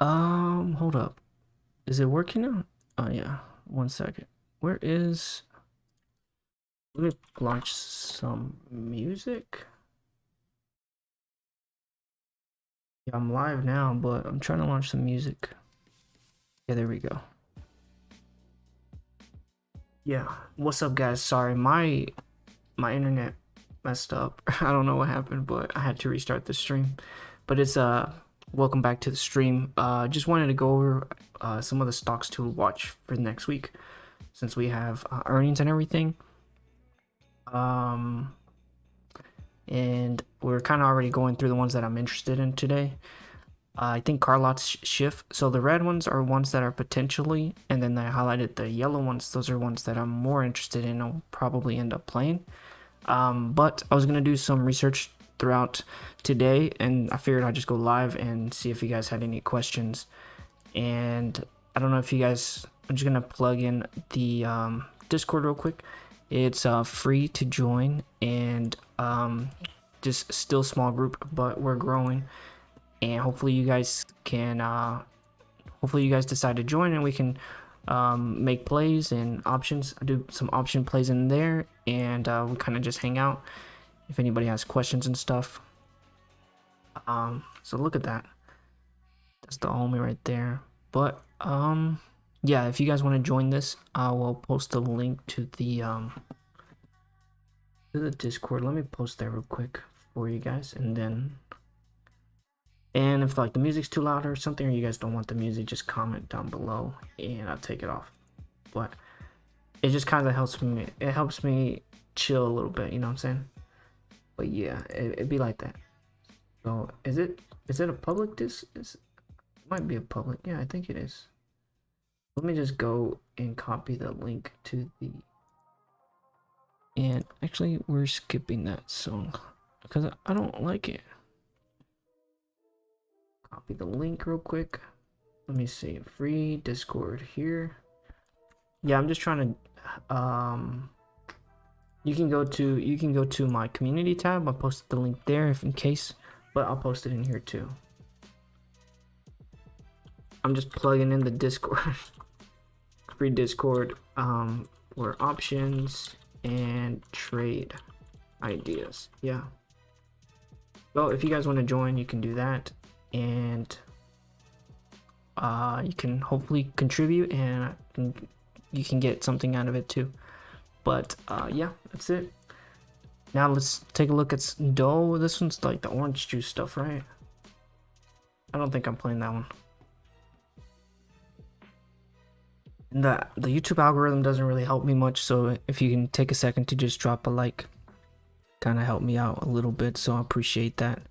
Hold up. Is it working now? Oh yeah. 1 second. Where is? Let me launch some music. Yeah, I'm live now, but I'm trying to launch some music. Yeah, there we go. Yeah. What's up, guys? Sorry, my internet messed up. I don't know what happened, but I had to restart the stream. But it's welcome back to the stream. Just wanted to go over some of the stocks to watch for next week, since we have earnings and everything. Um, and we're kind of already going through the ones that I'm interested in today. I think car lots shift. So the red ones are ones that are potentially, and then I highlighted the yellow ones. Those are ones that I'm more interested in. I'll probably end up playing. But I was gonna do some research throughout today, and I figured I'd just go live and see if you guys had any questions. And I don't know if you guys. I'm just gonna plug in the Discord real quick. It's free to join, and just still small group, but we're growing. And hopefully you guys can hopefully you guys decide to join, and we can make plays and options. I do some option plays in there, and we kind of just hang out if anybody has questions and stuff. So look at that. That's the homie right there. But yeah, if you guys want to join this, I will post a link to the Discord. Let me post that real quick for you guys, and then. And if like the music's too loud or something, or you guys don't want the music, just comment down below and I'll take it off. But it just kind of helps me. It helps me chill a little bit, you know what I'm saying? But yeah, it'd be like that. So is it a public it might be a public. Yeah, I think it is. Let me just go and copy the link to the. And actually, we're skipping that song because I don't like it. Copy the link real quick. Let me see. Free Discord here. Yeah, I'm just trying to you can go to my community tab. I posted the link there if in case, but I'll post it in here too. I'm just plugging in the Discord. Free Discord for options and trade ideas. Yeah. Well, if you guys want to join, you can do that, and you can hopefully contribute, and you can get something out of it too. But yeah, that's it. Now let's take a look at dough. This one's like the orange juice stuff, right? I don't think I'm playing that one. And the YouTube algorithm doesn't really help me much, so if you can take a second to just drop a like, kind of help me out a little bit, so I appreciate that.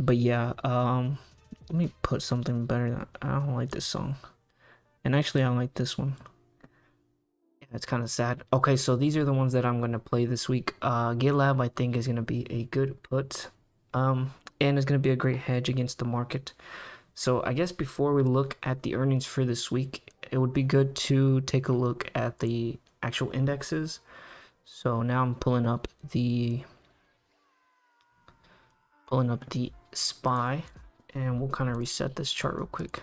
But yeah, let me put something better. I don't like this song, and actually I like this one. Yeah, it's kind of sad. Okay, so these are the ones that I'm gonna play this week. GitLab I think is gonna be a good put, and it's gonna be a great hedge against the market. So I guess before we look at the earnings for this week, it would be good to take a look at the actual indexes. So now I'm pulling up the SPY, and we'll kind of reset this chart real quick.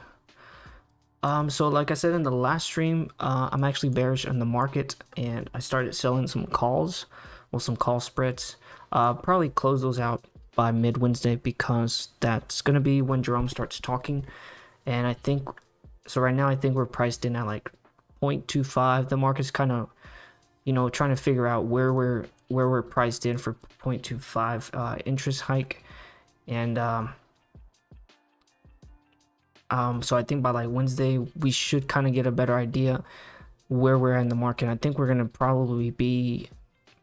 So like I said in the last stream, I'm actually bearish on the market, and I started selling some calls, well, some call spreads. Probably close those out by mid Wednesday, because that's gonna be when Jerome starts talking. And I think so right now I think we're priced in at like 0.25. The market's kind of, you know, trying to figure out where we're priced in for 0.25 interest hike. And so I think by like Wednesday we should kind of get a better idea where we're in the market. I think we're gonna probably be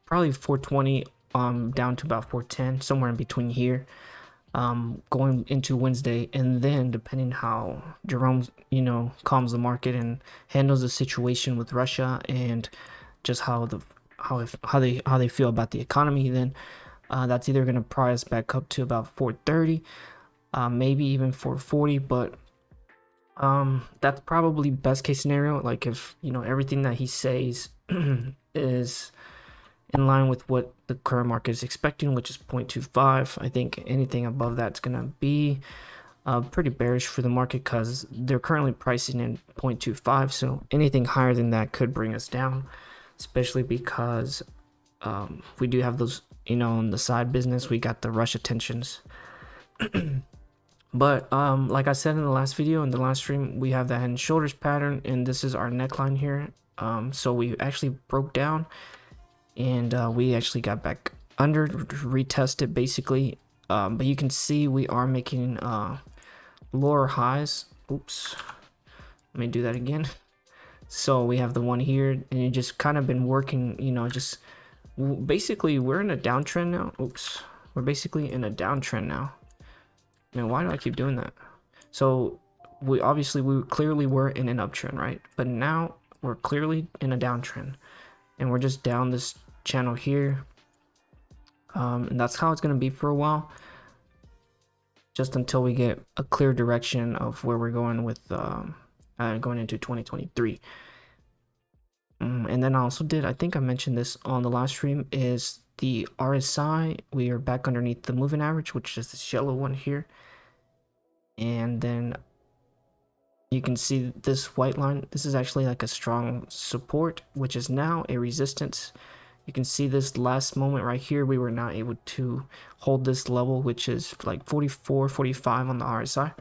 420 down to about 410, somewhere in between here, going into Wednesday. And then depending how Jerome, you know, calms the market and handles the situation with Russia, and just how they feel about the economy, then that's either going to price back up to about 430, maybe even 440. But that's probably best case scenario. Like, if you know everything that he says is in line with what the current market is expecting, which is 0.25. I think anything above that's gonna be pretty bearish for the market because they're currently pricing in 0.25, so anything higher than that could bring us down, especially because we do have those, you know, on the side business we got the Russia tensions. But like I said in the last video, in the last stream, we have that head and shoulders pattern, and this is our neckline here. So we actually broke down, and we actually got back under, retested basically. But you can see we are making lower highs. Oops, let me do that again. So we have the one here, and you just kind of been working, you know, just basically we're in a downtrend now. Oops, we're basically in a downtrend now. Man, why do I keep doing that? So we clearly were in an uptrend, right? But now we're clearly in a downtrend, and we're just down this channel here. And that's how it's going to be for a while, just until we get a clear direction of where we're going with going into 2023. And then I also I think I mentioned this on the last stream, is the RSI. We are back underneath the moving average, which is this yellow one here. And then you can see this white line. This is actually like a strong support, which is now a resistance. You can see this last moment right here, we were not able to hold this level, which is like 44, 45 on the RSI.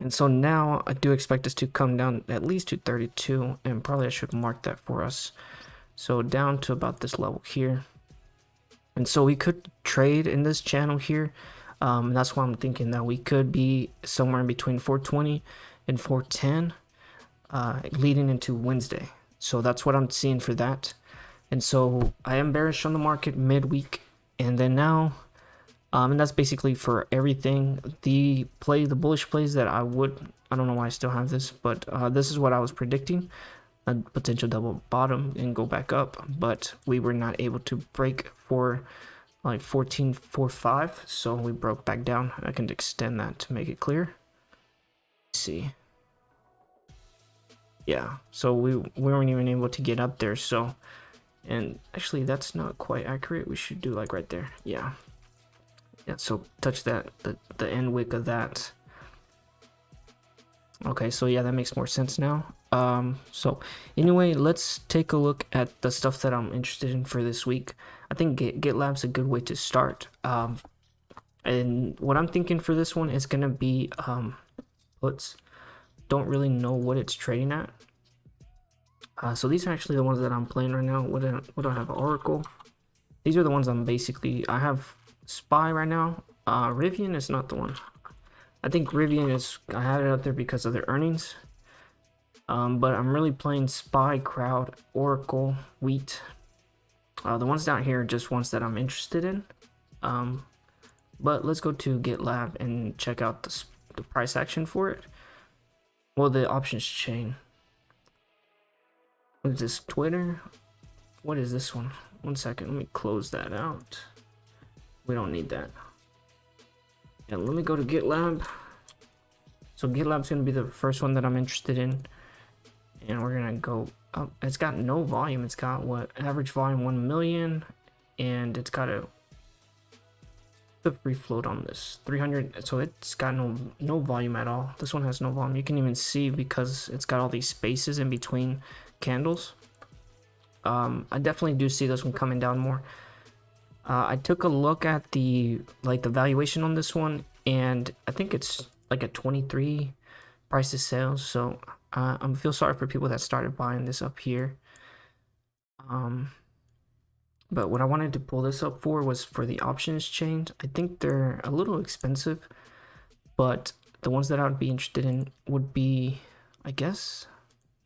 And so now I do expect us to come down at least to 32, and probably I should mark that for us. So down to about this level here. And so we could trade in this channel here. That's why I'm thinking that we could be somewhere in between 420 and 410 leading into Wednesday. So that's what I'm seeing for that. And so I am bearish on the market midweek, and then now and that's basically for everything. The bullish plays that I don't know why I still have this, but this is what I was predicting: a potential double bottom and go back up, but we were not able to break for like 14.45, so we broke back down. I can extend that to make it clear. Let's see. Yeah, so we weren't even able to get up there. So, and actually that's not quite accurate. We should do like right there. Yeah, so touch that, the end wick of that. Okay, so yeah, that makes more sense now. So anyway, let's take a look at the stuff that I'm interested in for this week. I think GitLab's a good way to start. And what I'm thinking for this one is gonna be puts. Don't really know what it's trading at. So these are actually the ones that I'm playing right now. What do I have? Oracle. These are the ones I have SPY right now. Rivian is not the one. I think Rivian is, I had it out there because of their earnings. But I'm really playing SPY, Crowd, Oracle, Wheat. The ones down here are just ones that I'm interested in. But let's go to GitLab and check out the price action for it. Well, the options chain. What is this, Twitter? What is this one? One second, let me close that out. We don't need that. And let me go to GitLab. So GitLab's gonna be the first one that I'm interested in. And we're gonna go up. It's got no volume. It's got what? Average volume 1 million. And it's got the free float on this 300. So it's got no volume at all. This one has no volume. You can even see because it's got all these spaces in between candles. I definitely do see this one coming down more. I took a look at the valuation on this one, and I think it's like a 23 price to sales. So I feel sorry for people that started buying this up here. But what I wanted to pull this up for was for the options chain. I think they're a little expensive, but the ones that I would be interested in would be, I guess,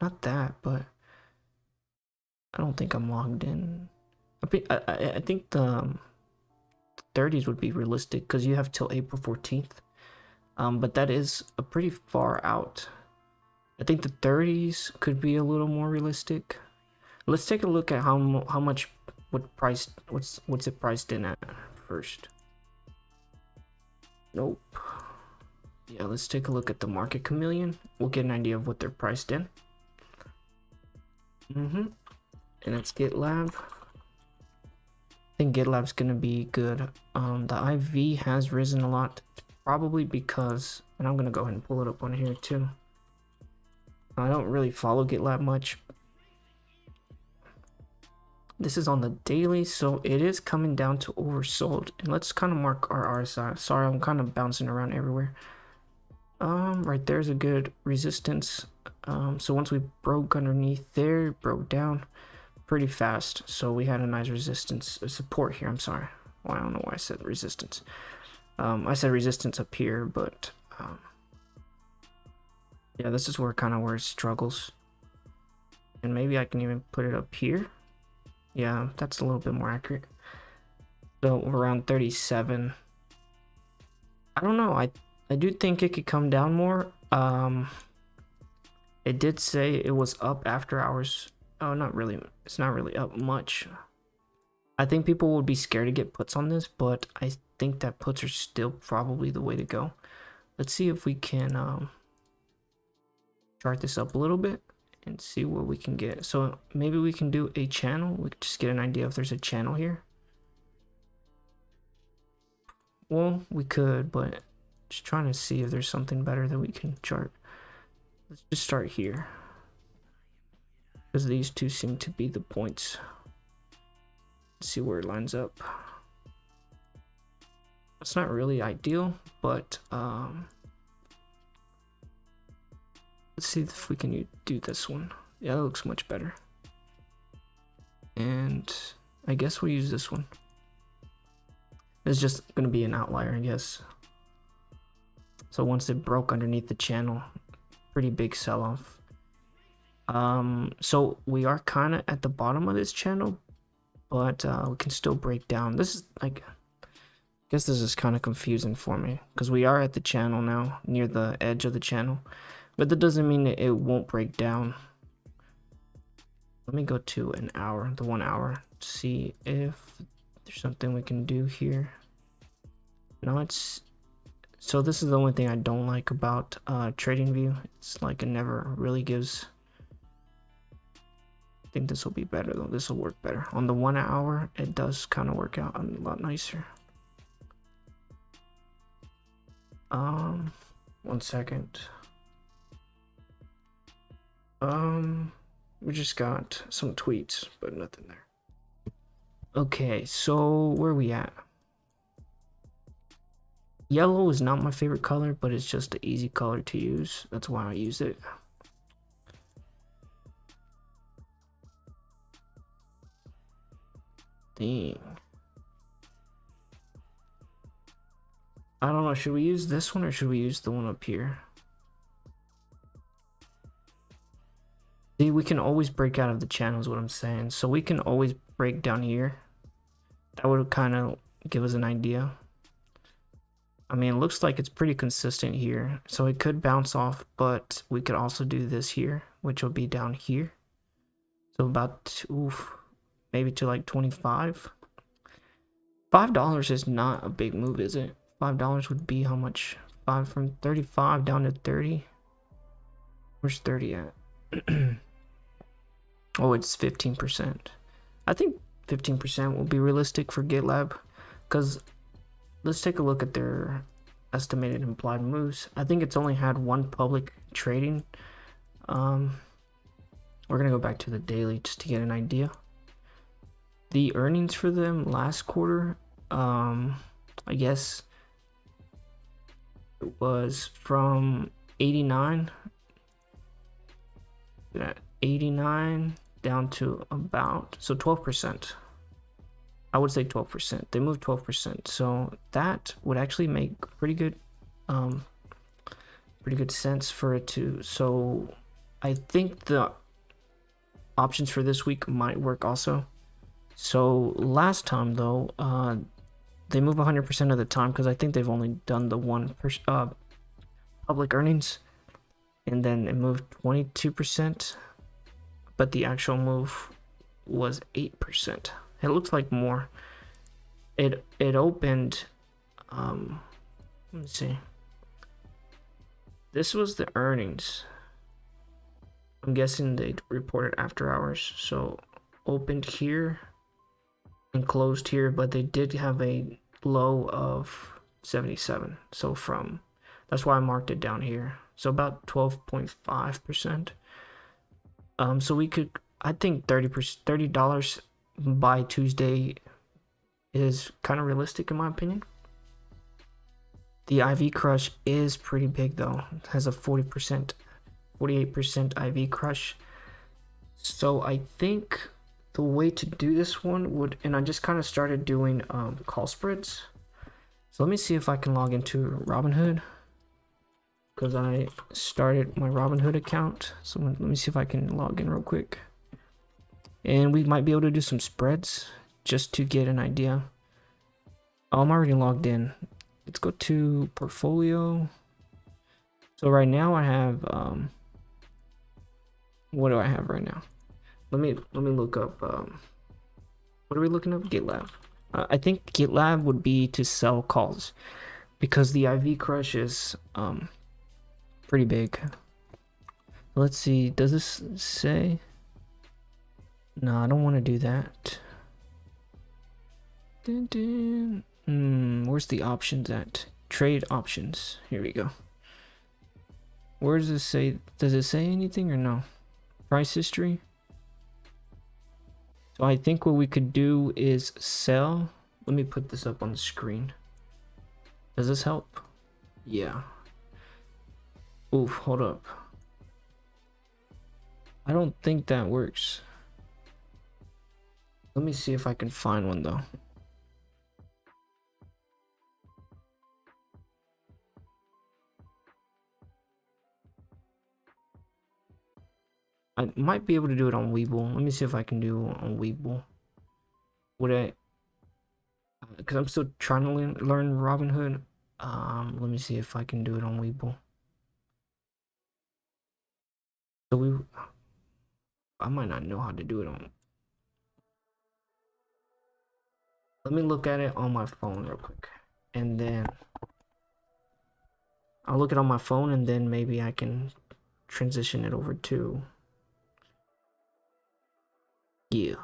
not that, but I don't think I'm logged in. I think the 30s would be realistic because you have till April 14th. But that is a pretty far out. I think the 30s could be a little more realistic. Let's take a look at how much, what's it priced in at first. Nope. Yeah, let's take a look at the market chameleon. We'll get an idea of what they're priced in. And let's GitLab. I think GitLab's gonna be good. The IV has risen a lot. probably because, and I'm gonna go ahead and pull it up on here too. I don't really follow GitLab much. This is on the daily, so it is coming down to oversold. And let's kind of mark our RSI. Sorry, I'm kind of bouncing around everywhere. Right there's a good resistance. So once we broke underneath there, broke down pretty fast. So we had a nice resistance, support here. I'm sorry. Well, I don't know why I said resistance. I said resistance up here, but yeah, this is where it struggles. And maybe I can even put it up here. Yeah, that's a little bit more accurate. So around 37. I don't know. I do think it could come down more. It did say it was up after hours. Oh, not really. It's not really up much. I think people would be scared to get puts on this, but I think that puts are still probably the way to go. Let's see if we can chart this up a little bit and see what we can get. So maybe we can do a channel. We could just get an idea if there's a channel here. Well, we could, but just trying to see if there's something better that we can chart. Let's just start here, because these two seem to be the points. Let's see where it lines up. It's not really ideal, but let's see if we can do this one. Yeah, that looks much better. And I guess we'll use this one. It's just going to be an outlier, I guess. So once it broke underneath the channel, pretty big sell-off. So we are kind of at the bottom of this channel, but we can still break down. This is like, I guess this is kind of confusing for me, because we are at the channel now, near the edge of the channel, but that doesn't mean that it won't break down. Let me go to an hour, the 1 hour, see if there's something we can do here. No, it's, so this is the only thing I don't like about TradingView. It's like it never really gives. I think this will be better though. This will work better on the 1 hour. It does kind of work out a lot nicer. 1 second. We just got some tweets, but nothing there. Okay, so where are we at? Yellow is not my favorite color, but it's just an easy color to use. That's why I use it. Dang. I don't know, should we use this one or should we use the one up here? See, we can always break out of the channel is what I'm saying. So we can always break down here. That would kind of give us an idea. I mean, it looks like it's pretty consistent here. So it could bounce off, but we could also do this here, which will be down here. So about, maybe to like 25. $5 is not a big move, is it? $5 would be how much? 5 from 35 down to 30. Where's 30 at? Oh, it's 15%. I think 15% will be realistic for GitLab, because let's take a look at their estimated implied moves. I think it's only had one public trading. We're gonna go back to the daily just to get an idea. The earnings for them last quarter, I guess it was from 89 down to about, so 12%. I would say 12%. They moved 12%, so that would actually make pretty good sense for it to. So I think the options for this week might work also. So last time though, they move 100% of the time, because I think they've only done the one public earnings, and then it moved 22%, but the actual move was 8%. It looks like more. It opened, let me see. This was the earnings. I'm guessing they reported after hours. So opened here and closed here, but they did have a low of 77. So that's why I marked it down here. So about 12.5%. So we could, I think $30 by Tuesday is kind of realistic in my opinion. The IV crush is pretty big though. It has a 48% IV crush. So I think the way to do this one would, and I just kind of started doing call spreads. So let me see if I can log into Robinhood, because I started my Robinhood account. So let me see if I can log in real quick. And we might be able to do some spreads just to get an idea. Oh, I'm already logged in. Let's go to portfolio. So right now I have what do I have right now? Let me look up what are we looking up? GitLab. I think GitLab would be to sell calls because the IV crush is pretty big. Let's see, does this say? No, I don't want to do that. Where's the options at? Trade options. Here we go. Where does this say? Does it say anything or no? Price history. So I think what we could do is sell. Let me put this up on the screen. Does this help? Yeah. Oof, hold up. I don't think that works. Let me see if I can find one though. I might be able to do it on Webull. Let me see if I can do it on Webull. Would I? Because I'm still trying to learn Robinhood. Let me see if I can do it on Webull. So I might not know how to do it on. Let me look at it on my phone real quick, and then I'll look it on my phone, and then maybe I can transition it over to. Yeah.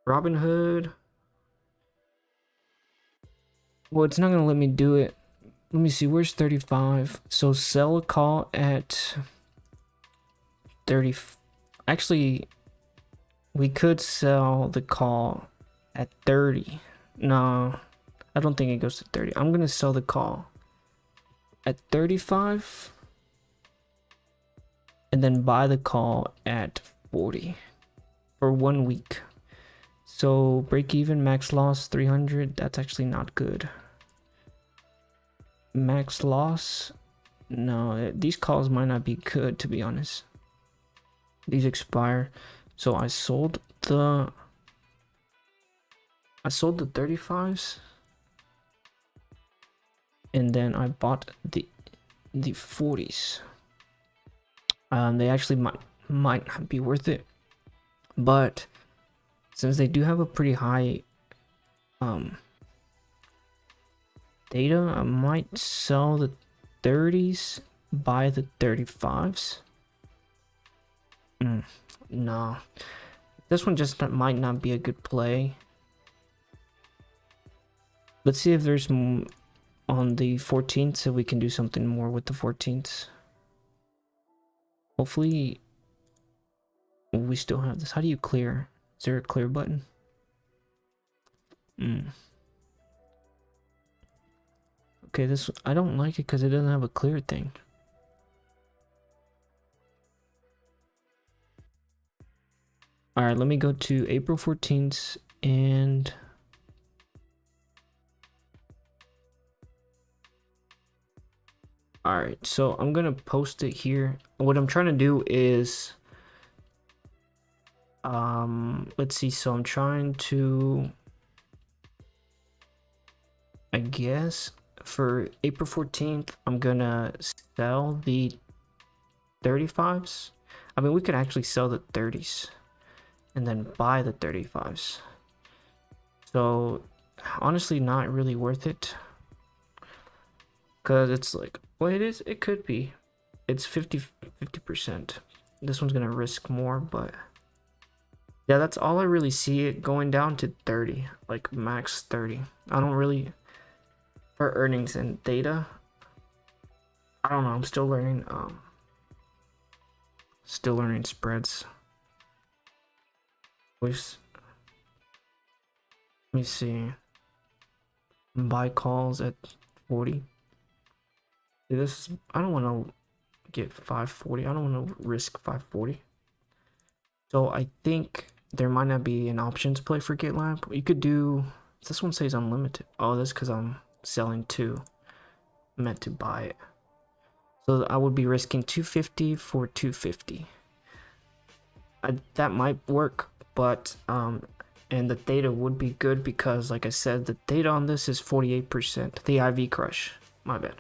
Robinhood. Well, it's not gonna let me do it. Let me see, where's 35? So sell a call at 30. Actually, we could sell the call at 30. No, I don't think it goes to 30. I'm gonna sell the call at 35 and then buy the call at 40 for 1 week. So break even, max loss 300. That's actually not good. Max loss, no, these calls might not be good, to be honest. These expire. So I sold the 35s, and then I bought the 40s. They actually might not be worth it, but since they do have a pretty high data, I might sell the 30s, buy the 35s. No, this one just might not be a good play. Let's see if there's on the 14th, so we can do something more with the 14th. Hopefully we still have this. How do you clear? Is there a clear button? Okay, this, I don't like it because it doesn't have a clear thing. All right, let me go to April 14th and all right, so I'm gonna post it here. What I'm trying to do is let's see, so I'm trying to, I guess for April 14th I'm gonna sell the 35s. I mean, we could actually sell the 30s and then buy the 35s. So honestly, not really worth it, because it's like, well, it could be, it's 50%. This one's gonna risk more, but Yeah, that's all I really see it going down to 30, like max 30. I don't really, for earnings and data, I don't know, I'm still learning spreads. Let me see, buy calls at 40. This is, I don't want to get 540. I don't want to risk 540. So I think there might not be an options play for GitLab. You could do, this one says unlimited. Oh, that's because I'm selling two, meant to buy it. So I would be risking 250 for 250. That might work, but and the theta would be good because, like I said, the theta on this is 48%. The IV crush, my bad.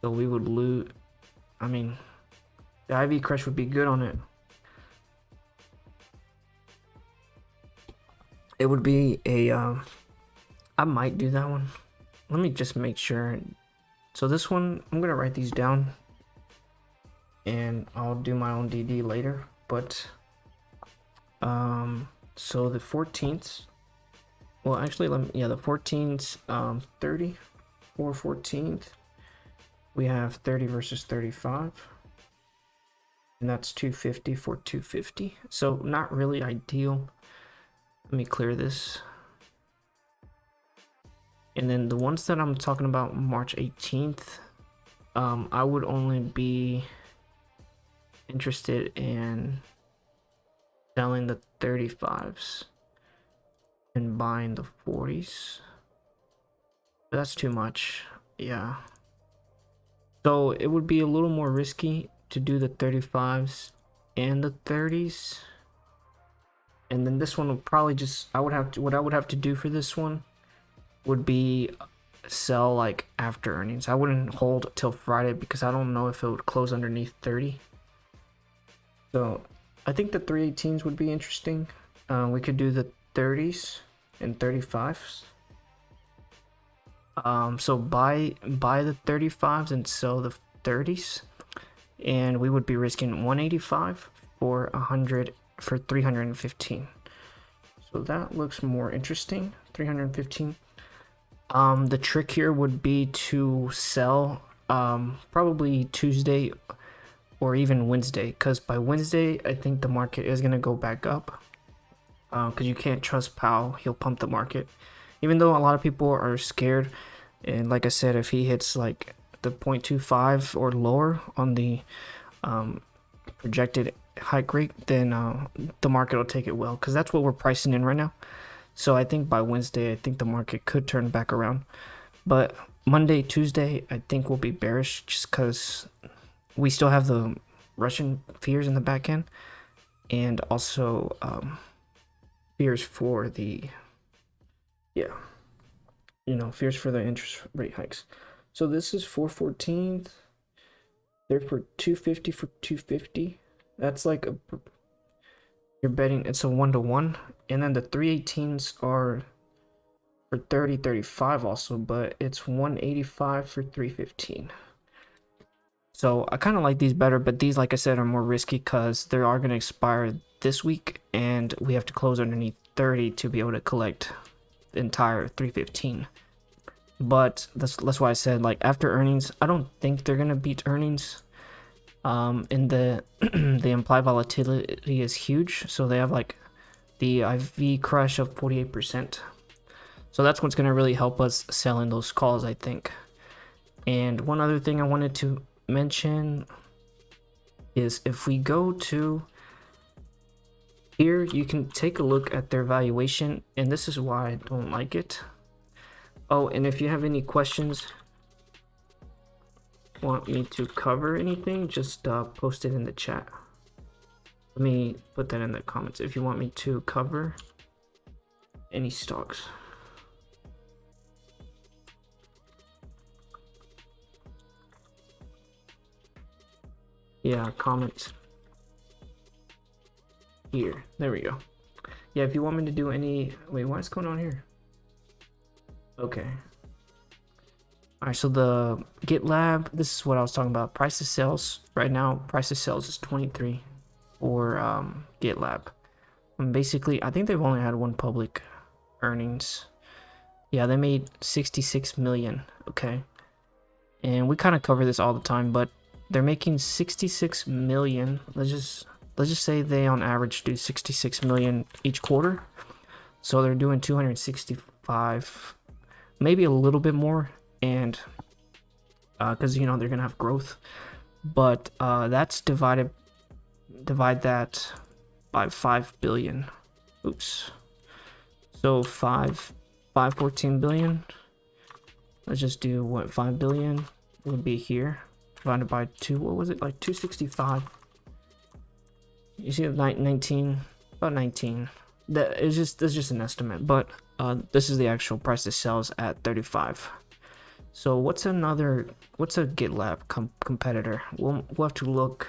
So we would lose. I mean, the IV crush would be good on it. It would be a. I might do that one. Let me just make sure. So this one, I'm gonna write these down, and I'll do my own DD later. But so the 14th. Well, actually, the 14th, 30 or 14th. We have 30 versus 35. And that's 250 for 250. So not really ideal. Let me clear this. And then the ones that I'm talking about March 18th, I would only be interested in selling the 35s and buying the 40s. But that's too much. Yeah. So it would be a little more risky to do the 35s and the 30s. And then this one would probably just, what I would have to do for this one would be sell like after earnings. I wouldn't hold till Friday because I don't know if it would close underneath 30. So I think the 318s would be interesting. We could do the 30s and 35s. So buy the 35s and sell the 30s, and we would be risking 185 for 100 for 315. So that looks more interesting. 315. The trick here would be to sell probably Tuesday or even Wednesday, because by Wednesday I think the market is gonna go back up. Because you can't trust Powell, he'll pump the market. Even though a lot of people are scared, and like I said, if he hits like the 0.25 or lower on the projected hike rate, then the market will take it well, because that's what we're pricing in right now. So I think by Wednesday, I think the market could turn back around. But Monday, Tuesday, I think will be bearish, just because we still have the Russian fears in the back end, and also fears for the fears for the interest rate hikes. So this is 414th. They're for 250 for 250. That's like you're betting it's a 1-to-1. And then the 318s are for 30, 35 also, but it's 185 for 315. So I kind of like these better, but these, like I said, are more risky because they are going to expire this week, and we have to close underneath 30 to be able to collect the entire 315. But that's why I said, like, after earnings, I don't think they're going to beat earnings. And the the implied volatility is huge, so they have like the IV crush of 48%. So that's what's going to really help us sell in those calls, I think. And one other thing I wanted to mention is if we go to here, you can take a look at their valuation, and this is why I don't like it. Oh, and if you have any questions, want me to cover anything, just post it in the chat. Let me put that in the comments if you want me to cover any stocks. Yeah, comments here. There we go. Yeah, if you want me to do any... Wait, what's going on here? Okay. Alright, so the GitLab, this is what I was talking about. Price to sales. Right now, price to sales is 23 for GitLab. And basically, I think they've only had one public earnings. Yeah, they made 66 million. Okay. And we kind of cover this all the time, but they're making 66 million. Let's just say they on average do 66 million each quarter. So they're doing 265, maybe a little bit more, and because you know they're gonna have growth, but that's divide that by 5 billion. Oops. So 514 billion. Let's just do what 5 billion would be here divided by 2. What was it, like 265? You see 19, about 19. That's just an estimate, but this is the actual price it sells at 35. So what's a GitLab competitor? We'll have to look.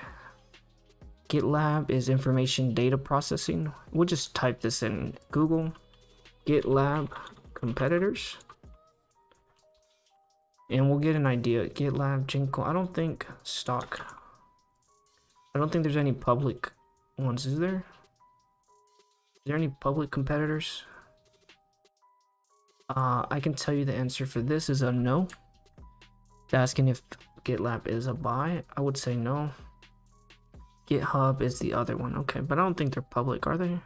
GitLab is information data processing. We'll just type this in Google. GitLab competitors. And we'll get an idea. GitLab, Jinko. I don't think there's any public ones, is there? Is there any public competitors? I can tell you the answer for this is a no. It's asking if GitLab is a buy. I would say no. GitHub is the other one. Okay, but I don't think they're public, are they?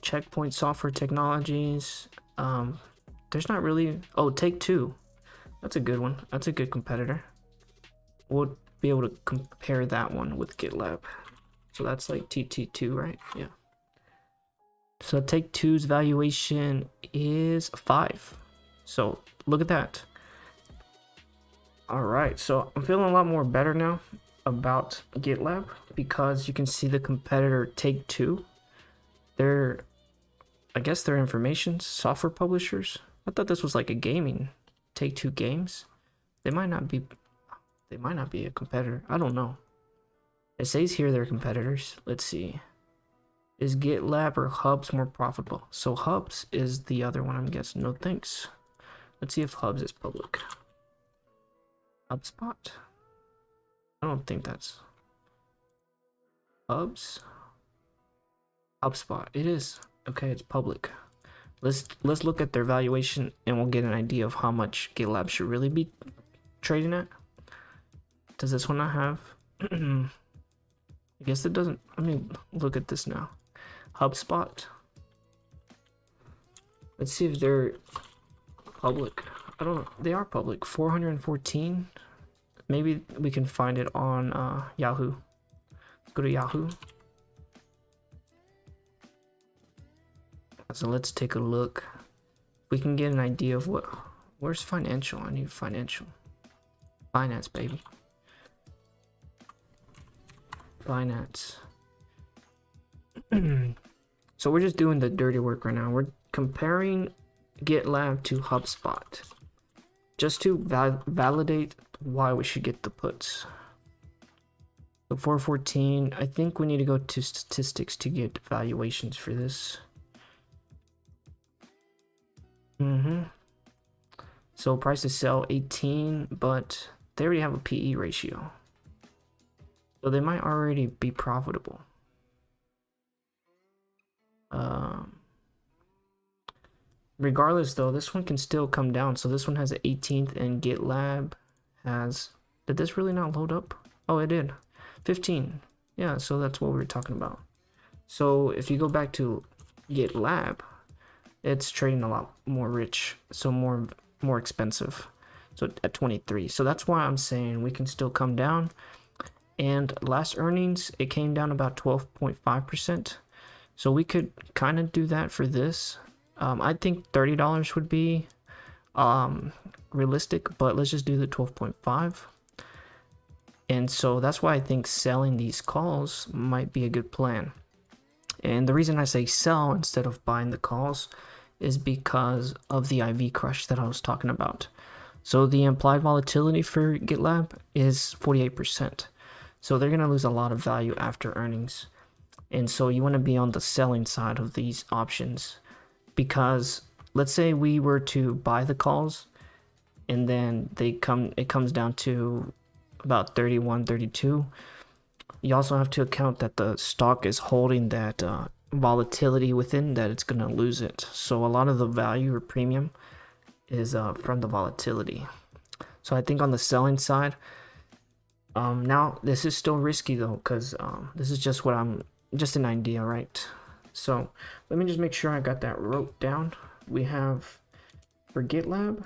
Checkpoint Software Technologies. There's not really. Oh, Take-Two. That's a good one. That's a good competitor. We'll be able to compare that one with GitLab. So that's like TT2, right? Yeah. So Take-Two's valuation is 5. So look at that. All right, so I'm feeling a lot more better now about GitLab because you can see the competitor Take-Two. I guess they're information software publishers. I thought this was like a gaming. Take-Two Games. They might not be a competitor. I don't know. It says here they're competitors. Let's see. Is GitLab or Hubs more profitable? So Hubs is the other one, I'm guessing. No thanks. Let's see if Hubs is public. HubSpot? I don't think that's Hubs. HubSpot. It is. Okay, it's public. Let's look at their valuation and we'll get an idea of how much GitLab should really be trading at. Does this one not have? I guess it doesn't. Let me look at this now. HubSpot. Let's see if they're public. I don't know. They are public. 414. Maybe we can find it on Yahoo. Let's go to Yahoo. So let's take a look. We can get an idea of what. Where's financial? I need financial. Finance, baby. Finance. So we're just doing the dirty work right now. We're comparing GitLab to HubSpot just to validate why we should get the puts. So 414, I think we need to go to statistics to get valuations for this. So price to sell 18, but they already have a PE ratio. So they might already be profitable. Regardless though, this one can still come down. So this one has an 18th and GitLab has, did this really not load up? Oh, it did. 15. Yeah, so that's what we were talking about. So if you go back to GitLab, it's trading a lot more rich, so more expensive. So at 23. So that's why I'm saying we can still come down. And last earnings, it came down about 12.5%. So we could kind of do that for this. I think $30 would be realistic, but let's just do the 12.5. And so that's why I think selling these calls might be a good plan. And the reason I say sell instead of buying the calls is because of the IV crush that I was talking about. So the implied volatility for GitLab is 48%. So they're going to lose a lot of value after earnings. And so you want to be on the selling side of these options, because let's say we were to buy the calls and then it comes down to about 31, 32. You also have to account that the stock is holding that volatility within, that it's going to lose it. So a lot of the value or premium is from the volatility. So I think on the selling side, now this is still risky though, because this is just just an idea, right? So let me just make sure I got that wrote down. We have for GitLab,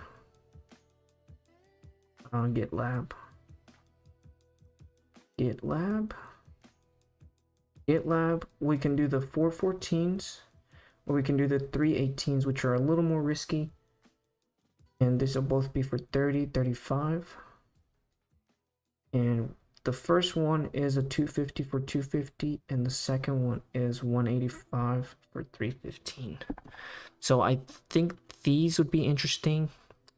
GitLab, we can do the 414s, or we can do the 318s, which are a little more risky. And this will both be for 30, 35. And the first one is a 250 for 250, and the second one is 185 for 315. So I think these would be interesting.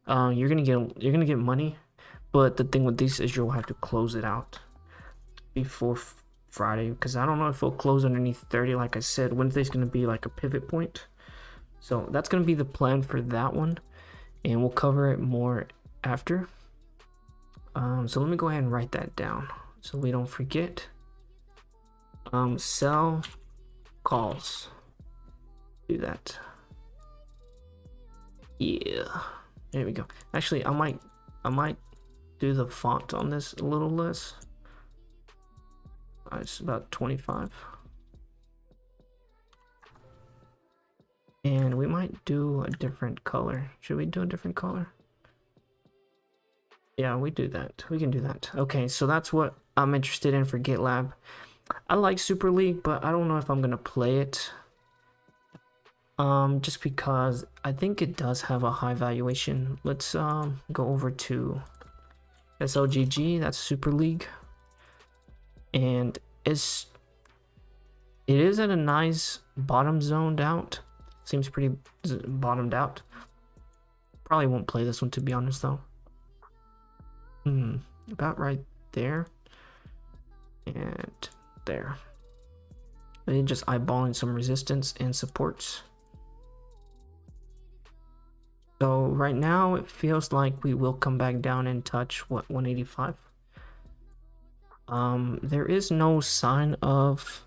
You're gonna get money, but the thing with these is you'll have to close it out before Friday, because I don't know if it'll close underneath 30. Like I said, Wednesday's gonna be like a pivot point, so that's gonna be the plan for that one, and we'll cover it more after. So let me go ahead and write that down so we don't forget. Sell calls. Do that. Yeah, there we go. Actually, I might do the font on this a little less. It's about 25. And we might do a different color. Should we do a different color? Yeah, we do that. We can do that. Okay, so that's what I'm interested in for GitLab. I like Super League, but I don't know if I'm gonna play it. Just because I think it does have a high valuation. Let's go over to SLGG. That's Super League, and it is at a nice bottom zoned out. Seems pretty bottomed out. Probably won't play this one, to be honest, though. About right there and there. And just eyeballing some resistance and supports. So right now it feels like we will come back down and touch what, 185. There is no sign of,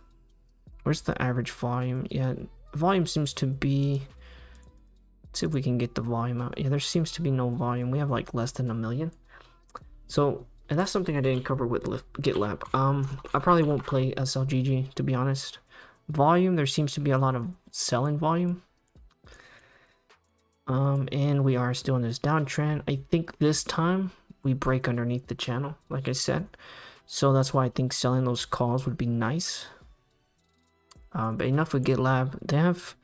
where's the average volume? Yeah, volume seems to be, let's see if we can get the volume out. Yeah, there seems to be no volume. We have like less than 1 million. So, and that's something I didn't cover with GitLab. I probably won't play SLGG, to be honest. Volume, there seems to be a lot of selling volume. And we are still in this downtrend. I think this time we break underneath the channel, like I said. So that's why I think selling those calls would be nice. But enough with GitLab. They have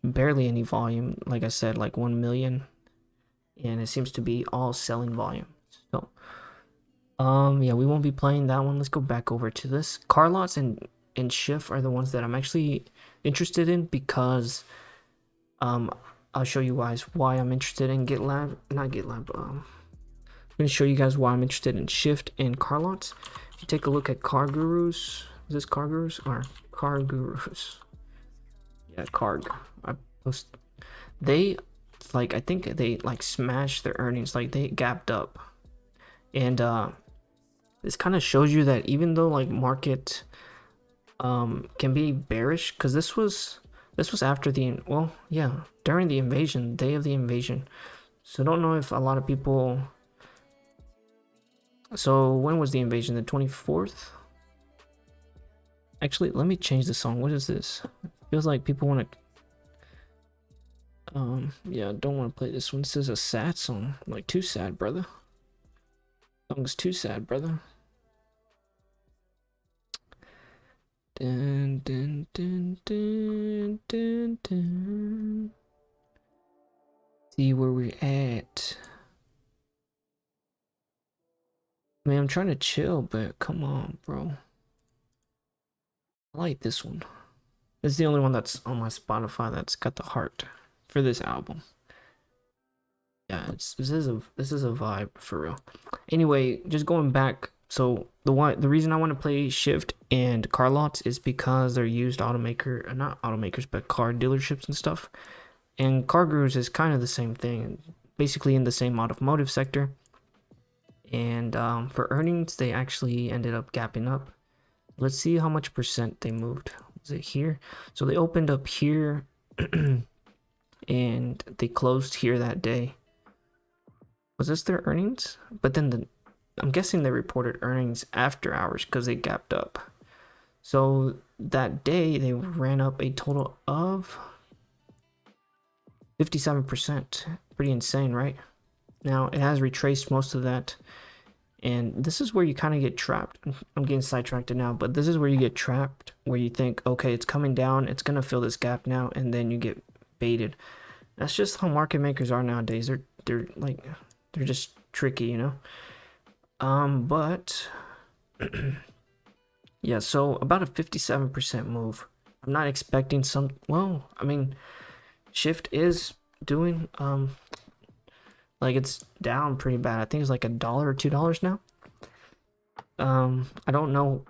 barely any volume, like I said, like 1 million. And it seems to be all selling volume. So, yeah, we won't be playing that one. Let's go back over to this. Car lots and shift are the ones that I'm actually interested in, because I'll show you guys why I'm interested in GitLab. Not GitLab. I'm going to show you guys why I'm interested in shift and car lots. If you take a look at Car Gurus, is this Car Gurus or Car Gurus? Yeah, Carg. They, like, I think they like smashed their earnings. Like, they gapped up. And this kind of shows you that even though like market can be bearish, because this was after the, well, yeah, during the invasion, day of the invasion. So I don't know if a lot of people, so when was the invasion? The 24th? Actually, let me change the song. What is this? It feels like people want to, yeah, don't want to play this one. This is a sad song. Like, too sad, brother. Song's too sad, brother. Dun, dun, dun, dun, dun, dun. See where we're at. I mean, I'm trying to chill, but come on, bro. I like this one. It's the only one that's on my Spotify that's got the heart for this album. Yeah, this is a vibe for real. Anyway, just going back. So the reason I want to play shift and car lots is because they're used automaker, not automakers, but car dealerships and stuff. And Car Gurus is kind of the same thing, basically in the same automotive sector. And for earnings, they actually ended up gapping up. let's see how much percent they moved. Was it here? So they opened up here and they closed here that day. Was this their earnings? But then I'm guessing they reported earnings after hours because they gapped up. So that day they ran up a total of 57%. Pretty insane, right? Now it has retraced most of that. And this is where you kind of get trapped. I'm getting sidetracked now, but this is where you get trapped, where you think, okay, it's coming down, it's gonna fill this gap now, and then you get baited. That's just how market makers are nowadays. They're just tricky, you know. But yeah, so about a 57% move. I'm not expecting some. Well, I mean, Shift is doing like it's down pretty bad. I think it's like $1 or $2 now. I don't know.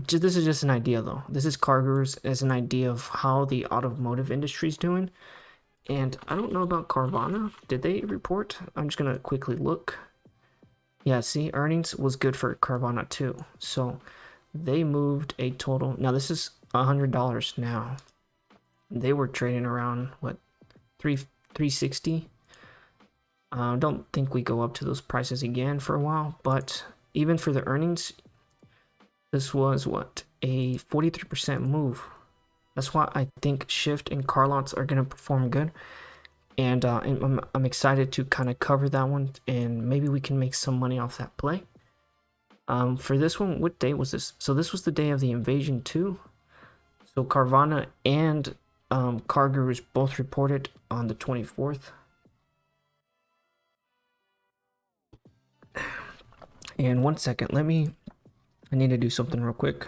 This is just an idea though. This is Cargurus as an idea of how the automotive industry is doing. And I don't know about Carvana. Did they report? I'm just gonna quickly look. Yeah, see, earnings was good for Carvana too. So they moved a total. Now this is $100 now. They were trading around what, 360. Don't think we go up to those prices again for a while, but even for the earnings, this was what, a 43% move. That's why I think Shift and car lots are gonna perform good, and I'm excited to kind of cover that one, and maybe we can make some money off that play. For this one, what day was this? So this was the day of the invasion too. So Carvana and Cargurus both reported on the 24th. And 1 second, I need to do something real quick.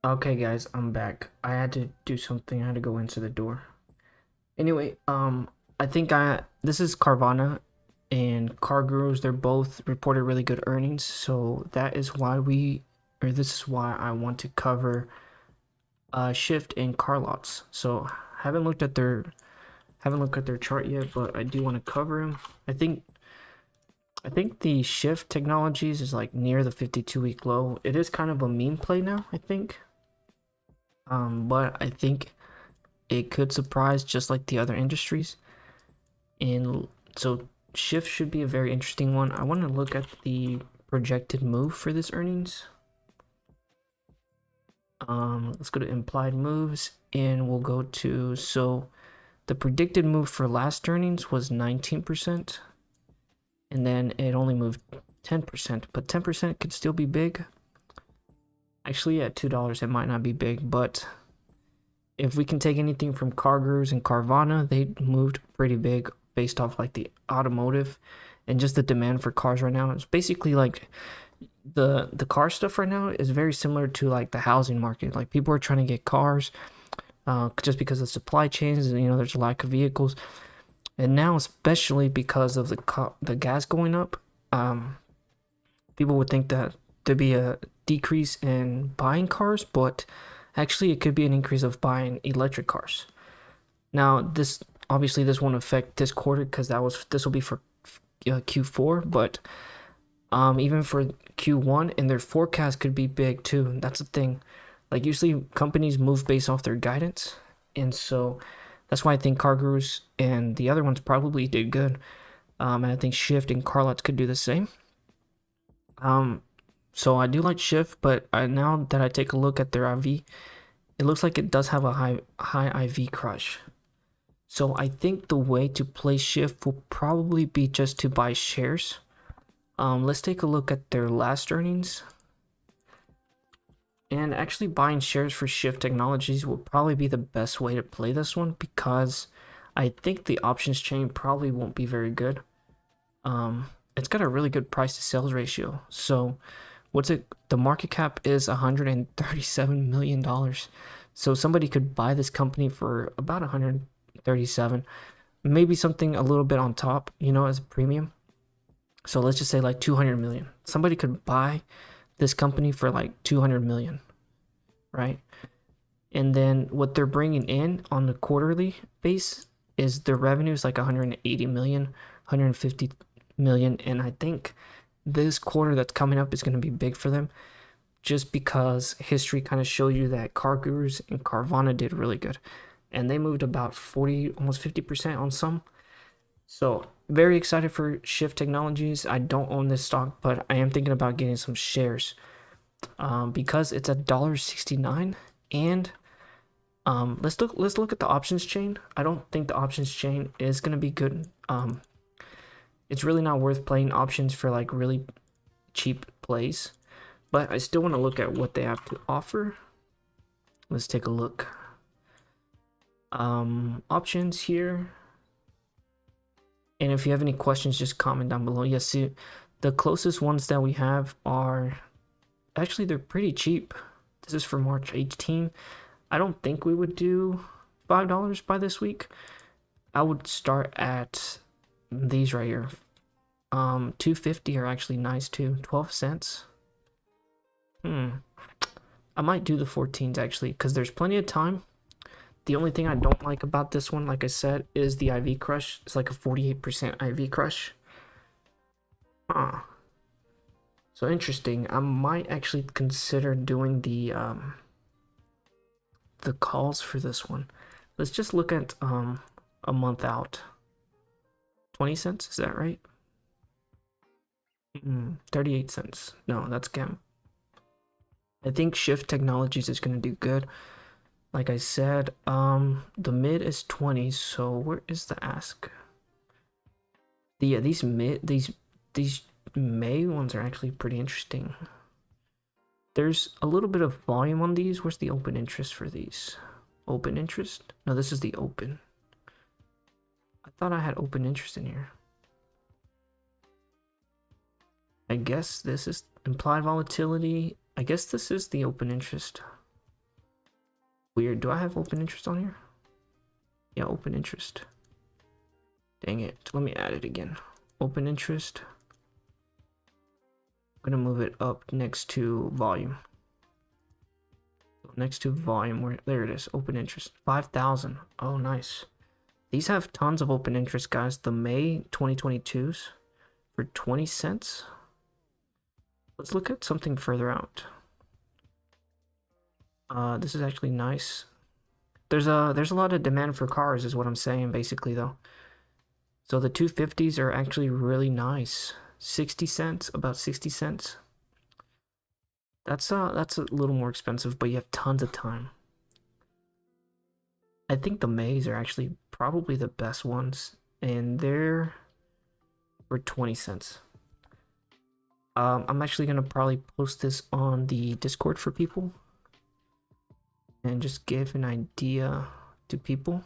Okay guys, I'm back. I had to do something. I had to go into the door. Anyway, I think this is Carvana and Cargurus. They're both reported really good earnings, so that is why this is why I want to cover Shift and car lots. So haven't looked at their chart yet, but I do want to cover them. I think the Shift Technologies is like near the 52-week low. It is kind of a meme play now, I think. But I think it could surprise just like the other industries. And so Shift should be a very interesting one. I want to look at the projected move for this earnings. Let's go to implied moves and we'll go to, so the predicted move for last earnings was 19%. And then it only moved 10%, but 10% could still be big. Actually, at $2, it might not be big, but if we can take anything from Cargurus and Carvana, they moved pretty big based off like the automotive and just the demand for cars right now. It's basically like the car stuff right now is very similar to like the housing market. Like people are trying to get cars just because of supply chains, and you know, there's a lack of vehicles. And now, especially because of the gas going up, people would think that there'd be a decrease in buying cars, but actually it could be an increase of buying electric cars. Now, this won't affect this quarter because this will be for Q4, but even for Q1, and their forecast could be big too. That's the thing. Like usually companies move based off their guidance, and so that's why I think Cargurus and the other ones probably did good. And I think Shift and Carlots could do the same. So I do like Shift, but now that I take a look at their IV, it looks like it does have a high IV crush. So I think the way to play Shift will probably be just to buy shares. Let's take a look at their last earnings. And actually buying shares for Shift Technologies will probably be the best way to play this one, because I think the options chain probably won't be very good. It's got a really good price to sales ratio. So the market cap is $137 million. So somebody could buy this company for about 137, maybe something a little bit on top, as a premium. So let's just say like 200 million. Somebody could buy this company for like 200 million, right? And then what they're bringing in on the quarterly base is their revenue is like 180 million, 150 million. And I think this quarter that's coming up is going to be big for them, just because history kind of show you that Car Gurus and Carvana did really good. And they moved about 40, almost 50% on some. So very excited for Shift Technologies. I don't own this stock, but I am thinking about getting some shares because it's $1.69. And let's look at the options chain. I don't think the options chain is gonna be good. It's really not worth playing options for like really cheap plays, but I still want to look at what they have to offer. Let's take a look. Options here. And if you have any questions, just comment down below. Yes, see, the closest ones that we have are actually, they're pretty cheap. This is for March 18. I don't think we would do $5 by this week. I would start at these right here. 250 are actually nice too. 12 cents. I might do the 14s actually, because there's plenty of time. The only thing I don't like about this one, like I said, is the IV crush. It's like a 48% IV crush. So interesting. I might actually consider doing the calls for this one. Let's just look at a month out. 20 cents, is that right? 38 cents. No, that's scam. I think Shift Technologies is going to do good. Like I said, the mid is 20, so where is the ask? These May ones are actually pretty interesting. There's a little bit of volume on these. Where's the open interest for these? Open interest? No, this is the open. I thought I had open interest in here. I guess this is implied volatility. I guess this is the open interest. Weird. Do I have open interest on here? Yeah, open interest. Dang it. Let me add it again. Open interest. I'm gonna move it up next to volume. Next to volume, where there it is. Open interest. 5,000. Oh, nice. These have tons of open interest, guys. The May 2022s for 20 cents. Let's look at something further out. This is actually nice. There's a lot of demand for cars, is what I'm saying, basically, though. So the 250s are actually really nice. 60 cents, about 60 cents. That's a little more expensive, but you have tons of time. I think the Mays are actually probably the best ones, and they're for 20 cents. I'm actually gonna probably post this on the Discord for people and just give an idea to people.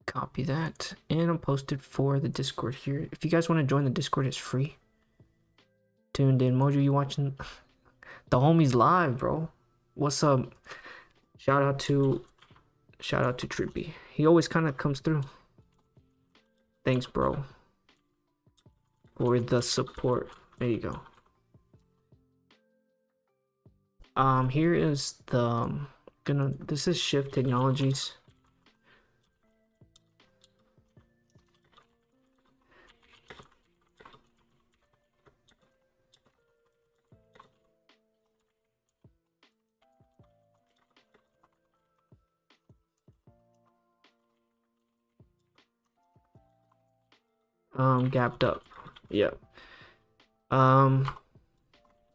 Copy that, and I'll post it for the Discord here. If you guys want to join the Discord, it's free. Tuned in. Mojo, you watching? The homies live, bro. What's up? Shout out to Trippy. He always kind of comes through. Thanks, bro, for the support. There you go. Here is the this is Shift Technologies. Gapped up. Yeah.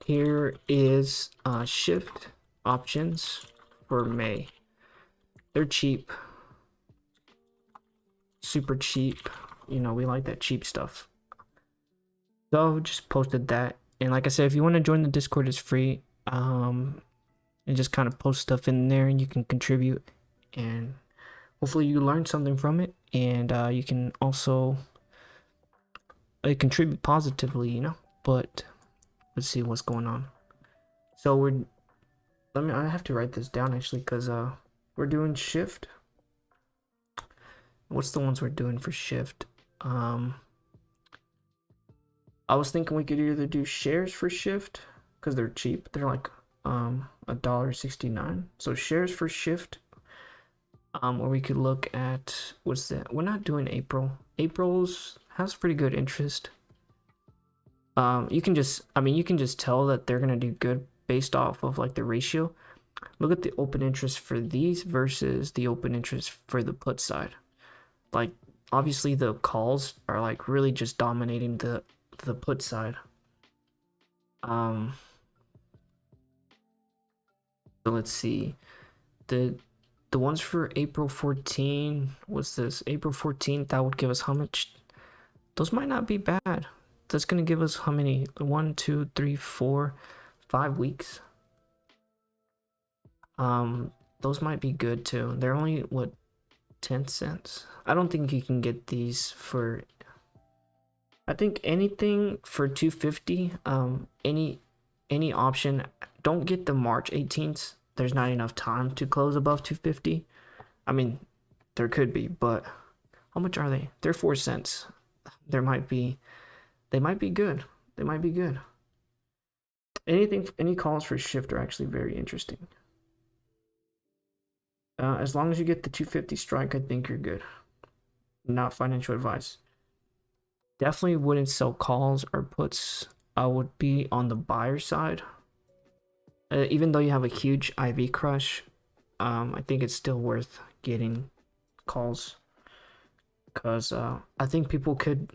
Here is Shift. options for May. They're cheap. Super cheap. You know, we like that cheap stuff. So just posted that. And like I said, if you want to join the Discord, it's free. And just kind of post stuff in there and you can contribute. And hopefully you learn something from it. And you can also contribute positively, you know. But let's see what's going on. So I have to write this down actually, because we're doing shift. What's the ones we're doing for shift? I was thinking we could either do shares for shift because they're cheap. They're like $1.69. So shares for shift. Or we could look at, what's that? We're not doing April. April's has pretty good interest. You can just tell that they're gonna do good based off of like the ratio. Look at the open interest for these versus the open interest for the put side. Like obviously the calls are like really just dominating the put side. So let's see. The ones for April 14, what's this? April 14th, that would give us how much? Those might not be bad. That's gonna give us how many? 1, 2, 3, 4, 5 weeks. Those might be good too. They're only what, 10 cents. I don't think you can get these for, I think anything for 250, any option. Don't get the March 18th. There's not enough time to close above 250. I mean, there could be, but how much are they? They're 4 cents. They might be good. They might be good. Any calls for shift are actually very interesting. As long as you get the 250 strike, I think you're good. Not financial advice. Definitely wouldn't sell calls or puts. I would be on the buyer side. Even though you have a huge IV crush, I think it's still worth getting calls. Because I think people could,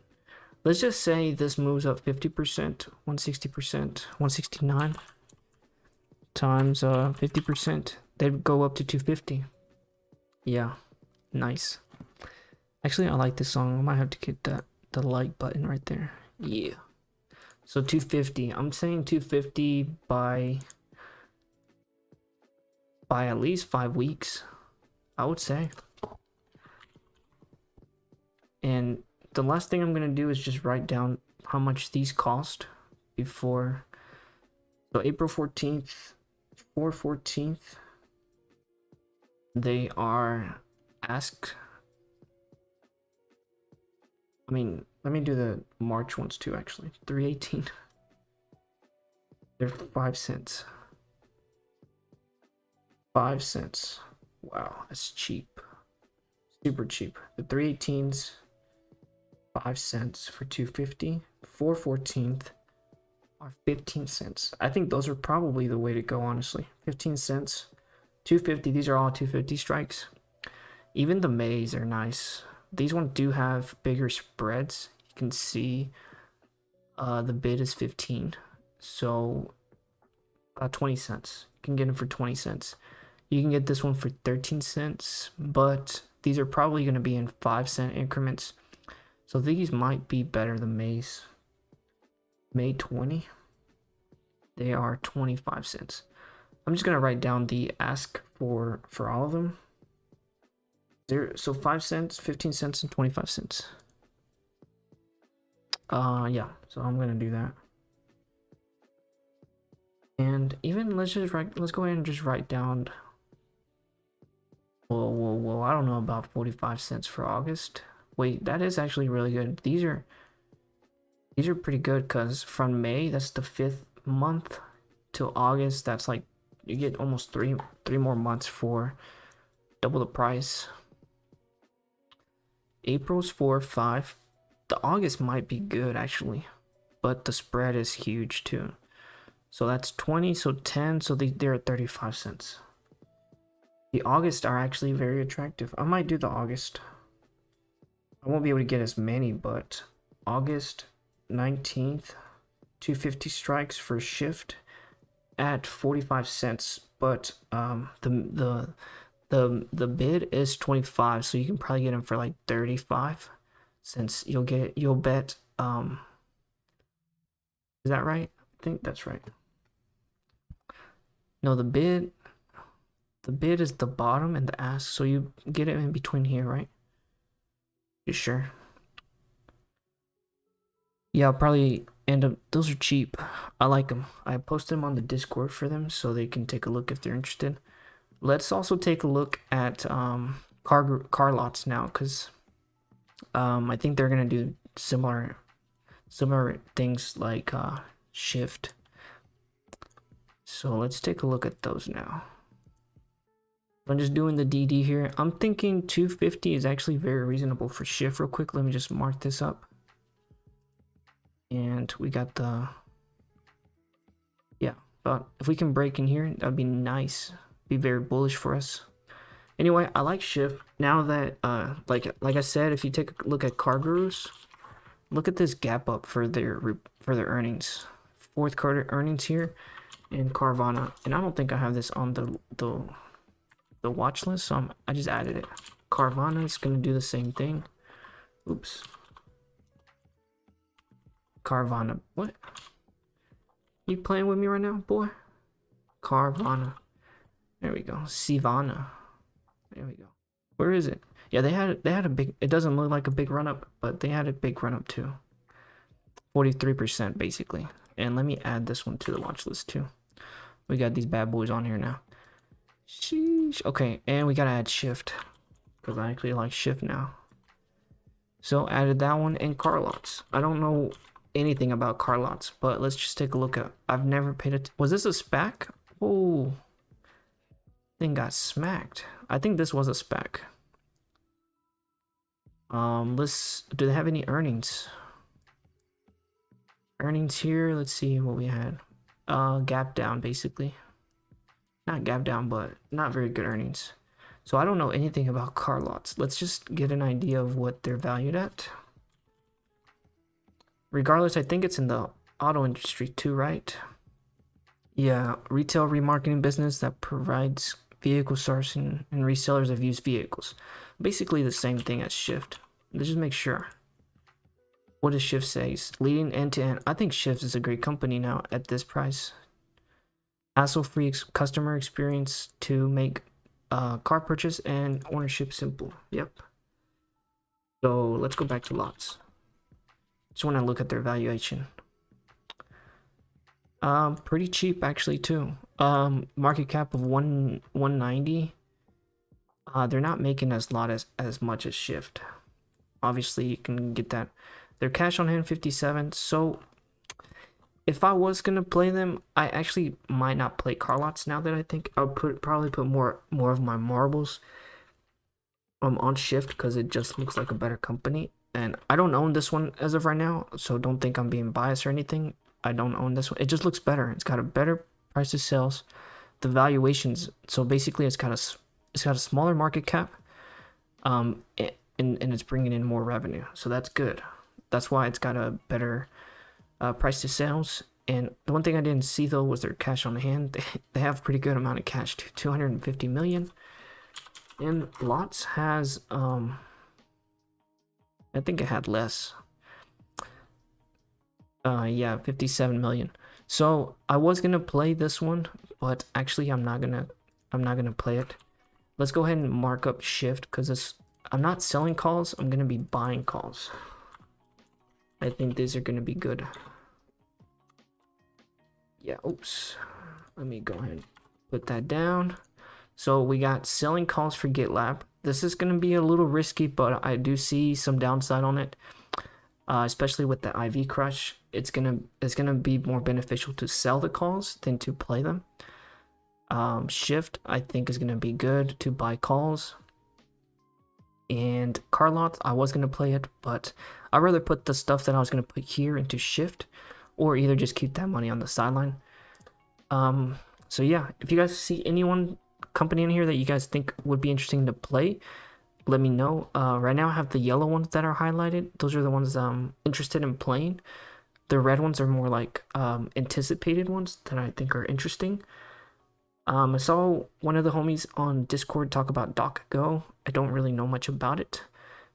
let's just say this moves up 50%, 160%, 169 times 50%. They'd go up to 250. Yeah, nice. Actually, I like this song. I might have to get the like button right there. Yeah. So 250. I'm saying 250 by at least 5 weeks, I would say. And the last thing I'm gonna do is just write down how much these cost before. So April 14th, 4/14th. They are asked. I mean, let me do the March ones too, actually. 3/18. They're 5 cents. 5 cents. Wow, that's cheap. Super cheap. The 3/18s, 5 cents for 250. 4/14th are 15 cents. I think those are probably the way to go, honestly. 15 cents. 250. These are all 250 strikes. Even the Mays are nice. These ones do have bigger spreads. You can see the bid is 15. So 20 cents. You can get them for 20 cents. You can get this one for 13 cents, but these are probably going to be in 5-cent increments. So these might be better than May's. May 20. They are 25 cents. I'm just going to write down the ask for all of them. So 5 cents, 15 cents, and 25 cents. Yeah, so I'm going to do that. And even let's go ahead and just write down. Whoa, I don't know about 45 cents for August. Wait, that is actually really good. These are pretty good because from May, that's the 5th month, till August, that's like you get almost three more months for double the price. April's 4, 5. The August might be good actually, but the spread is huge too. So that's 20, so 10, so they're at 35 cents. The August are actually very attractive. I might do the August. I won't be able to get as many, but August 19th, 250 strikes for shift at 45 cents. but the bid is 25, so you can probably get them for like 35, since you'll bet is that right? I think that's right. No, the bid is the bottom and the ask, so you get it in between here, right? You sure? Yeah, I'll probably end up, those are cheap. I like them. I posted them on the Discord for them so they can take a look if they're interested. Let's also take a look at car lots now, because I think they're gonna do similar things like shift. So let's take a look at those now. I'm just doing the DD here. I'm thinking 250 is actually very reasonable for shift. Real quick, let me just mark this up. And we got the, yeah, but if we can break in here, that'd be nice. Be very bullish for us. Anyway, I like shift. Now that like I said, if you take a look at car gurus, look at this gap up for their earnings. Fourth quarter earnings here in Carvana. And I don't think I have this on the watch list, so I just added it. Carvana is going to do the same thing. Oops. Carvana. What? You playing with me right now, boy? Carvana. There we go. Sivana. There we go. Where is it? Yeah, they had a big, it doesn't look like a big run up, but they had a big run up too. 43% basically. And let me add this one to the watch list too. We got these bad boys on here now. Sheesh. Okay, and we gotta add shift, because I actually like shift now. So added that one, and car lots. I don't know anything about car lots, but let's just take a look at, I've never paid it. Was this a SPAC? Oh, thing got smacked. I think this was a SPAC. Do they have any earnings? Earnings here, let's see what we had. Gap down basically. Not gap down, but not very good earnings. So I don't know anything about car lots. Let's just get an idea of what they're valued at. Regardless, I think it's in the auto industry too, right? Yeah, retail remarketing business that provides vehicle sourcing and resellers of used vehicles. Basically the same thing as shift. Let's just make sure. What does shift say? Leading end-to-end. I think shift is a great company now at this price. Hassle-free customer experience to make car purchase and ownership simple. Yep. So let's go back to lots. Just want to look at their valuation. Pretty cheap actually too. Market cap of 190. They're not making as much as shift. Obviously you can get that. Their cash on hand 57. So if I was gonna play them, I actually might not play car lots now that I think. I'll probably put more of my marbles on shift, because it just looks like a better company. And I don't own this one as of right now, so don't think I'm being biased or anything. I don't own this one. It just looks better. It's got a better price to sales. The valuations, so basically it's got a smaller market cap, and it's bringing in more revenue, so that's good. That's why it's got a better price to sales. And the one thing I didn't see though was their cash on hand. They have a pretty good amount of cash, 250 million. And lots has I think it had less. Yeah, 57 million. So I was gonna play this one, but actually I'm not gonna play it. Let's go ahead and mark up shift, because I'm not selling calls, I'm gonna be buying calls. I think these are gonna be good. Yeah, oops. Let me go ahead and put that down. So we got selling calls for GitLab. This is gonna be a little risky, but I do see some downside on it. Especially with the IV crush, it's gonna be more beneficial to sell the calls than to play them. Shift I think is gonna be good to buy calls. And car lots, I was gonna play it, but I'd rather put the stuff that I was gonna put here into shift, or either just keep that money on the sideline. So yeah, if you guys see company in here that you guys think would be interesting to play, let me know. Right now I have the yellow ones that are highlighted. Those are the ones I'm interested in playing. The red ones are more like anticipated ones that I think are interesting. I saw one of the homies on Discord talk about DocGo. I don't really know much about it,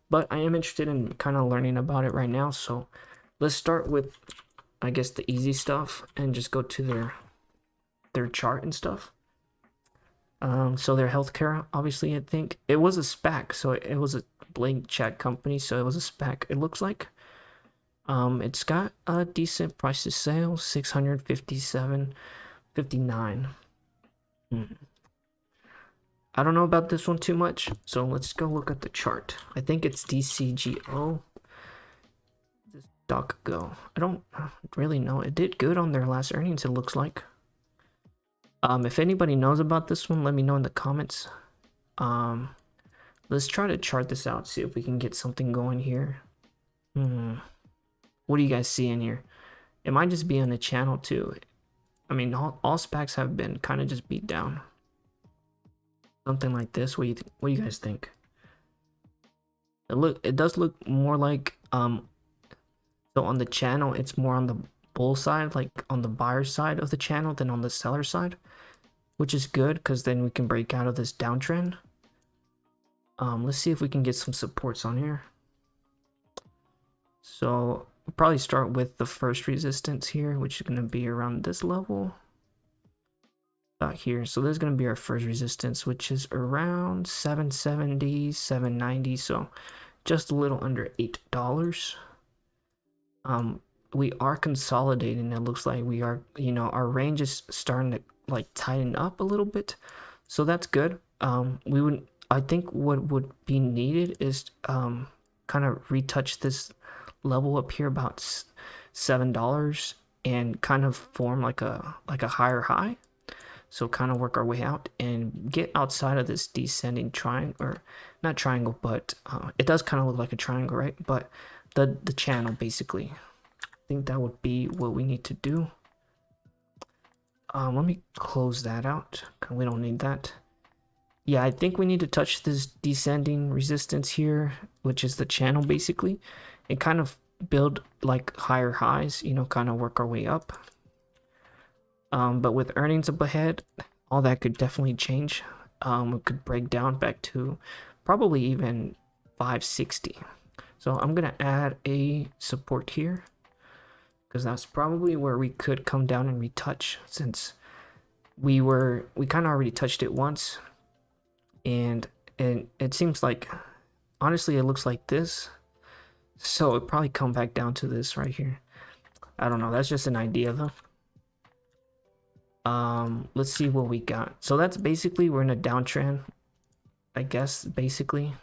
but I am interested in kind of learning about it right now. So let's start with, I guess, the easy stuff and just go to their chart and stuff. So their healthcare, obviously, I think it was a SPAC, so it was a blank chat company, so it was a SPAC. It looks like. It's got a decent price to sales, 657.59. I don't know about this one too much, so let's go look at the chart. I think it's DCGO. This DocGo. I don't really know. It did good on their last earnings, it looks like. If anybody knows about this one, let me know in the comments. Let's try to chart this out, see if we can get something going here. What do you guys see in here? It might just be on the channel too. I mean, all SPACs have been kind of just beat down. Something like this. What do you guys think? It does look more like so on the channel it's more on the bull side, like on the buyer side of the channel than on the seller side, which is good because then we can break out of this downtrend. Let's see if we can get some supports on here. So we'll probably start with the first resistance here, which is going to be around this level. About here. So there's going to be our first resistance, which is around 770, 790. So just a little under $8. We are consolidating. It looks like we are, our range is starting to like tighten up a little bit. So that's good. I think what would be needed is kind of retouch this level up here about $7 and kind of form like a higher high. So kind of work our way out and get outside of this descending triangle, or not triangle, but it does kind of look like a triangle, right? But the channel basically. I think that would be what we need to do. Let me close that out. We don't need that. Yeah, I think we need to touch this descending resistance here, which is the channel basically, and kind of build like higher highs, kind of work our way up. But with earnings up ahead, all that could definitely change. We could break down back to probably even 560. So I'm gonna add a support here because that's probably where we could come down and retouch, since we kind of already touched it once. And it seems like, honestly, it looks like this. So it probably come back down to this right here. I don't know. That's just an idea though. Let's see what we got. So that's basically, we're in a downtrend, I guess, basically.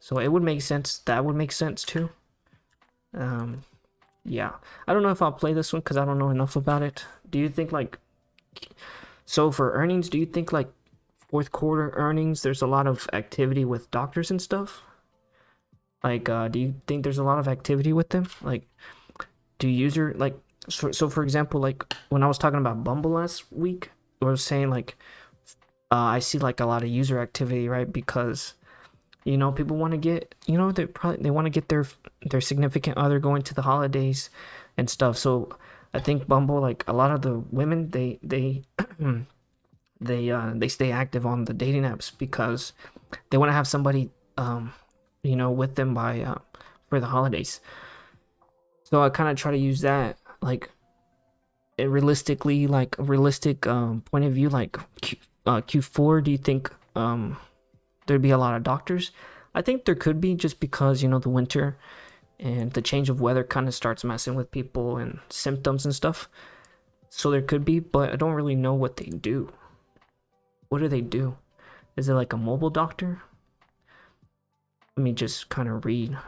So it would make sense. That would make sense too. Yeah. I don't know if I'll play this one because I don't know enough about it. Do you think like, so for earnings, do you think like fourth quarter earnings, there's a lot of activity with doctors and stuff? Like, do you think there's a lot of activity with them? Like, do user, like, so for example, like when I was talking about Webull last week, I was saying like, I see like a lot of user activity, right? Because, people want to get, they want to get their significant other going to the holidays and stuff. So I think Webull, like a lot of the women, they they stay active on the dating apps because they want to have somebody with them by for the holidays. So I kind of try to use that like a realistic point of view, like Q4. Do you think there'd be a lot of doctors? I think there could be, just because the winter and the change of weather kind of starts messing with people and symptoms and stuff. So there could be, but I don't really know what they do. What do they do? Is it like a mobile doctor? Let me just kind of read.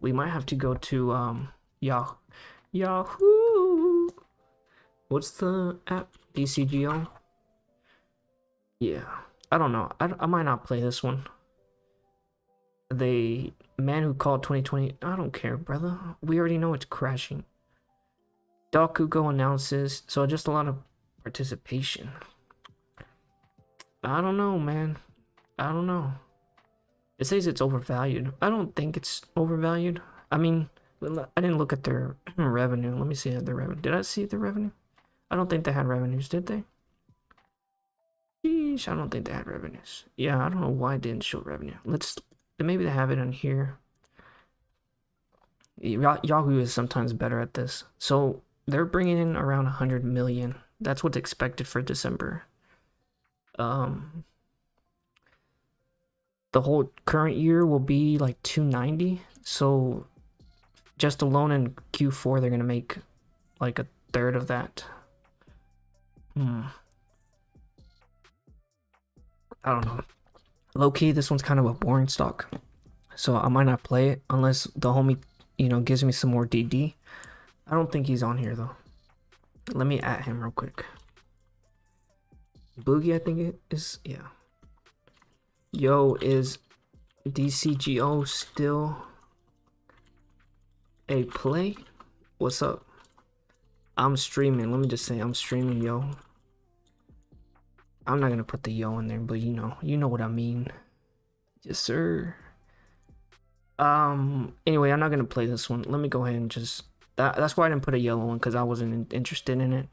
We might have to go to Yahoo. What's the app? DCGO? Yeah. I don't know. I might not play this one. The man who called 2020. I don't care, brother. We already know it's crashing. DocGo announces. So just a lot of participation. I don't know, man. I don't know. It says it's overvalued. I don't think it's overvalued. I mean, I didn't look at their revenue. Let me see their revenue. Did I see their revenue? I don't think they had revenues, did they? Bearish? I don't think they had revenues. Yeah, I don't know why it didn't show revenue. Maybe they have it on here. Yahoo is sometimes better at this. So they're bringing in around 100 million. That's what's expected for December. The whole current year will be like 290. So just alone in Q4, they're gonna make like a third of that. I don't know. Low key, this one's kind of a boring stock, so I might not play it unless the homie, gives me some more DD. I don't think he's on here though. Let me at him real quick. Boogie, I think it is. Yeah. Yo, is DCGO still a play? What's up? I'm streaming. Let me just say I'm streaming, yo. I'm not gonna put the yo in there, but you know what I mean. Yes, sir. Anyway, I'm not gonna play this one. Let me go ahead and just that's why I didn't put a yellow one, because I wasn't interested in it.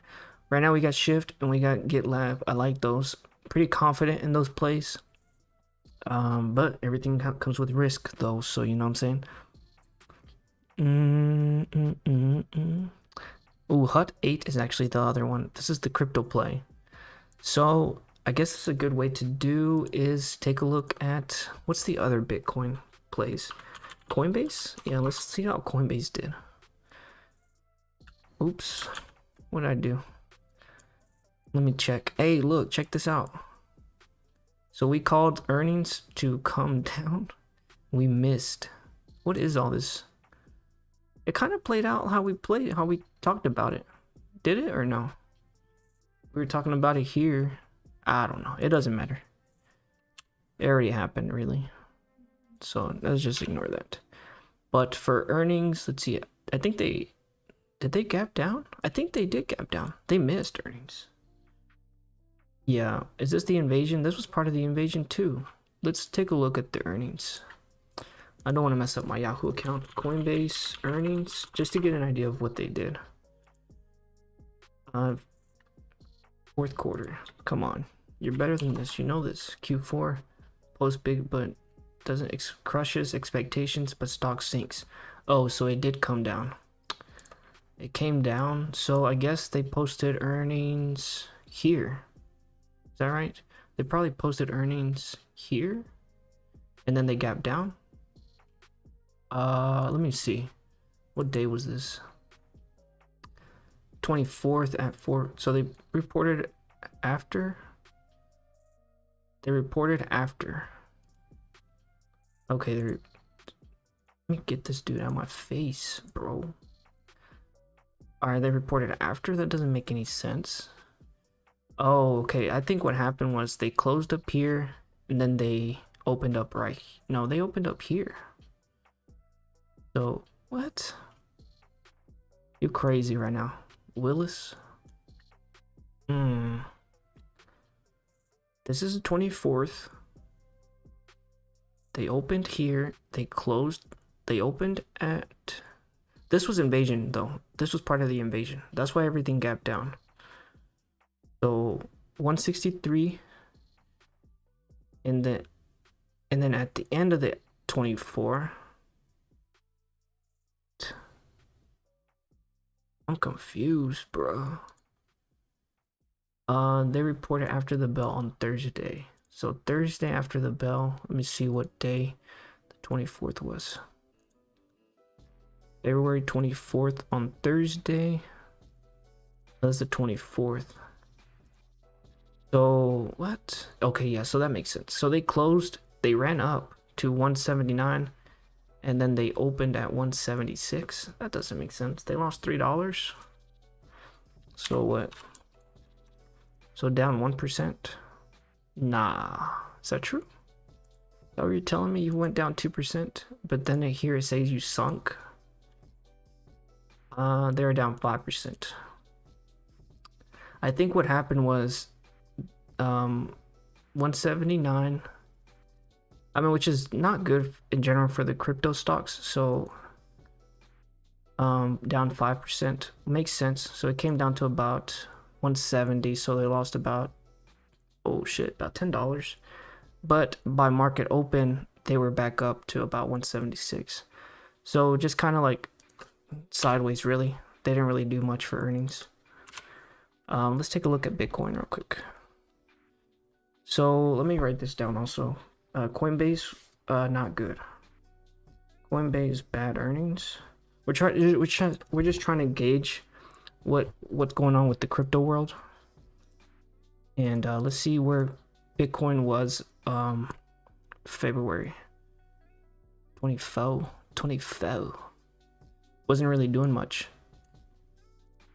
Right now we got Shift and we got GitLab. I like those. Pretty confident in those plays. But everything comes with risk though, so you know what I'm saying? Ooh, Hut 8 is actually the other one. This is the crypto play. So I guess it's a good way to do is take a look at what's the other Bitcoin plays. Coinbase? Yeah, let's see how Coinbase did. Oops. What did I do? Let me check. Hey, look, check this out. So we called earnings to come down. We missed. What is all this? It kind of played out how we talked about it. Did it or no? We were talking about it here. I don't know. It doesn't matter. It already happened, really. So let's just ignore that. But for earnings, let's see. I think did they gap down? I think they did gap down. They missed earnings. Yeah. Is this the invasion? This was part of the invasion too. Let's take a look at the earnings. I don't want to mess up my Yahoo account. Coinbase earnings, just to get an idea of what they did. Fourth quarter. Come on. You're better than this. You know this. Q4. Post big, but crushes expectations, but stock sinks. Oh, so it did come down. It came down. So I guess they posted earnings here. Is that right? They probably posted earnings here. And then they gapped down. Let me see. What day was this? 24th at 4. So they reported after. Okay, let me get this dude out of my face, bro. Alright, they reported after? That doesn't make any sense. Oh, okay. I think what happened was they closed up here and then they opened up right. No, they opened up here. So, what? You crazy right now. Willis? This is the 24th. They opened here. They closed. They opened at... This was invasion, though. This was part of the invasion. That's why everything gapped down. So, 163. And then at the end of the 24... I'm confused, bro. They reported after the bell on Thursday. So Thursday after the bell. Let me see what day the 24th was. February 24th on Thursday. That's the 24th. So what? Okay, yeah, so that makes sense. So they closed, they ran up to 179. And then they opened at 176. That doesn't make sense. They lost $3. So what? So down 1%? Nah. Is that true? Is that what you're telling me? You went down 2%, but then here it says you sunk. They're down 5%. I think what happened was 179. I mean, which is not good in general for the crypto stocks. So down 5% makes sense. So it came down to about 170. So they lost about oh shit, about $10. But by market open, they were back up to about 176. So just kind of like sideways, really. They didn't really do much for earnings. Let's take a look at Bitcoin real quick. So let me write this down also. Coinbase, not good. Coinbase, bad earnings. We're just trying to gauge what's going on with the crypto world. And let's see where Bitcoin was February 24. Wasn't really doing much.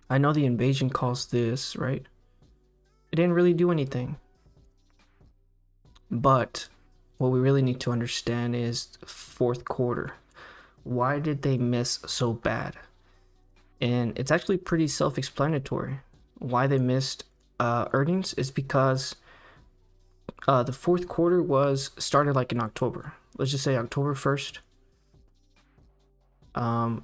I know the invasion caused this, right? It didn't really do anything. But what we really need to understand is fourth quarter. Why did they miss so bad? And it's actually pretty self-explanatory. Why they missed earnings is because the fourth quarter started like in October. Let's just say October 1st.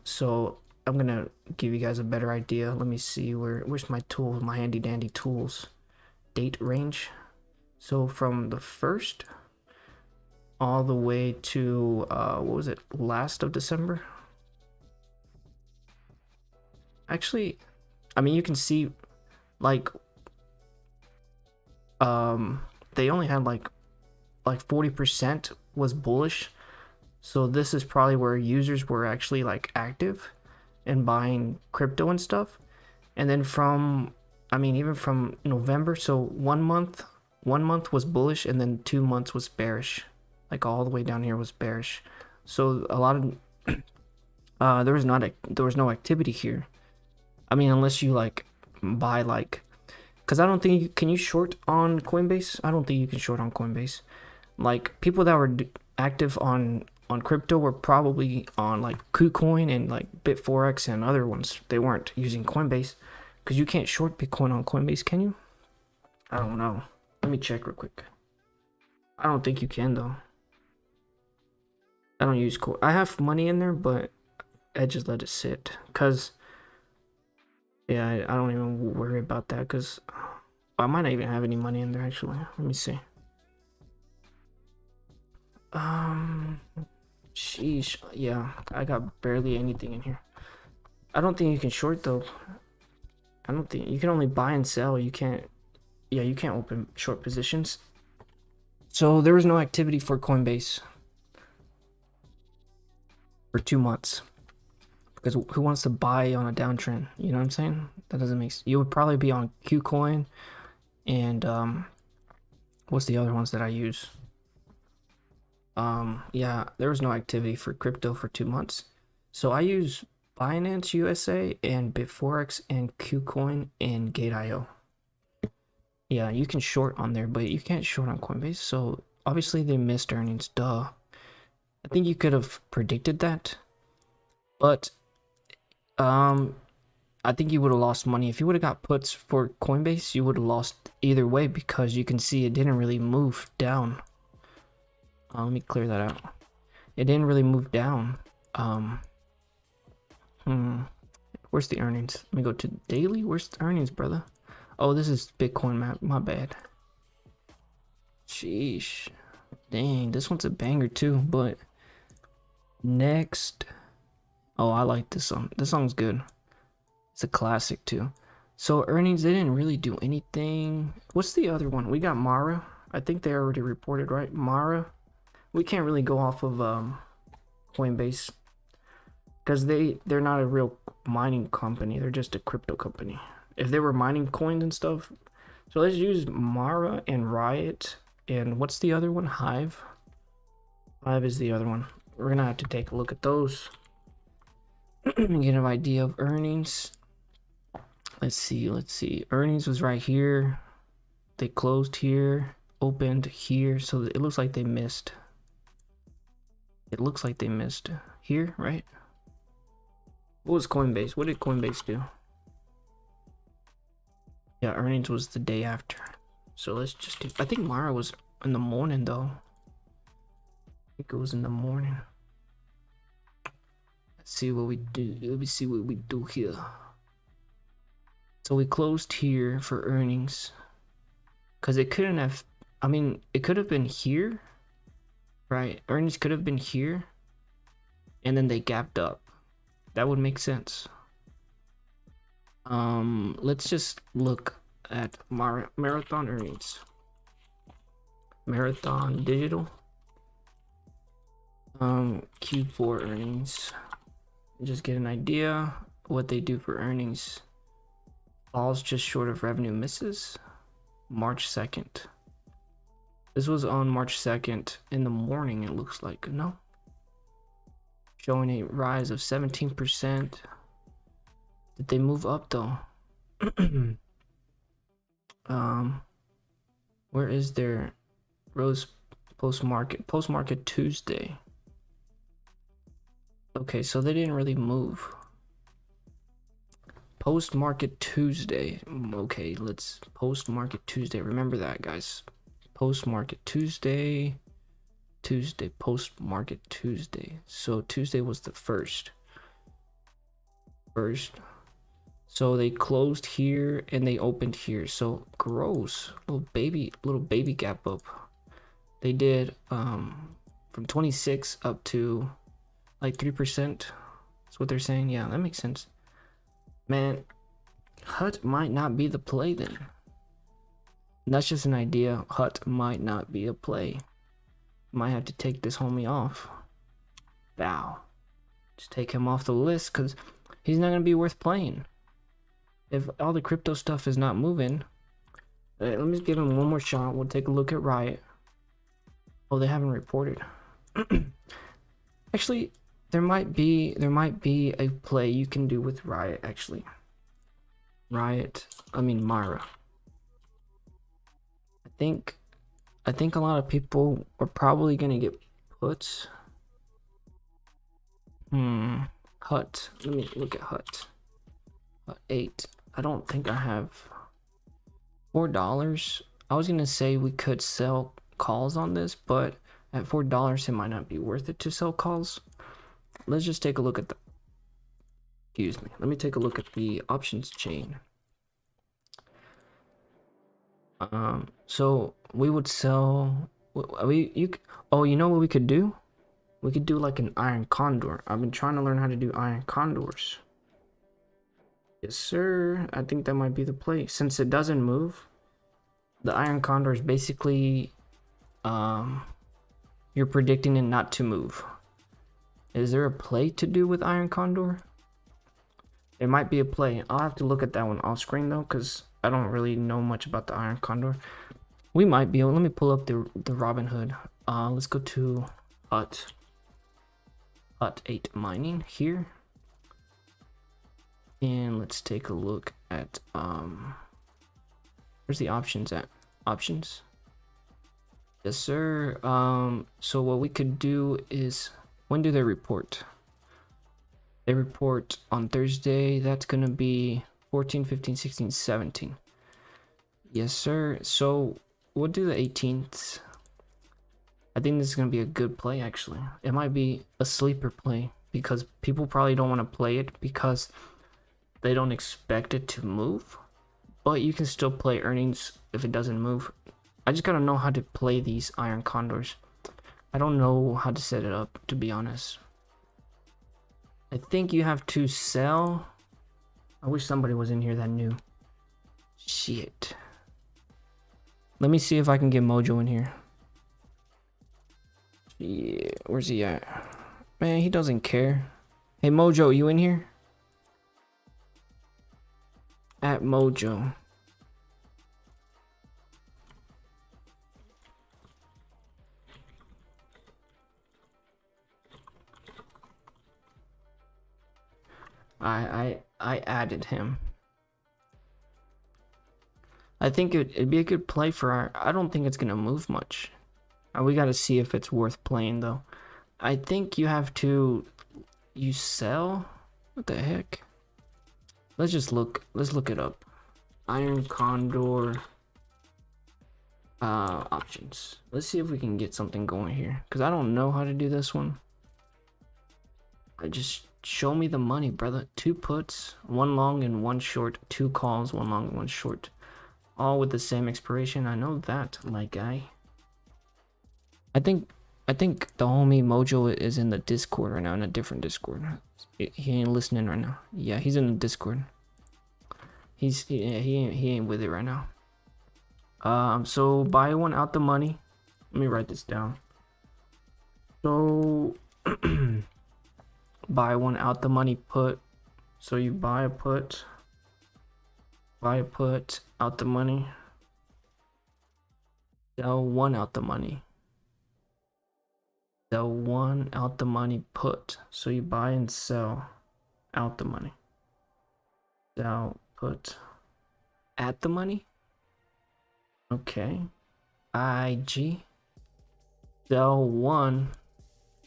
So I'm gonna give you guys a better idea. Let me see where's my tool, my handy dandy tools. Date range. So from the 1st all the way to what was it, last of December? Actually, I mean, you can see like they only had like 40% was bullish. So this is probably where users were actually like active and buying crypto and stuff. And then from, I mean, even from November, so 1 month was bullish, and then 2 months was bearish. Like all the way down here was bearish. So a lot of there was no activity here. I mean, unless you like buy like, because I don't think can you short on Coinbase? I don't think you can short on Coinbase. Like people that were active on crypto were probably on like KuCoin and like Bit4x and other ones. They weren't using Coinbase, because you can't short Bitcoin on Coinbase, can you? I don't know. Let me check real quick. I don't think you can though. I don't use Coin. I have money in there, but I just let it sit, because yeah, I don't even worry about that, because I might not even have any money in there actually. Let me see. Sheesh. Yeah, I got barely anything in here. I don't think you can short though. I don't think you can only buy and sell. You can't. Yeah, you can't open short positions. So there was no activity for Coinbase for 2 months, because who wants to buy on a downtrend? You know what I'm saying? That doesn't make sense. You would probably be on KuCoin and what's the other ones that I use? Yeah, there was no activity for crypto for 2 months. So I use Binance USA and Bit4x and KuCoin and Gate.io. Yeah, you can short on there, but you can't short on Coinbase. So obviously they missed earnings, duh. I think you could have predicted that, but I think you would have lost money. If you would have got puts for Coinbase, you would have lost either way, because you can see it didn't really move down. Let me clear that out. It didn't really move down. Where's the earnings? Let me go to daily. Where's the earnings, brother? Oh, this is Bitcoin map. My bad. Sheesh. Dang, this one's a banger too, but next. Oh, I like this song. This song's good. It's a classic too. So earnings, they didn't really do anything. What's the other one? We got Mara. I think they already reported, right? Mara. We can't really go off of Coinbase, because they're not a real mining company. They're just a crypto company. If they were mining coins and stuff. So let's use Mara and Riot. And what's the other one? Hive. Hive is the other one. We're gonna have to take a look at those. Get an idea of earnings. Let's see. Earnings was right here. They closed here, opened here. So it looks like they missed. It looks like they missed here, right? What was Coinbase? What did Coinbase do? Yeah, earnings was the day after. So let's just do, I think Mara was in the morning though. I think it was in the morning. Let's see what we do. Let me see what we do here. So we closed here for earnings. because it couldn't have, I mean, it could have been here, right? Earnings could have been here, and then they gapped up. That would make sense. Let's just look at Marathon earnings. Marathon Digital. Q4 earnings. Just get an idea what they do for earnings. Falls just short of revenue misses. March 2nd. This was on March 2nd in the morning, it looks like. No. Showing a rise of 17%. Did they move up though? Where is their Rose post-market? Post-market Tuesday. Okay, so they didn't really move. Post-market Tuesday. Okay, let's post-market Tuesday. Remember that, guys. Post-market Tuesday. Tuesday, post-market Tuesday. So Tuesday was the first. So they closed here and they opened here. So gross. Little baby gap up. They did from 26 up to like 3%. That's what they're saying. Yeah, that makes sense. Man, Hut might not be the play then. That's just an idea. Hut might not be a play. Might have to take this homie off. Bow. Just take him off the list because he's not going to be worth playing. If all the crypto stuff is not moving. Let me give him one more shot. We'll take a look at Riot. Oh, they haven't reported. Actually, there might be a play you can do with Riot actually. Myra. I think a lot of people are probably gonna get puts. Hut. Let me look at Hut. 8. I don't think I have $4. I was gonna say we could sell calls on this, but at $4 it might not be worth it to sell calls. Let's just take a look at the let me take a look at the options chain. So we would sell you know what we could do? We could do like an iron condor. I've been trying to learn how to do iron condors. Yes sir, I think that might be the play. Since it doesn't move, the iron condor is basically you're predicting it not to move. Is there a play to do with iron condor? There might be a play. I'll have to look at that one off screen though, because I don't really know much about the iron condor. We might be able, let me pull up the Robinhood. Let's go to Hut 8 mining here. And let's take a look at where's the options at? Options? Yes sir. So what we could do is, when do they report? They report on Thursday. That's gonna be 14, 15, 16, 17. Yes sir. So we'll do the 18th. I think this is gonna be a good play actually. It might be a sleeper play because people probably don't want to play it because they don't expect it to move, but you can still play earnings if it doesn't move. I just gotta know how to play these iron condors. I don't know how to set it up, to be honest. I think you have to sell. I wish somebody was in here that knew. Shit. Let me see if I can get Mojo in here. Yeah, where's he at? Man, he doesn't care. Hey Mojo, you in here? At Mojo. I added him. I think it'd be a good play for our. I don't think it's gonna move much. We gotta see if it's worth playing though. I think you have to. You sell. What the heck? Let's just look. Let's look it up. Iron Condor. Options. Let's see if we can get something going here. Cause I don't know how to do this one. I just. Show me the money, brother. 2 puts, 1 long and 1 short. 2 calls, 1 long and 1 short. All with the same expiration. I know that, my guy. I think the homie Mojo is in the Discord right now, in a different Discord. He ain't listening right now. Yeah, he's in the Discord. He ain't with it right now. So buy one out the money. Let me write this down. So buy one out the money put. So you buy a put out the money. Sell one out the money. Sell one out the money put. So you buy and sell out the money. Sell put at the money. Okay. IG. Sell one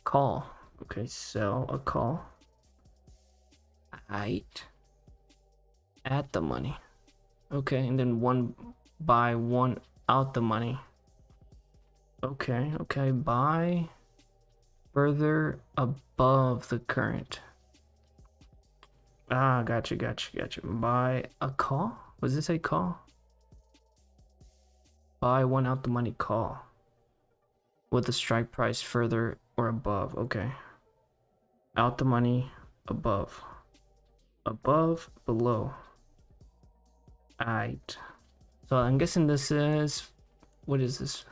call. Okay, sell a call. Right. At the money. Okay, and then one buy one out the money. Okay, buy further above the current. Ah, gotcha. Buy a call? Was this a call? Buy one out the money call. With the strike price further or above. Okay. Out the money above. Above, below. Alright. So I'm guessing this is, what is this?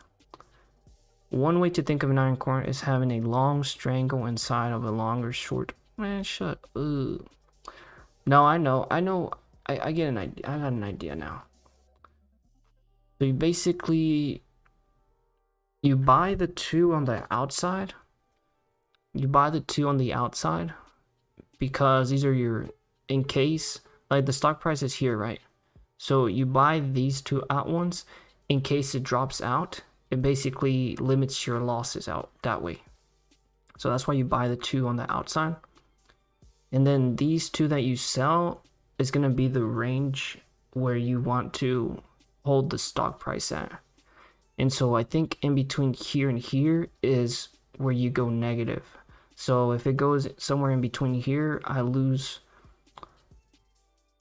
One way to think of an iron core is having a long strangle inside of a longer short. Man, shut up. No, I know. I get an idea. I got an idea now. So you basically, you buy the two on the outside. You buy the two on the outside because these are your, in case, like the stock price is here, right? So you buy these two out ones in case it drops out. It basically limits your losses out that way. So that's why you buy the two on the outside. And then these two that you sell is going to be the range where you want to hold the stock price at. And so I think in between here and here is where you go negative. So if it goes somewhere in between here, I lose.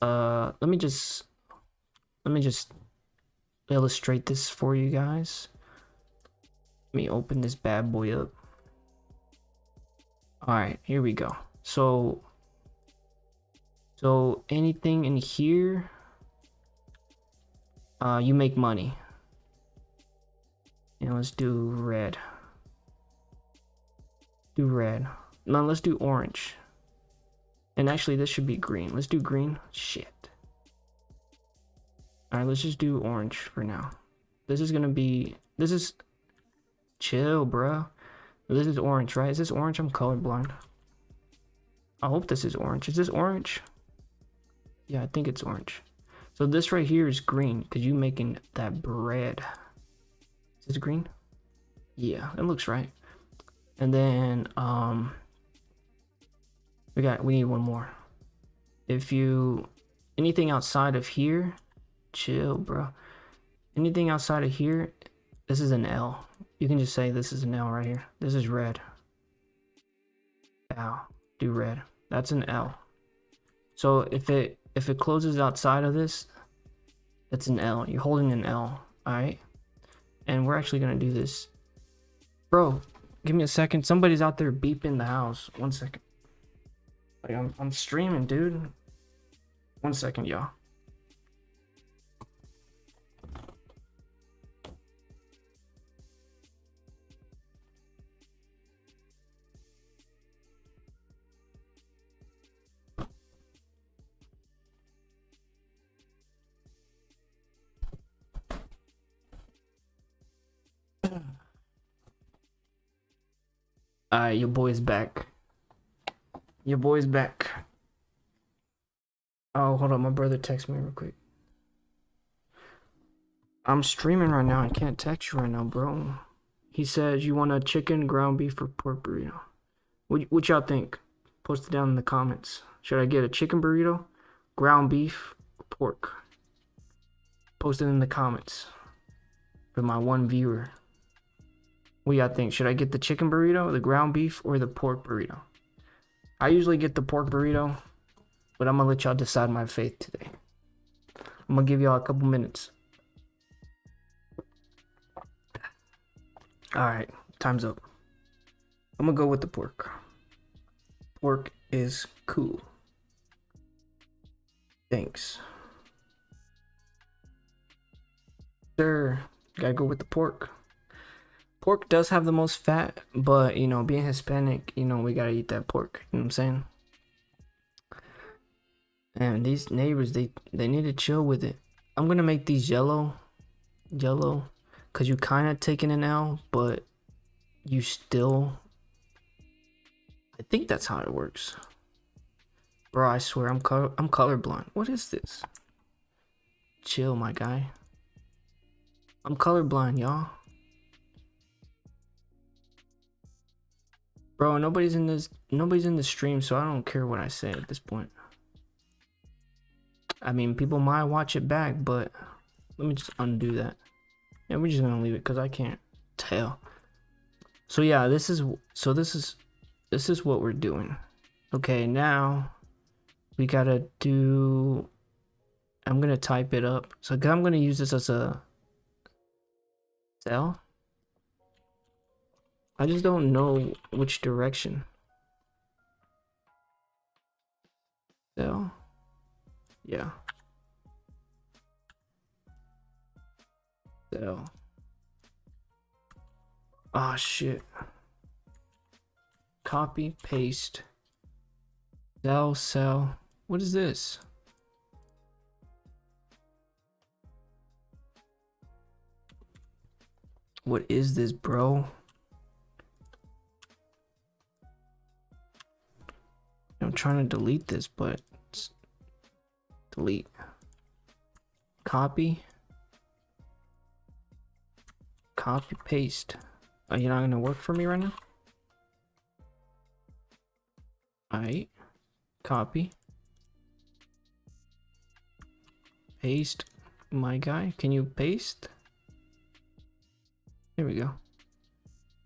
Let me just illustrate this for you guys. Let me open this bad boy up. All right, here we go. So anything in here, you make money. And let's do red. Do red. No, let's do orange. And actually, this should be green. Let's do green. Shit. All right, let's just do orange for now. This is gonna be. This is. Chill, bro. This is orange, right? Is this orange? I'm colorblind. I hope this is orange. Is this orange? Yeah, I think it's orange. So this right here is green because you making that bread. Is this green? Yeah, it looks right. And then we need one more. If you anything outside of here, chill, bro. Anything outside of here, this is an L. You can just say this is an L right here. This is red. Ow, do red. That's an L. So if it closes outside of this, that's an L. You're holding an L, all right? And we're actually gonna do this. Bro, give me a second. Somebody's out there beeping the house. 1 second. Like I'm streaming, dude. 1 second, y'all. Alright, your boy's back. Your boy's back. Oh, hold on. My brother texted me real quick. I'm streaming right now. I can't text you right now, bro. He says you want a chicken, ground beef, or pork burrito. What y'all think? Post it down in the comments. Should I get a chicken burrito, ground beef, or pork? Post it in the comments for my one viewer. What do y'all think? Should I get the chicken burrito, the ground beef, or the pork burrito? I usually get the pork burrito, but I'm gonna let y'all decide my fate today. I'm gonna give y'all a couple minutes. All right, time's up. I'm gonna go with the pork. Pork is cool. Thanks. Sir, gotta go with the pork. Pork does have the most fat, but you know, being Hispanic, you know, we gotta eat that pork. You know what I'm saying? And these neighbors, they need to chill with it. I'm gonna make these yellow, cause you kind of taking an L, but you still. I think that's how it works. Bro, I swear I'm colorblind. What is this? Chill, my guy. I'm colorblind, y'all. Bro, nobody's in the stream, so I don't care what I say at this point. I mean, people might watch it back, but let me just undo that. Yeah, we're just gonna leave it because I can't tell. So yeah, this is what we're doing. Okay, now we gotta do. I'm gonna type it up. So I'm gonna use this as a cell. I just don't know which direction. Cell. Yeah. Cell. Oh shit. Copy, paste. Cell. What is this? What is this, bro? I'm trying to delete this, but it's delete. Copy, paste. Are you not gonna work for me right now? Alright. Copy. Paste. My guy, can you paste? There we go.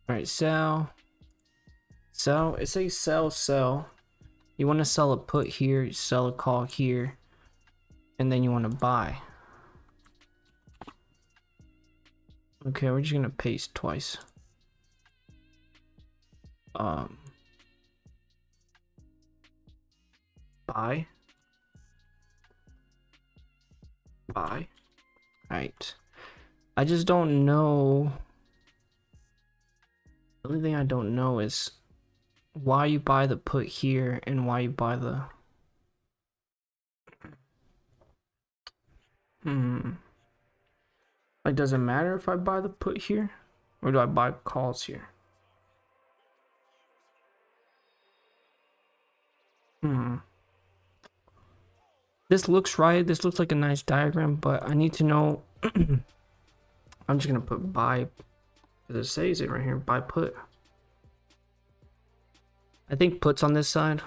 Alright, sell. It says sell. You want to sell a put here, you sell a call here, and then you want to buy. Okay, we're just gonna paste twice. Buy. Right. I just don't know. The only thing I don't know is why you buy the put here and why you buy the like, does it matter if I buy the put here or do I buy calls here? This looks right. This looks like a nice diagram, but I need to know. I'm just gonna put buy, because it says it right here, buy put. I think puts on this side.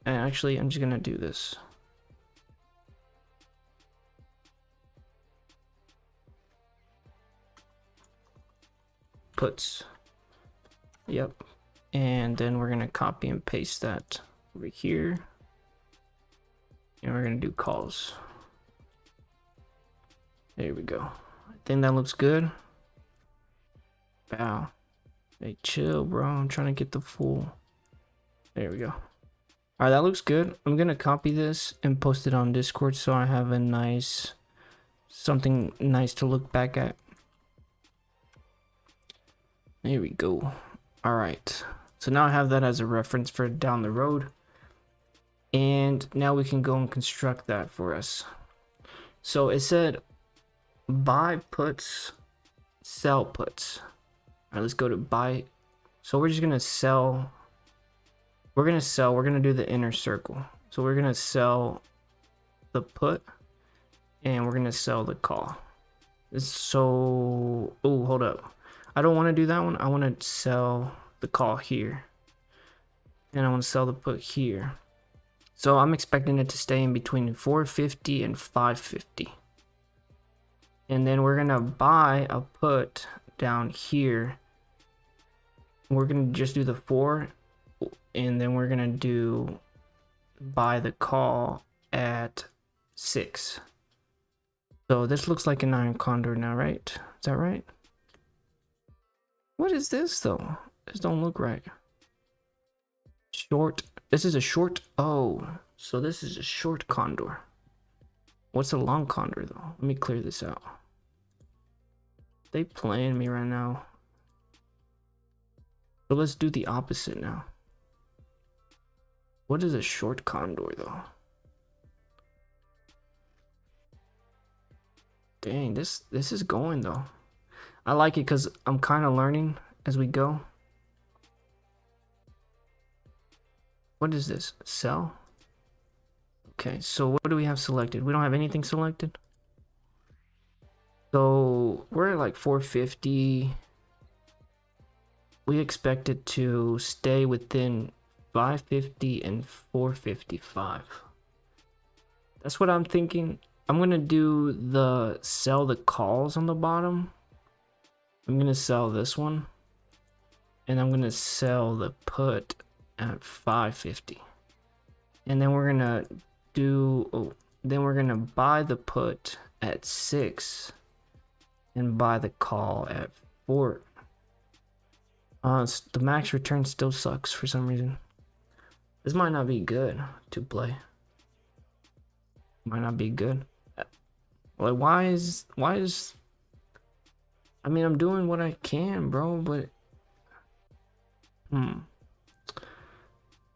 And actually, I'm just gonna do this. Puts. Yep. And then we're gonna copy and paste that over here. And we're gonna do calls. There we go. I think that looks good. Wow. Hey, chill, bro. I'm trying to get the full. There we go. Alright, that looks good. I'm gonna copy this and post it on Discord so I have a nice, something nice to look back at. There we go. Alright. So now I have that as a reference for down the road. And now we can go and construct that for us. So it said buy puts, sell puts. All right, let's go to buy. So we're just gonna sell. We're gonna do the inner circle. So we're gonna sell the put and we're gonna sell the call. So, oh, hold up. I don't want to do that one. I want to sell the call here. And I want to sell the put here. So I'm expecting it to stay in between 450 and 550. And then we're gonna buy a put down here. We're gonna just do the 4, and then we're gonna do buy the call at 6. So this looks like an iron condor now, right? Is that right? What is this though? This don't look right. Short. This is a short. Oh, so this is a short condor. What's a long condor though? Let me clear this out. They playing me right now. So let's do the opposite now. What is a short condor though? Dang, this is going though. I like it because I'm kind of learning as we go. What is this? Sell? Okay, so what do we have selected? We don't have anything selected. So we're at like 450. We expect it to stay within 550 and 455. That's what I'm thinking. I'm gonna do the sell the calls on the bottom. I'm gonna sell this one, and I'm gonna sell the put at 550, and then we're gonna then we're gonna buy the put at 6 and buy the call at 4. The max return still sucks for some reason. This might not be good to play. Might not be good. Like, why is I mean, I'm doing what I can, bro, but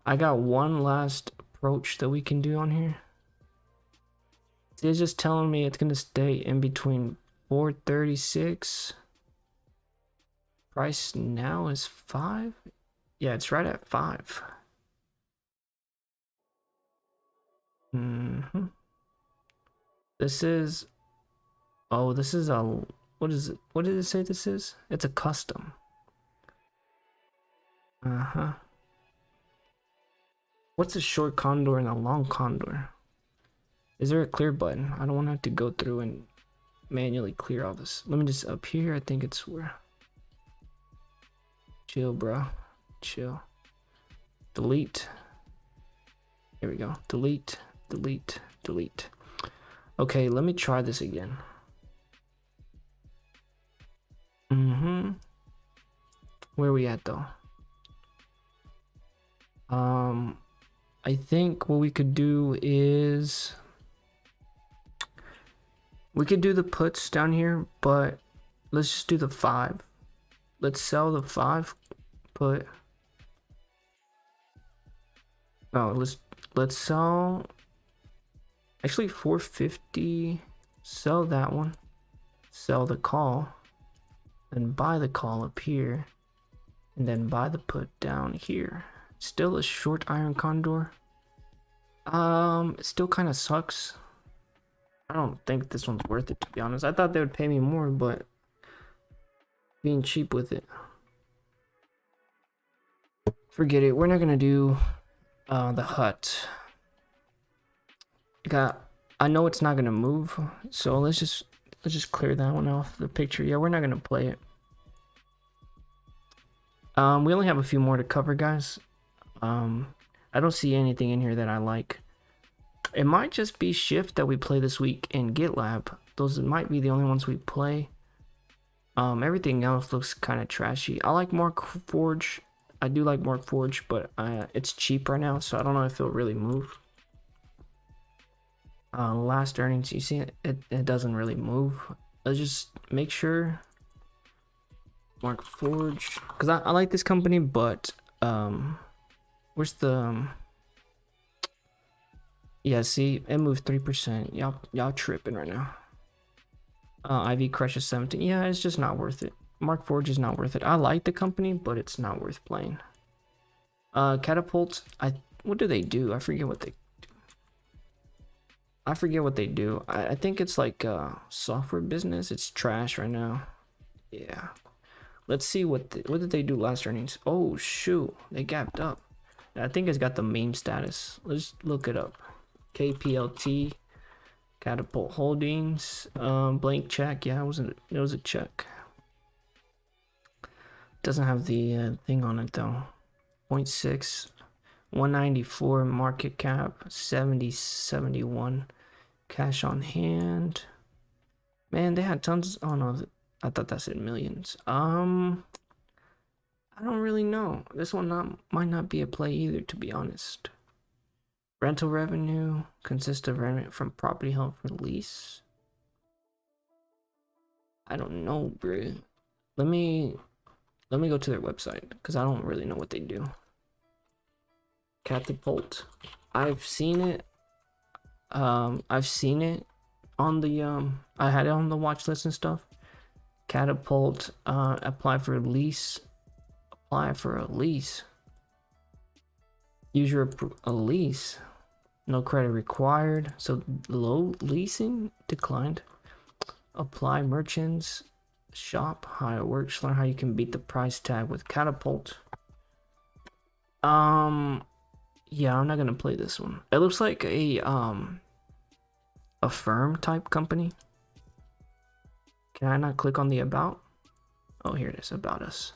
I got one last approach that we can do on here. It's just telling me it's gonna stay in between 436. Price now is 5. Yeah, it's right at 5. This is, oh, this is a, what is it? What did it say this is? It's a custom. What's a short condor and a long condor? Is there a clear button? I don't want to have to go through and manually clear all this. Let me just up here. I think it's where. Chill, bro. Chill. Delete. Here we go. Delete, delete, delete. Okay, let me try this again. Where are we at though? I think what we could do is we could do the puts down here, but let's just do the 5. Let's sell the 5 put. Oh, let's sell actually 450. Sell that one. Sell the call. Then buy the call up here. And then buy the put down here. Still a short iron condor. It still kind of sucks. I don't think this one's worth it, to be honest. I thought they would pay me more, but being cheap with it. Forget it. We're not gonna do the hut. I know it's not gonna move, so let's just clear that one off the picture. Yeah, we're not gonna play it. We only have a few more to cover, guys. I don't see anything in here that I like. It might just be Shift that we play this week in GitLab. Those might be the only ones we play. Everything else looks kind of trashy. I like Markforged. I do like Markforged, but it's cheap right now, so I don't know if it'll really move. Last earnings, you see it doesn't really move. Let's just make sure Markforged, because I like this company, but where's the yeah, see, it moved 3%. Y'all tripping right now. IV crushes 17. Yeah, it's just not worth it. Markforged is not worth it. I like the company, but it's not worth playing. Catapult, what do they do? I forget what they do. I think it's like software business. It's trash right now. Yeah. Let's see what did they do last earnings. Oh shoot, they gapped up. I think it's got the meme status. Let's look it up. KPLT, Catapult Holdings, blank check. Yeah, it was a check. Doesn't have the thing on it though. 0.6, 194 market cap, 71 cash on hand. Man, they had tons. Oh no, I thought that said millions. I don't really know. This one might not be a play either, to be honest. Rental revenue consists of rent from property held for lease. I don't know, bro. Let me go to their website because I don't really know what they do. Catapult. I've seen it. I've seen it on the I had it on the watch list and stuff. Catapult. Apply for a lease. Apply for a lease. Use a lease. No credit required. So low leasing declined. Apply merchants. Shop how it works. Learn how you can beat the price tag with Catapult. Yeah, I'm not gonna play this one. It looks like a firm type company. Can I not click on the about? Oh, here it is, about us.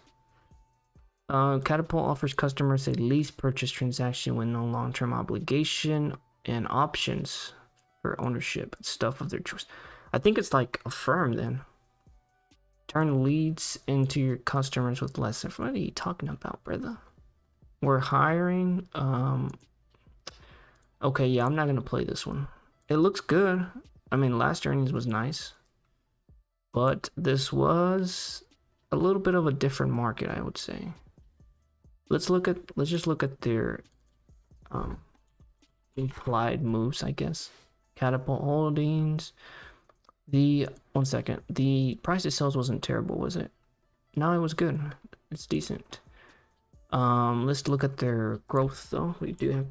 Catapult offers customers a lease purchase transaction with no long-term obligation and options for ownership and stuff of their choice. I think it's like a firm then. Turn leads into your customers with less. What are you talking about, brother? We're hiring. Okay, yeah, I'm not gonna play this one. It looks good. I mean, last earnings was nice, but this was a little bit of a different market, I would say. Let's just look at their implied moves, I guess. Catapult Holdings. One second. The price of sales wasn't terrible, was it? No, it was good. It's decent. Let's look at their growth though. We do have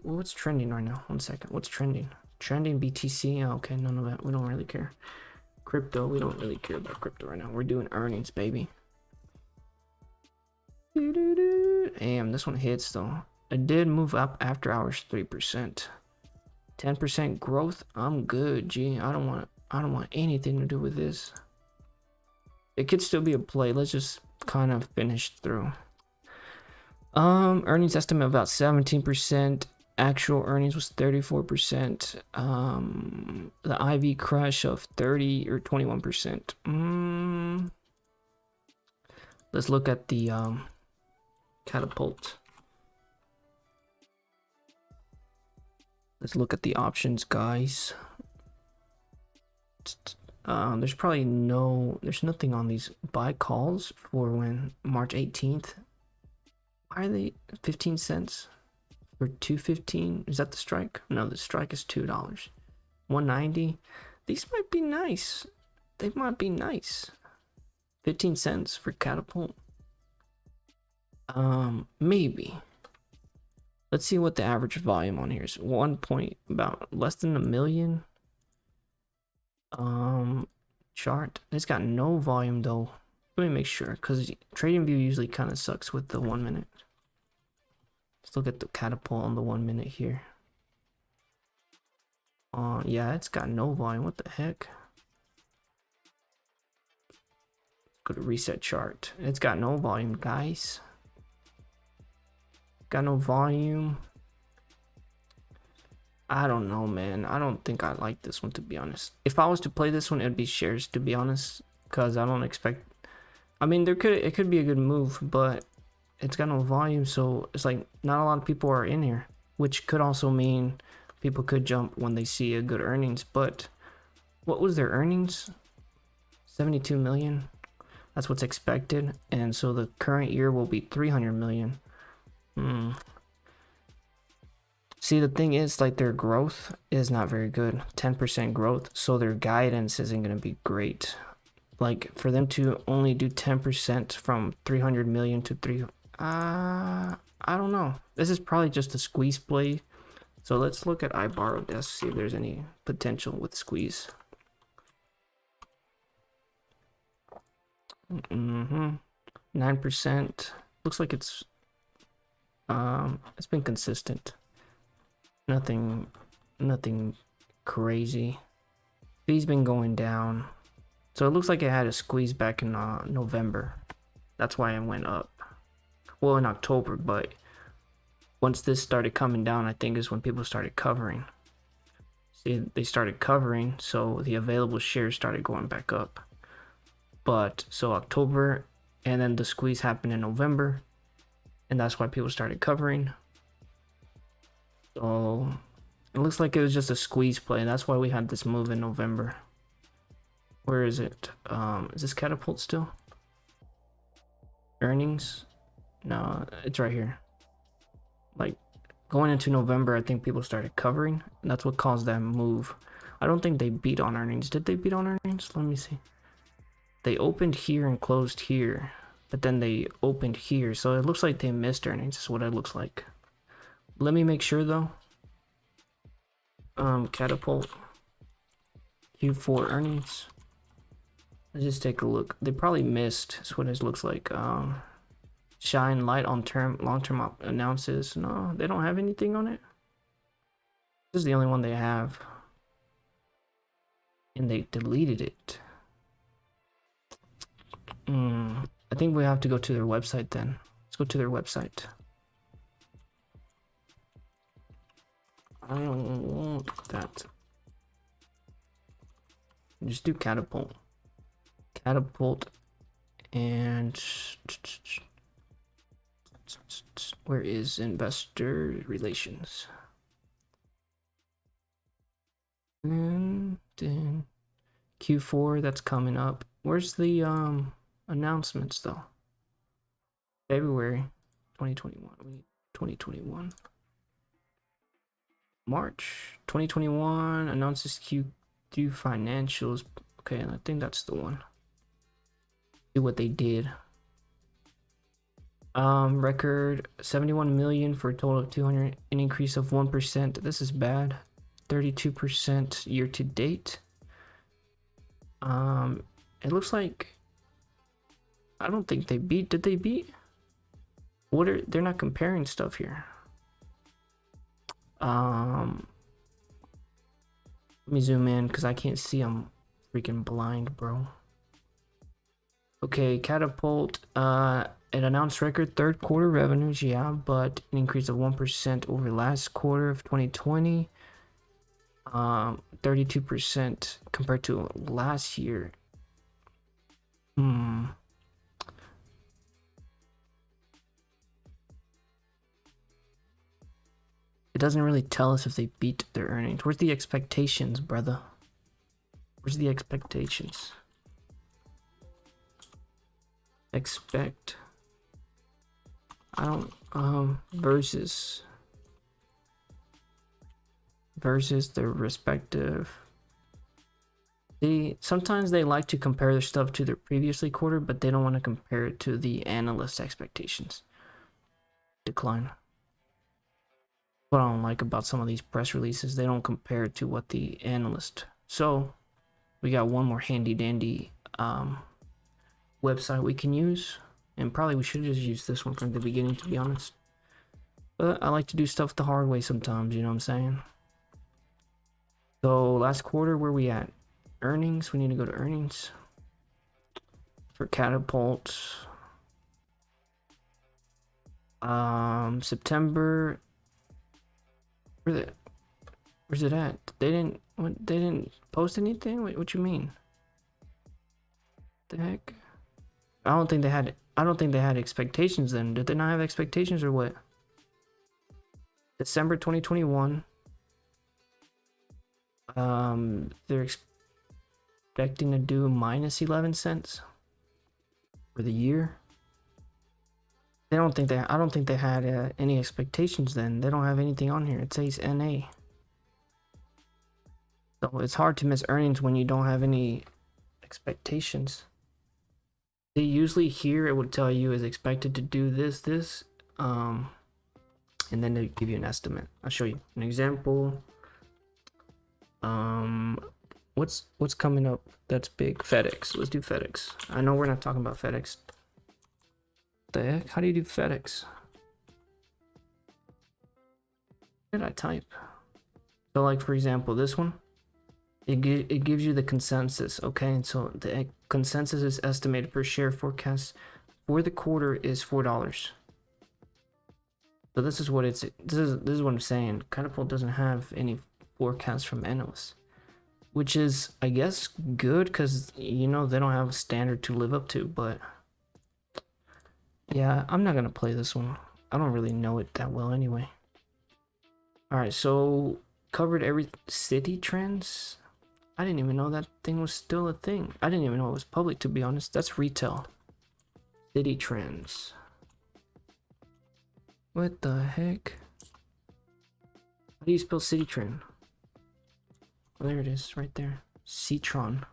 what's trending right now? One second. What's trending? Trending BTC. Oh, okay, none of that. We don't really care. Crypto. We don't really care about crypto right now. We're doing earnings, baby. Damn, this one hits though. It did move up after hours 3%. 10% growth. I'm good, G. I don't want anything to do with this. It could still be a play. Let's just kind of finish through. Earnings estimate about 17%. Actual earnings was 34%. The IV crush of 30 or 21%. Let's look at the Catapult. Let's look at the options, guys. There's nothing on these buy calls for when March 18th. Why are they 15 cents for 215? Is that the strike? No, the strike is $2. 190. These might be nice. They might be nice. 15 cents for Catapult. Maybe. Let's see what the average volume on here is. About less than 1 million. Chart. It's got no volume though. Let me make sure, because TradingView usually kind of sucks with the 1 minute. Let's look at the Catapult on the 1 minute here. Yeah, it's got no volume. What the heck? Go to reset chart. It's got no volume, guys. Got no volume. I don't know, man. I don't think I like this one, to be honest. If I was to play this one, it'd be shares, to be honest, because I don't expect. I mean, it could be a good move, but it's got no volume, so it's like not a lot of people are in here, which could also mean people could jump when they see a good earnings. But what was their earnings? 72 million. That's what's expected, and so the current year will be 300 million. See, the thing is, like, their growth is not very good. 10% growth, so their guidance isn't going to be great. Like, for them to only do 10% from 300 million to 3, I don't know. This is probably just a squeeze play. So let's look at iBorrow Desk, see if there's any potential with squeeze. 9%. Looks like it's been consistent. Nothing crazy. Fee's been going down. So it looks like it had a squeeze back in November. That's why it went up. Well, in October, but once this started coming down, I think is when people started covering. See, they started covering, so the available shares started going back up. But so October and then the squeeze happened in November, and that's why people started covering. So it looks like it was just a squeeze play. That's why we had this move in November. Where is it? Is this Catapult still? Earnings? No, it's right here. Like going into November, I think people started covering, and that's what caused that move. I don't think they beat on earnings. Did they beat on earnings? Let me see. They opened here and closed here, but then they opened here, so it looks like they missed earnings. Is what it looks like. Let me make sure though. Catapult Q4 earnings. Let's just take a look. They probably missed. That's what it looks like. Shine light on long-term announces. No, they don't have anything on it. This is the only one they have, and they deleted it. I think we have to go to their website then. Let's go to their website. I don't want that. Just do Catapult. Catapult and where is investor relations? And then Q4, that's coming up. Where's the announcements though? February 2021. We need 2021. March 2021 announces Q2 financials. Okay, I think that's the one. See what they did. Record 71 million for a total of 200, an increase of 1%. This is bad. 32% year to date. It looks like I don't think they beat. Did they beat? They're not comparing stuff here. Let me zoom in because I can't see. I'm freaking blind, bro. Okay, Catapult, it announced record third quarter revenues, yeah, but an increase of 1% over last quarter of 2020. 32% compared to last year. It doesn't really tell us if they beat their earnings. Where's the expectations, brother? Where's the expectations? Expect. I don't, versus their respective. Sometimes they like to compare their stuff to their previously quarter, but they don't want to compare it to the analyst expectations. Decline. What I don't like about some of these press releases, they don't compare it to what the analyst. So we got one more handy dandy website we can use, and probably we should just use this one from the beginning, to be honest. But I like to do stuff the hard way sometimes, you know what I'm saying? So last quarter, where we at? Earnings. We need to go to earnings for Catapult. September. Where's it at? They didn't post anything. Wait, what you mean? The heck? I don't think they had expectations then. Did they not have expectations or what? December 2021. They're expecting to do minus 11 cents for the year. I don't think they had any expectations then. They don't have anything on here. It says NA. So it's hard to miss earnings when you don't have any expectations. They usually here it would tell you is expected to do this, and then they give you an estimate. I'll show you an example. What's coming up that's big? FedEx. Let's do FedEx. I know we're not talking about FedEx. The heck? How do you do FedEx? What did I type? So like for example, this one, it gives you the consensus. Okay, and so the consensus is estimated per share forecast for the quarter is $4. So this is what this is what I'm saying. Catapult doesn't have any forecasts from analysts, which is I guess good because you know they don't have a standard to live up to, but Yeah, I'm not gonna play this one. I don't really know it that well anyway. Alright, so covered every city trends. I didn't even know that thing was still a thing. I didn't even know it was public, to be honest. That's retail. City trends. What the heck? How do you spell city trend? Oh, there it is, right there. Citron.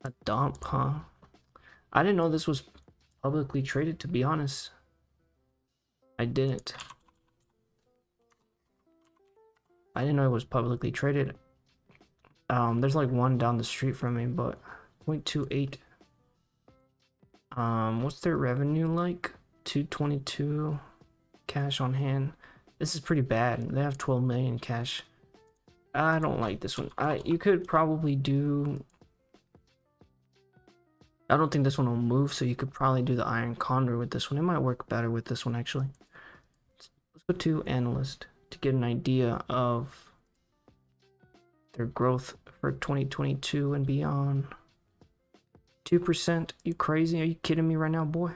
A dump, huh? I didn't know this was publicly traded, to be honest. I didn't. I didn't know it was publicly traded. There's like one down the street from me, but 0.28. What's their revenue like? 222 cash on hand. This is pretty bad. They have 12 million cash. I don't like this one. You could probably do. I don't think this one will move, so you could probably do the Iron Condor with this one. It might work better with this one actually. Let's go to analyst to get an idea of their growth for 2022 and beyond. 2%? You crazy? Are you kidding me right now, boy?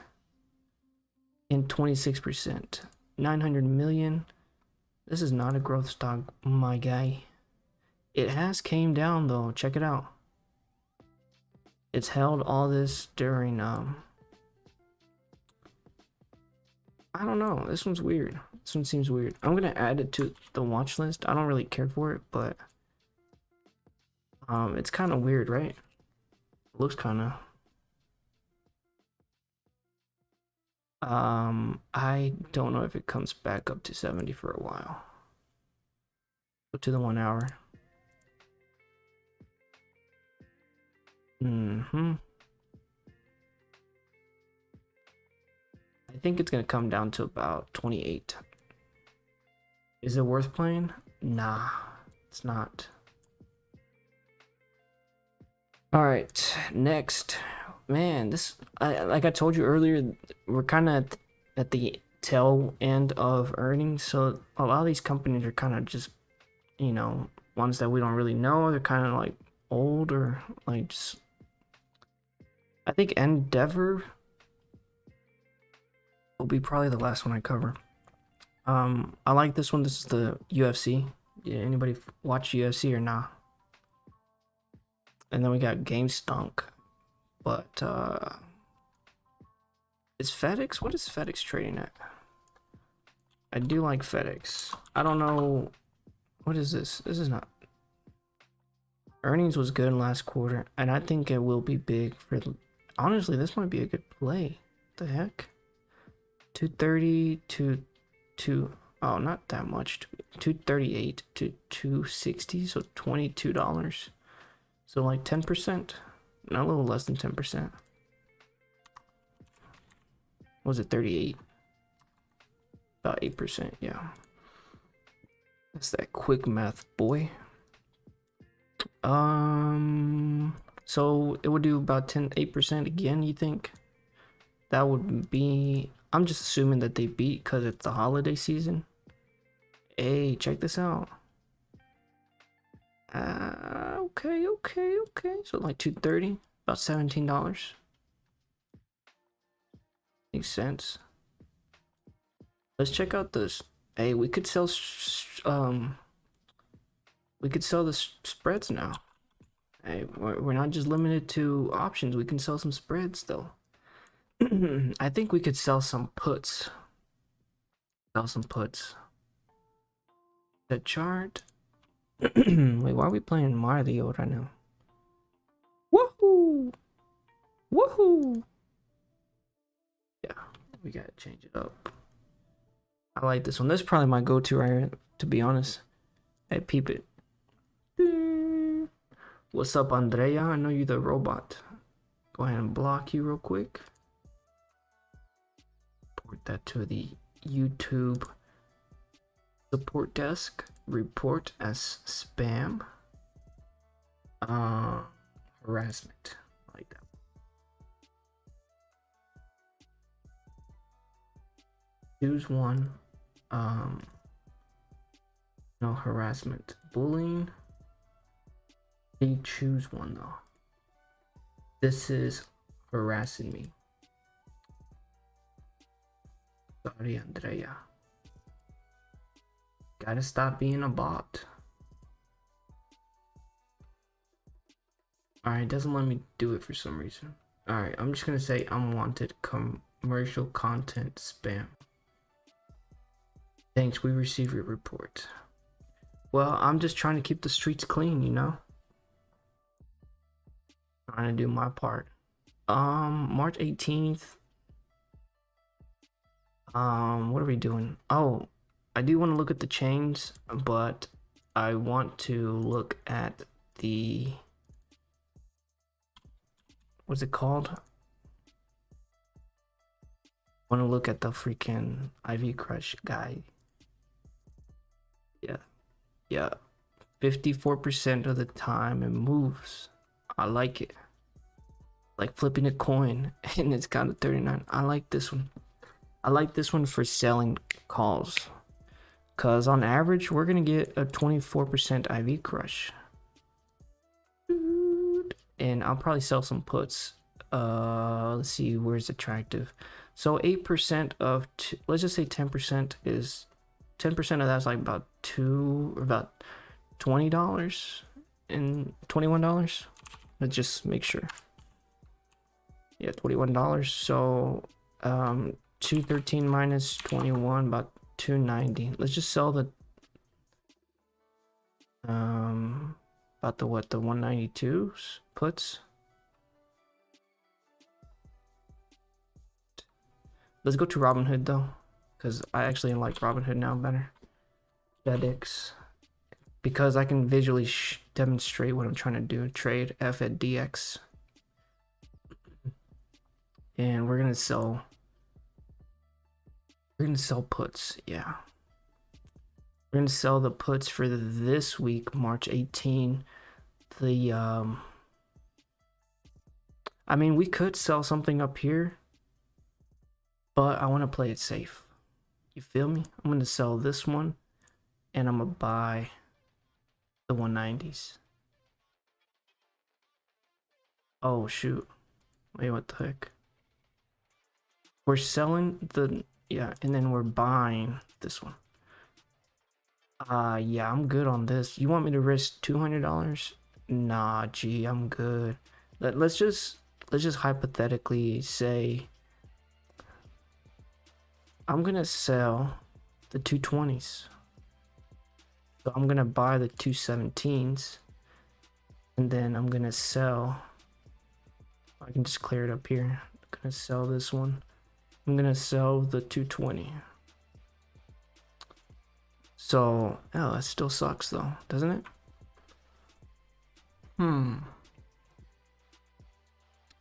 And 26%. 900 million. This is not a growth stock, my guy. It has came down though. Check it out. It's held all this during I don't know. This one's weird. This one seems weird. I'm gonna add it to the watch list. I don't really care for it, but it's kind of weird, right? It looks kind of. I don't know if it comes back up to 70 for a while. Go to the 1 hour. I think it's gonna come down to about 28. Is it worth playing? Nah, it's not. All right, next. Man, this like I told you earlier, we're kind of at the tail end of earnings, so a lot of these companies are kind of just, you know, ones that we don't really know. They're kind of like old or like just. I think Endeavor will be probably the last one I cover. I like this one. This is the UFC. Yeah, anybody watch UFC or not? And then we got GameStunk. But is FedEx? What is FedEx trading at? I do like FedEx. I don't know. What is this? This is not. Earnings was good last quarter, and I think it will be big for. Honestly, this might be a good play. What the heck? 230 to oh, not that much. 238 to 260, so $22. So like 10%. Not a little less than 10%. Was it 38? About 8%, yeah. That's that quick math, boy. So it would do about 8% again, you think? That would be, I'm just assuming that they beat because it's the holiday season. Hey, check this out. Okay. So like 230, about $17. Makes sense. Let's check out this. Hey, we could sell the spreads now. Hey, we're not just limited to options. We can sell some spreads though. I think we could sell some puts. The chart. Wait, why are we playing Mario right now? Woohoo! Yeah, we gotta change it up. I like this one. This is probably my go-to right here, to be honest. Hey, peep it. What's up, Andrea? I know you're the robot. Go ahead and block you real quick. Report that to the YouTube support desk. Report as spam. Harassment. Like that. Choose one. No harassment. Bullying. You choose one though. This is harassing me. Sorry, Andrea. Gotta stop being a bot. Alright, it doesn't let me do it for some reason. Alright, I'm just gonna say unwanted commercial content spam. Thanks, we received your report. Well, I'm just trying to keep the streets clean, you know? Trying to do my part. March 18th. What are we doing? Oh, I do want to look at the chains, but I want to look at the, what's it called? I want to look at the freaking IV Crush guy. Yeah, 54% of the time it moves. I like it. Like flipping a coin, and it's got a 39. I like this one. I like this one for selling calls, because on average we're gonna get a 24% IV Crush, and I'll probably sell some puts. Let's see, where's attractive. So 8% of let's just say 10% is 10% of that's like about about $20 and $21. Let's just make sure. Yeah, $21. So 213 minus 21, about 290. Let's just sell the about the what, the 192s puts. Let's go to Robinhood though, because I actually like Robinhood now better. FedEx, because I can visually demonstrate what I'm trying to do. Trade F at DX, and we're gonna sell puts. Yeah, we're gonna sell the puts for this week, March 18. The I mean, we could sell something up here, but I want to play it safe. You feel me? I'm gonna sell this one, and I'm gonna buy the 190s. Oh shoot! Wait, what the heck? We're selling the, yeah, and then we're buying this one. Yeah, I'm good on this. You want me to risk $200? Nah, gee, I'm good. Let's just hypothetically say I'm gonna sell the 220s. So I'm gonna buy the 217s, and then I'm gonna sell. I can just clear it up here. I'm gonna sell this one. I'm gonna sell the 220. So, oh, that still sucks though, doesn't it?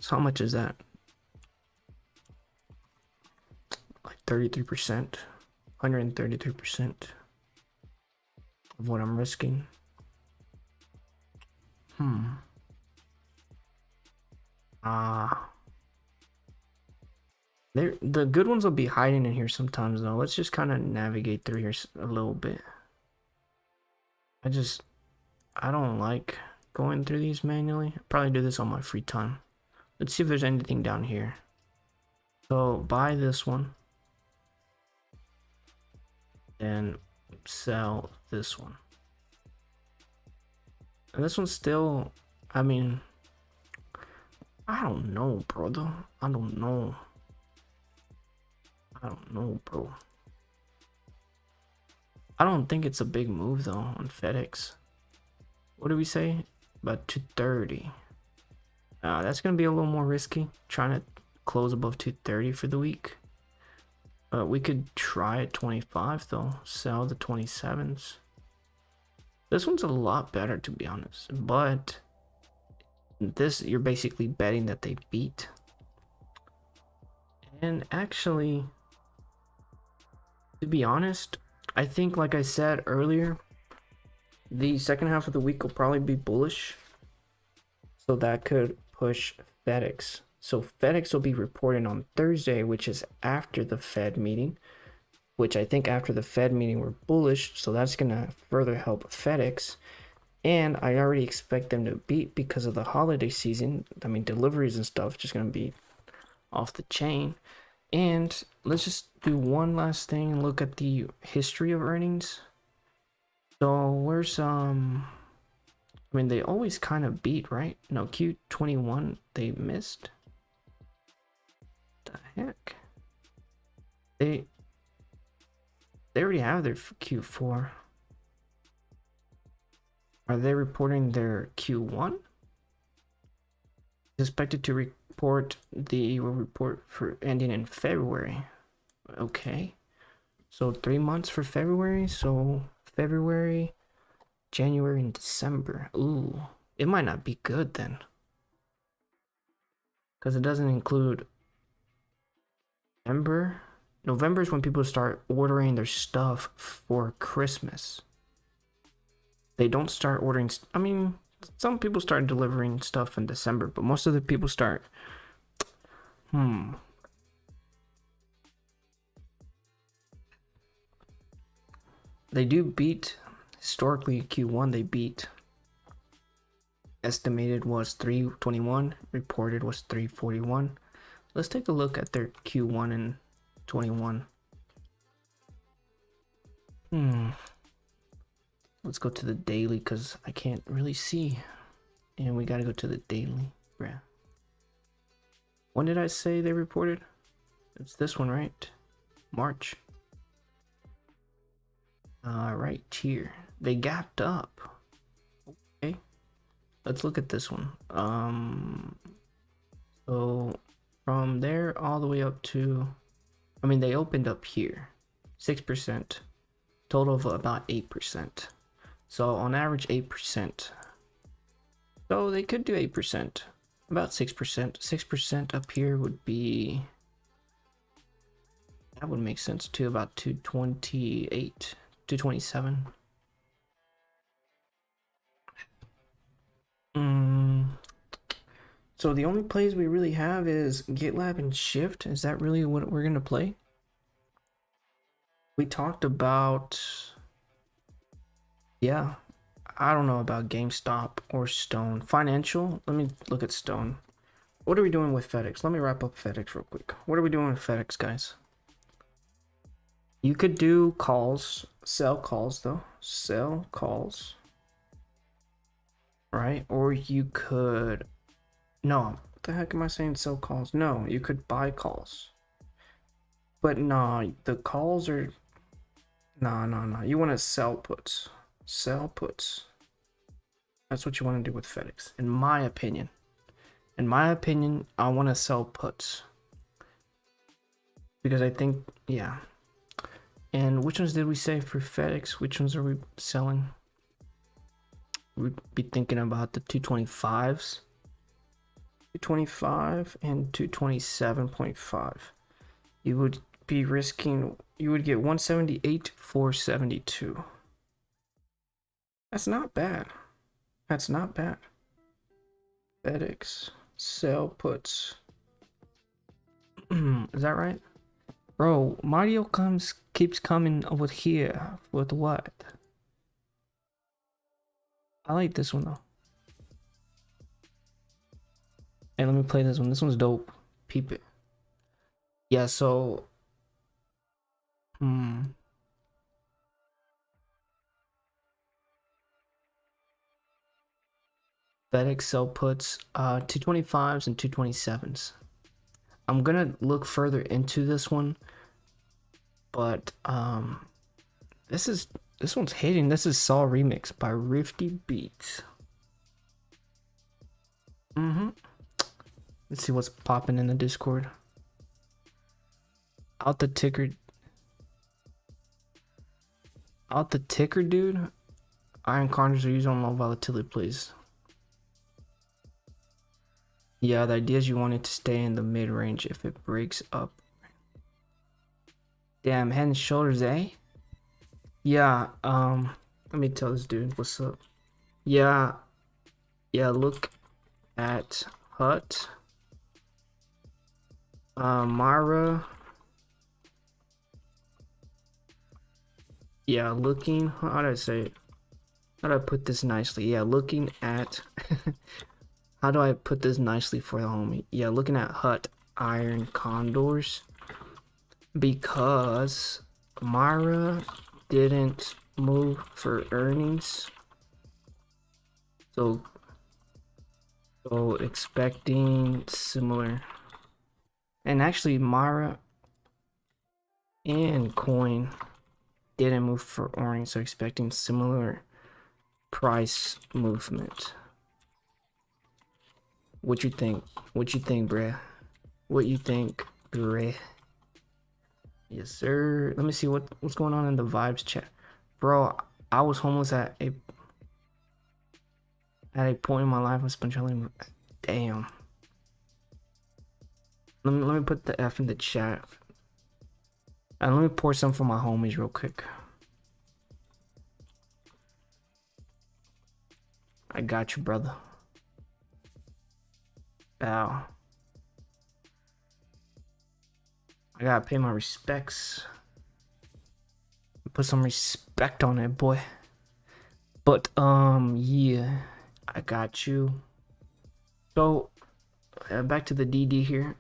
So how much is that? Like 33%, 133% of what I'm risking. The good ones will be hiding in here sometimes though. Let's just kind of navigate through here a little bit. I don't like going through these manually. I'll probably do this on my free time. Let's see if there's anything down here. So buy this one, and sell this one. And this one's still, I mean, I don't know, brother. I don't know, bro. I don't think it's a big move though on FedEx. What do we say? About 230. That's gonna be a little more risky, trying to close above 230 for the week. But we could try at 25 though. Sell the 27s. This one's a lot better, to be honest. But this, you're basically betting that they beat. And actually, to be honest, I think, like I said earlier, the second half of the week will probably be bullish. So that could push FedEx. So FedEx will be reporting on Thursday, which is after the Fed meeting, which I think after the Fed meeting we're bullish. So that's going to further help FedEx. And I already expect them to beat because of the holiday season. I mean, deliveries and stuff just going to be off the chain. And let's just do one last thing and look at the history of earnings. So where's I mean, they always kind of beat, right? No, Q21 they missed. The heck? They already have their Q4. Are they reporting their Q1? Expected to report the report for ending in February. Okay. So 3 months for February. So February, January, and December. Ooh, it might not be good then. Because it doesn't include November. November is when people start ordering their stuff for Christmas. They don't start ordering. I mean, some people start delivering stuff in December, but most of the people start. They do beat. Historically, Q1 they beat. Estimated was 321. Reported was 341. Let's take a look at their Q1 and 21. Let's go to the daily because I can't really see. And we got to go to the daily. Yeah. When did I say they reported? It's this one, right? March. Right here. They gapped up. Okay. Let's look at this one. So from there all the way up to, I mean, they opened up here. 6%. Total of about 8%. So on average 8%. So they could do 8%. About 6%. 6% up here would be, that would make sense too, about 228, 227. So the only plays we really have is GitLab and Shift. Is that really what we're gonna play? We talked about, yeah, I don't know about GameStop or Stone. Financial, let me look at Stone. What are we doing with FedEx? Let me wrap up FedEx real quick. What are we doing with FedEx, guys? You could do calls, sell calls though, sell calls, right? Or you could, no, what the heck am I saying sell calls? No, you could buy calls. But nah, the calls are, nah. You want to sell puts. Sell puts. That's what you want to do with FedEx, in my opinion. In my opinion, I want to sell puts. Because I think, yeah. And which ones did we say for FedEx? Which ones are we selling? We'd be thinking about the 225s. 225 and 227.5. You would be risking, you would get 178, 472. That's not bad. That's not bad. FedEx sell puts. Is that right? Bro, Mario keeps coming over here with what? I like this one though. Hey, let me play this one. This one's dope. Peep it. Yeah, so FedEx sell puts 225s and 227s. I'm gonna look further into this one, but this one's hitting. This is Saw Remix by Rifty Beats. Let's see what's popping in the Discord. Out the ticker, dude. Iron corners are used on low volatility, please. Yeah, the idea is you want it to stay in the mid range. If it breaks up, damn, head and shoulders, eh? Yeah. Let me tell this dude what's up. Yeah. Look at Hut. Mara. Yeah, looking. How do I say it? How do I put this nicely? Yeah, looking at. How do I put this nicely for the homie? Yeah, looking at Hut Iron Condors. because Mara didn't move for earnings. So expecting similar. And actually Mara and Coin didn't move for earnings, so expecting similar price movement. What you think? What you think, bruh? What you think, bruh? Yes, sir. Let me see what's going on in the vibes chat. Bro, I was homeless at a point in my life. I spent chilling. Damn. Let me put the F in the chat. And let me pour some for my homies real quick. I got you, brother. Bow. I gotta pay my respects. Put some respect on it, boy. But yeah, I got you. So back to the DD here.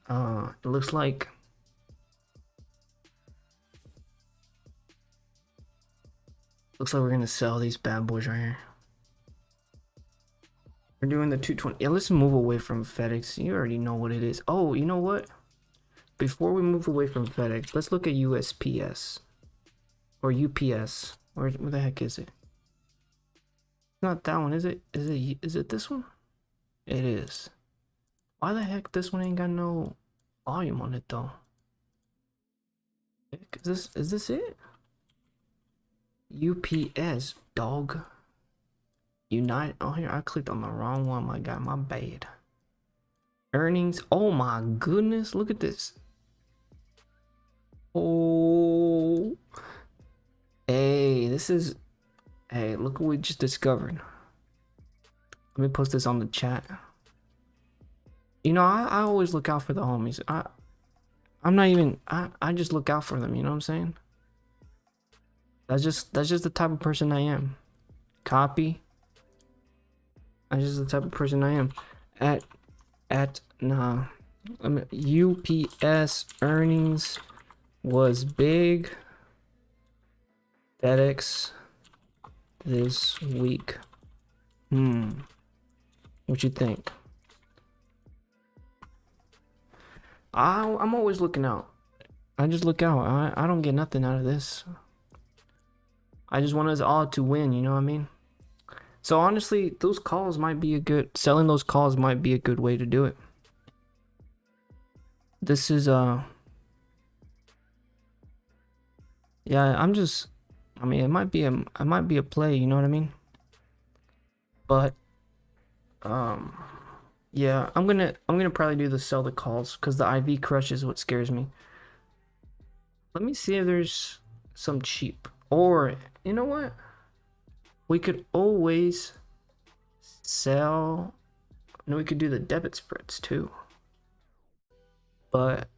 It looks like we're gonna sell these bad boys right here. We're doing the 220. Yeah, let's move away from FedEx. You already know what it is. Oh, you know what? Before we move away from FedEx, let's look at USPS or UPS. Where the heck is it? Not that one, is it? Is it this one? It is. Why the heck this one ain't got no volume on it though? Is this it? UPS, dog. Unite. Oh, here I clicked on the wrong one, my guy. My bad. Earnings. Oh my goodness, look at this. Oh, hey, this is. Hey, look what we just discovered. Let me post this on the chat. You know, I always look out for the homies. I'm not even. I just look out for them. You know what I'm saying? That's just the type of person I am. Copy. That's just the type of person I am. UPS earnings was big. FedEx this week. What you think? I'm always looking out. I just look out. I don't get nothing out of this. I just want us all to win, you know what I mean? So honestly, those calls might be selling those calls might be a good way to do it. This is yeah, I mean, it might be a play, you know what I mean? But yeah, I'm gonna probably do the sell the calls because the IV crush is what scares me. Let me see if there's some cheap, or you know what? We could always sell. No, we could do the debit spreads too. But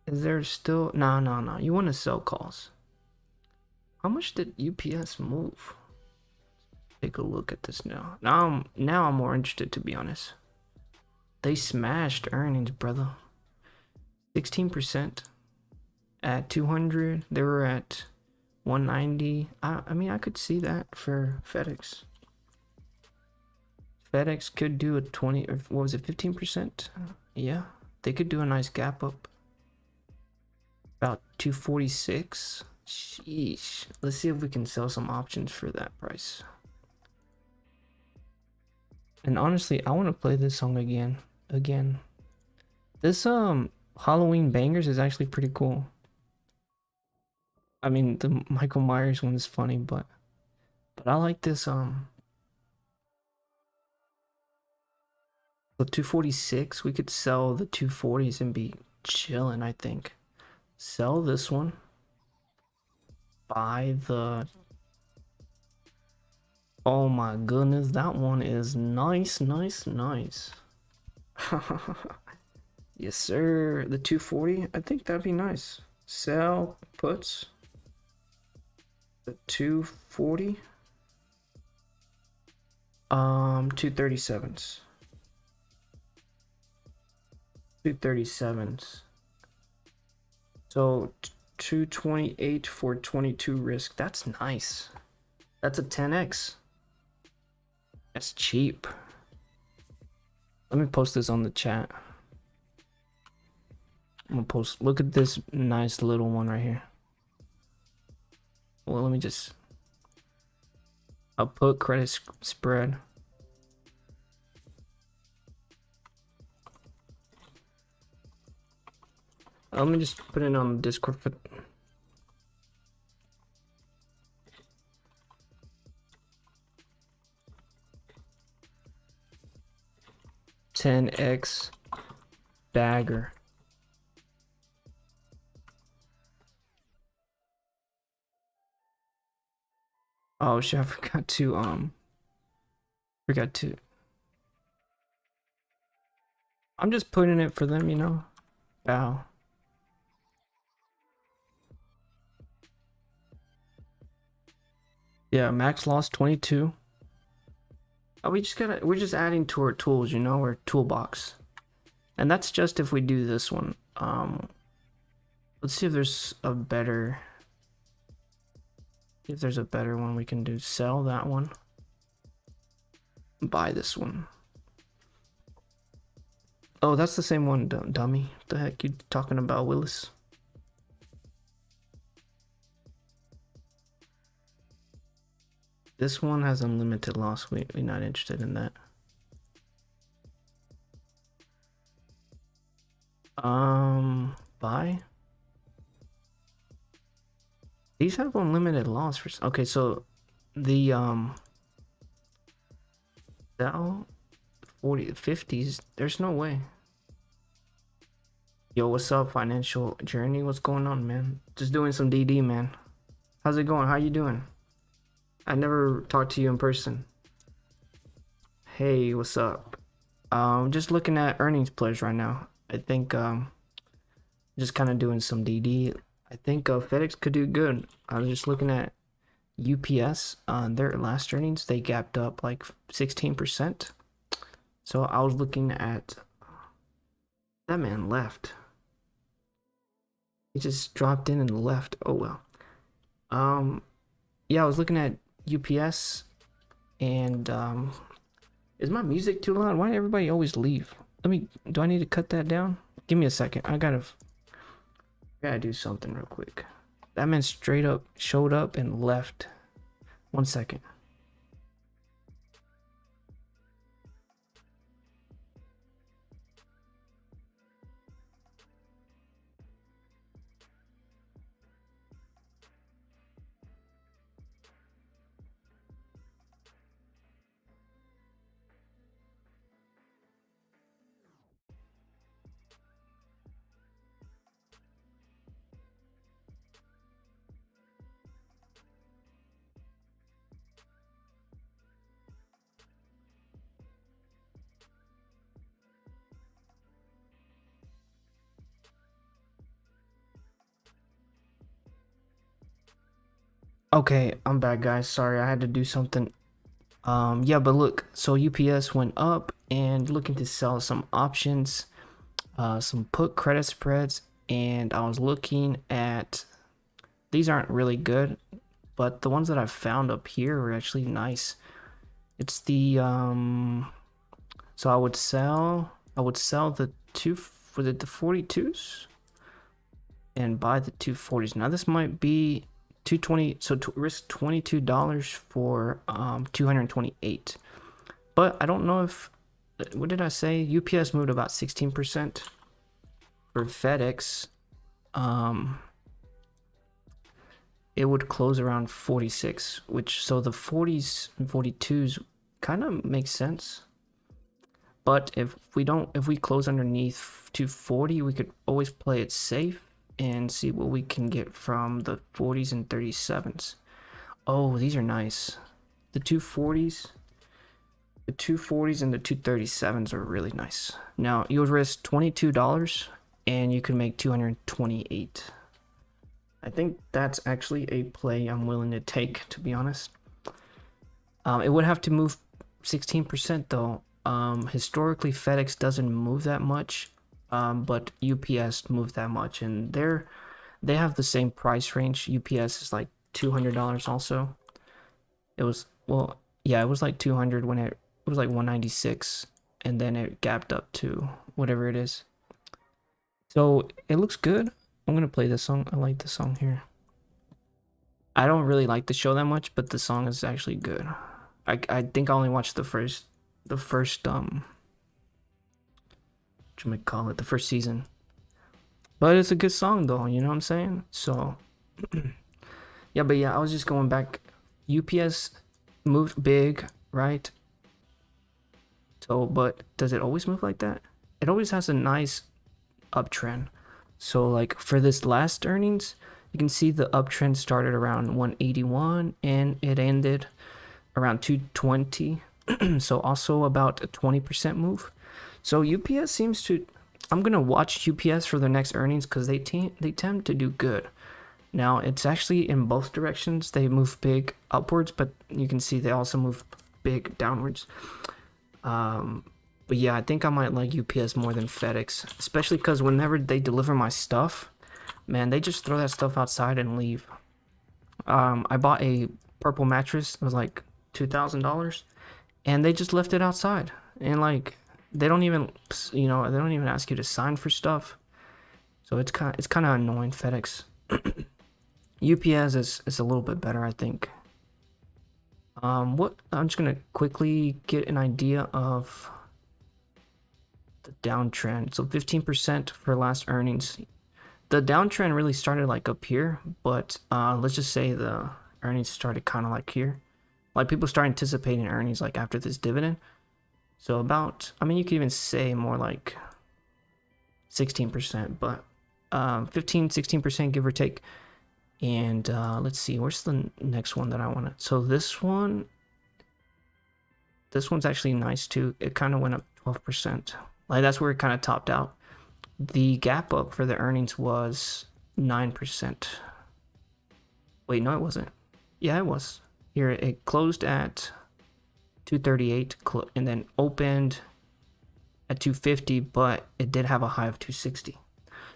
is there still no? You want to sell calls? How much did UPS move? Take a look at this now. Now I'm more interested, to be honest. They smashed earnings, brother. 16% at 200. They were at 190. I mean, I could see that for FedEx. FedEx could do a 20, or what was it, 15%? Yeah, they could do a nice gap up. About 246. Sheesh. Let's see if we can sell some options for that price. And honestly, I want to play this song again. This Halloween Bangers is actually pretty cool. I mean, the Michael Myers one is funny, but I like this So 246, we could sell the 240s and be chilling, I think. Sell this one. Buy the... Oh my goodness, that one is nice. Yes, sir. The 240, I think that'd be nice. Sell puts. The 240. 237s. 237s. So 228 for 22 risk. That's nice. That's a 10x. That's cheap. Let me post this on the chat. I'm gonna post. Look at this nice little one right here. Well, let me just. I'll put credit spread. Let me just put it on Discord. 10x bagger. Oh shit, I forgot to I'm just putting it for them, you know. Wow. Yeah, max loss 22. Oh, we're just adding to our tools, you know, our toolbox. And that's just if we do this one. Let's see if there's a better one we can do. Sell that one. Buy this one. Oh, that's the same one, dummy. What the heck you talking about, Willis? This one has unlimited loss. We're not interested in that. Buy. These have unlimited loss for. Okay, so the that 40 50s. There's no way. Yo, what's up, financial journey? What's going on, man? Just doing some DD, man. How's it going? How you doing? I never talked to you in person. Hey, what's up? Just looking at earnings players right now. I think just kind of doing some DD. I think FedEx could do good. I was just looking at UPS on their last earnings. They gapped up like 16%. So I was looking at that man left. He just dropped in and left. Oh well. Yeah, I was looking at UPS and is my music too loud? Why did everybody always leave? Do I need to cut that down? Give me a second. I gotta do something real quick. That man straight up showed up and left. 1 second. Okay, I'm back, guys. Sorry, I had to do something. Yeah, but look, so UPS went up and looking to sell some options, some put credit spreads, and I was looking at these aren't really good, but the ones that I found up here were actually nice. It's the so I would sell the was it the 42s and buy the 240s. Now this might be 220, so to risk $22 for 228. But I don't know if, what did I say? UPS moved about 16%. For FedEx, it would close around 46, which, so the 40s and 42s kind of makes sense. But if we close underneath 240, we could always play it safe and see what we can get from the 40s and 37s. Oh, these are nice. The 240s and the 237s are really nice. Now, you would risk $22 and you can make 228. I think that's actually a play I'm willing to take, to be honest. It would have to move 16% though. Historically, FedEx doesn't move that much. But UPS moved that much, and They have the same price range. UPS is like $200 also. It was, well, yeah, it was like 200 when it was like 196, and then it gapped up to whatever it is. So it looks good. I'm gonna play this song. I like this song here. I don't really like the show that much, but the song is actually good. I think I only watched the first the first season. But it's a good song though, you know what I'm saying? So yeah, but yeah, I was just going back. UPS moved big, right? So, but does it always move like that? It always has a nice uptrend. So like for this last earnings, you can see the uptrend started around 181 and it ended around 220. So also about a 20% move. So UPS seems to, I'm gonna watch UPS for their next earnings because they tend to do good. Now it's actually in both directions. They move big upwards, but you can see they also move big downwards. But yeah, I think I might like UPS more than FedEx, especially because whenever they deliver my stuff, man, they just throw that stuff outside and leave. I bought a purple mattress. It was like $2,000, and they just left it outside. And like, they don't even, they don't even ask you to sign for stuff. So it's kind of annoying. FedEx, UPS is a little bit better, I think. What I'm just gonna quickly get an idea of the downtrend. So 15% for last earnings. The downtrend really started like up here, but let's just say the earnings started kind of like here. Like people start anticipating earnings like after this dividend. So about, I mean, you could even say more like 16%, but 15-16% give or take. And let's see, where's the next one that I want to, so this one's actually nice too. It kind of went up 12%. Like that's where it kind of topped out. The gap up for the earnings was 9%. Wait, no, it wasn't. Yeah, it was. Here, it closed at 238 and then opened at 250, but it did have a high of 260.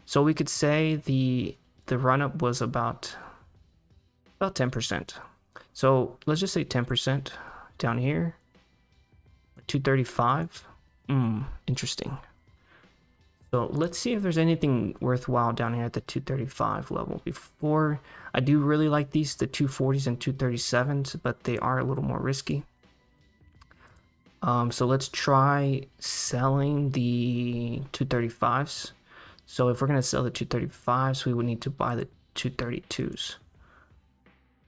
So we could say the run-up was about 10%. So let's just say 10% down here. 235. Interesting. So let's see if there's anything worthwhile down here at the 235 level. Before, I do really like the 240s and 237s, but they are a little more risky. So let's try selling the 235s. So if we're going to sell the 235s, we would need to buy the 232s.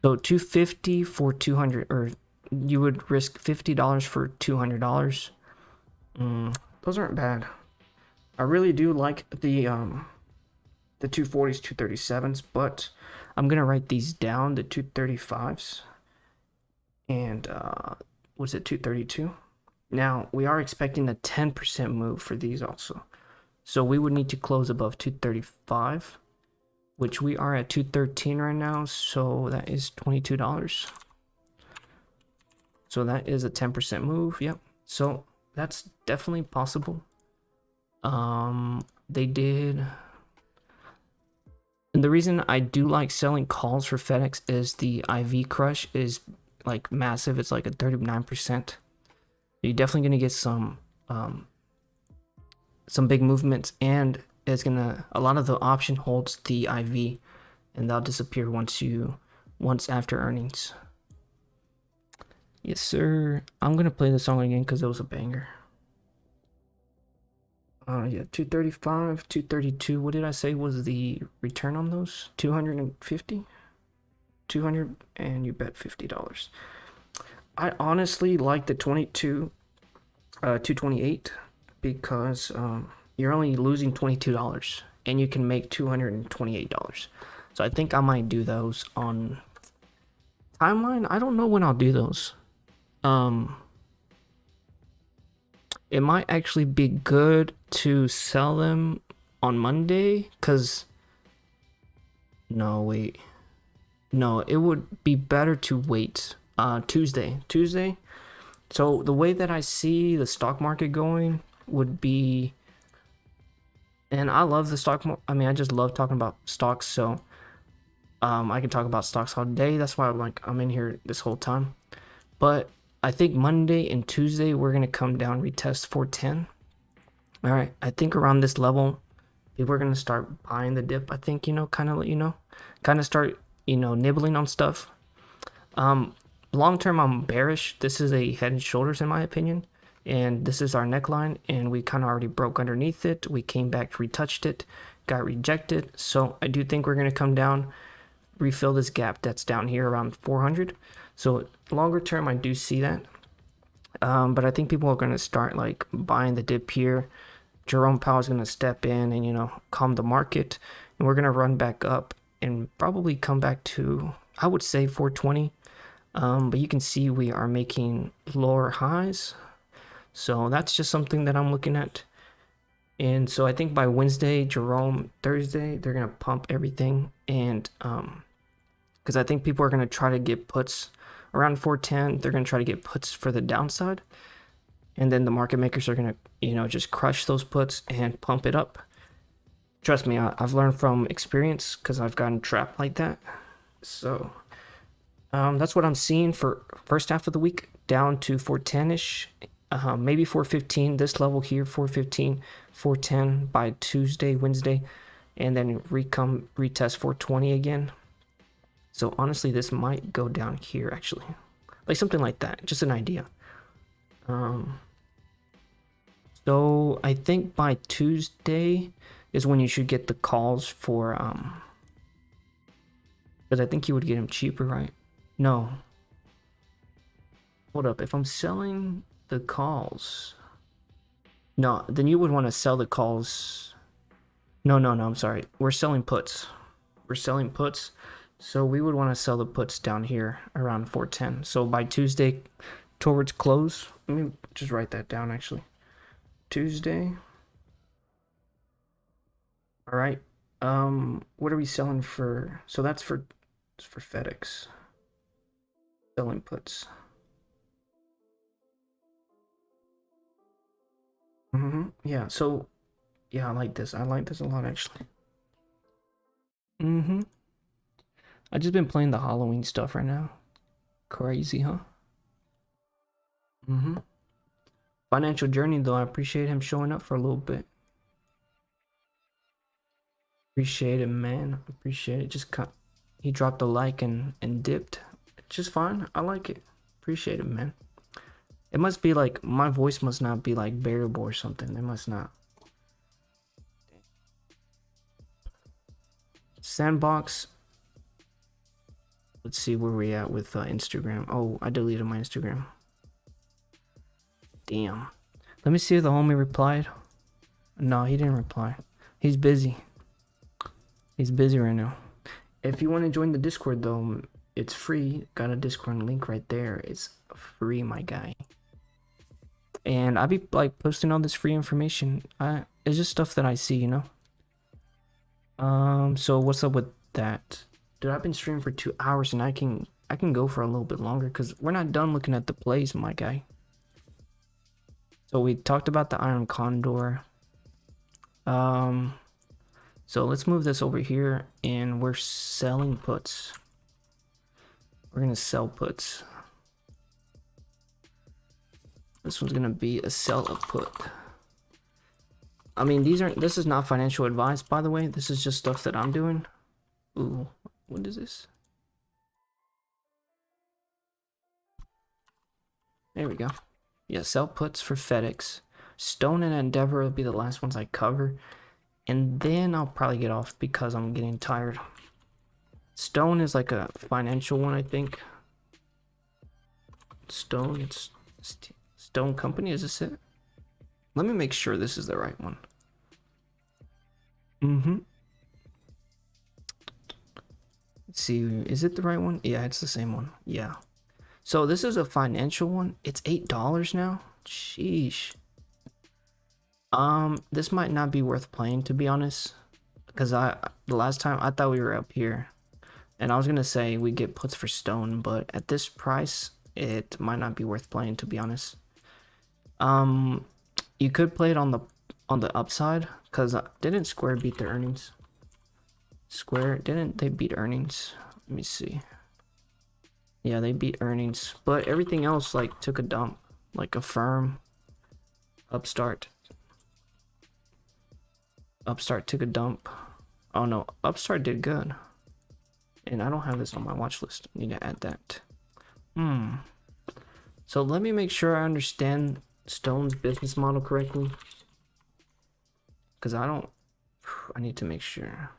So 250 for 200, or you would risk $50 for $200. Those aren't bad. I really do like the 240s, 237s, but I'm going to write these down, the 235s. And what's it, 232? Now, we are expecting a 10% move for these also. So we would need to close above 235, which we are at 213 right now. So that is $22. So that is a 10% move. Yep. So that's definitely possible. They did. And the reason I do like selling calls for FedEx is the IV crush is like massive. It's like a 39%. You're definitely going to get some big movements, and it's gonna, a lot of the option holds the IV, and that'll disappear once after earnings. Yes sir. I'm gonna play the song again because it was a banger. Yeah, 235, 232. What did I say was the return on those? 250, 200, and you bet $50. I honestly like the 228 because you're only losing $22 and you can make $228. So I think I might do those on timeline. I don't know when I'll do those. It might actually be good to sell them on Monday, because no, wait. No, it would be better to wait Tuesday. So the way that I see the stock market going would be, and I love the stock market. I mean, I just love talking about stocks. So I can talk about stocks all day. That's why I'm in here this whole time. But I think Monday and Tuesday we're gonna come down, retest 410. All right, I think around this level, people are gonna start buying the dip. I think, kind of kind of start nibbling on stuff. Long term, I'm bearish. This is a head and shoulders in my opinion, and this is our neckline, and we kind of already broke underneath it. We came back, retouched it, got rejected. So I do think we're gonna come down, refill this gap that's down here around 400. So longer term, I do see that. But I think people are going to start like buying the dip here. Jerome Powell is going to step in and calm the market, and we're going to run back up and probably come back to, I would say, 420. But you can see we are making lower highs, so that's just something that I'm looking at. And so I think by Wednesday, Jerome, Thursday, they're going to pump everything, and because I think people are going to try to get puts around 410. They're going to try to get puts for the downside, and then the market makers are going to just crush those puts and pump it up. Trust me, I've learned from experience because I've gotten trapped like that. So that's what I'm seeing for first half of the week, down to 410ish, maybe 415. This level here, 415, 410 by Tuesday, Wednesday, and then retest 420 again. So honestly, this might go down here actually, like something like that. Just an idea. So I think by Tuesday is when you should get the calls for because I think you would get them cheaper, right? No. Hold up. If I'm selling the calls, no, then you would want to sell the calls. No, I'm sorry. We're selling puts. We're selling puts. So we would want to sell the puts down here around 410. So by Tuesday towards close, let me just write that down actually. Tuesday. All right. What are we selling for? So that's for FedEx. Selling puts. Yeah, so yeah, I like this. I like this a lot actually. I just been playing the Halloween stuff right now. Crazy, huh? Financial journey though, I appreciate him showing up for a little bit. Appreciate it, man. Appreciate it. He dropped a like and dipped. Just fine. I like it. Appreciate it, man. It must be like my voice must not be like bearable or something. It must not. Sandbox. Let's see where we at with Instagram. Oh, I deleted my Instagram. Damn. Let me see if the homie replied. No, he didn't reply. He's busy. He's busy right now. If you want to join the Discord though, it's free. Got a Discord link right there. It's free, my guy. And I be like posting all this free information. It's just stuff that I see, So what's up with that? Dude, I've been streaming for 2 hours and I can go for a little bit longer because we're not done looking at the plays, my guy. So we talked about the Iron Condor. So let's move this over here and we're selling puts. We're gonna sell puts. This one's gonna be a sell a put. I mean, this is not financial advice, by the way. This is just stuff that I'm doing. Ooh, what is this? There we go. Yeah, sell puts for FedEx. Stone and Endeavor will be the last ones I cover. And then I'll probably get off because I'm getting tired. Stone is like a financial one, I think. Stone, it's Stone Company, is this it? Let me make sure this is the right one. Let's see, is it the right one? Yeah, it's the same one. Yeah. So this is a financial one. It's $8 now. Sheesh. This might not be worth playing, to be honest, because the last time I thought we were up here, and I was gonna say we get puts for Stone, but at this price, it might not be worth playing, to be honest. You could play it on the upside, because didn't Square beat their earnings? Square, didn't they beat earnings? Let me see. Yeah, they beat earnings, but everything else like took a dump, like Affirm, Upstart. Upstart took a dump. Oh no, Upstart did good. And I don't have this on my watch list. I need to add that. So let me make sure I understand Stone's business model correctly. Because I need to make sure.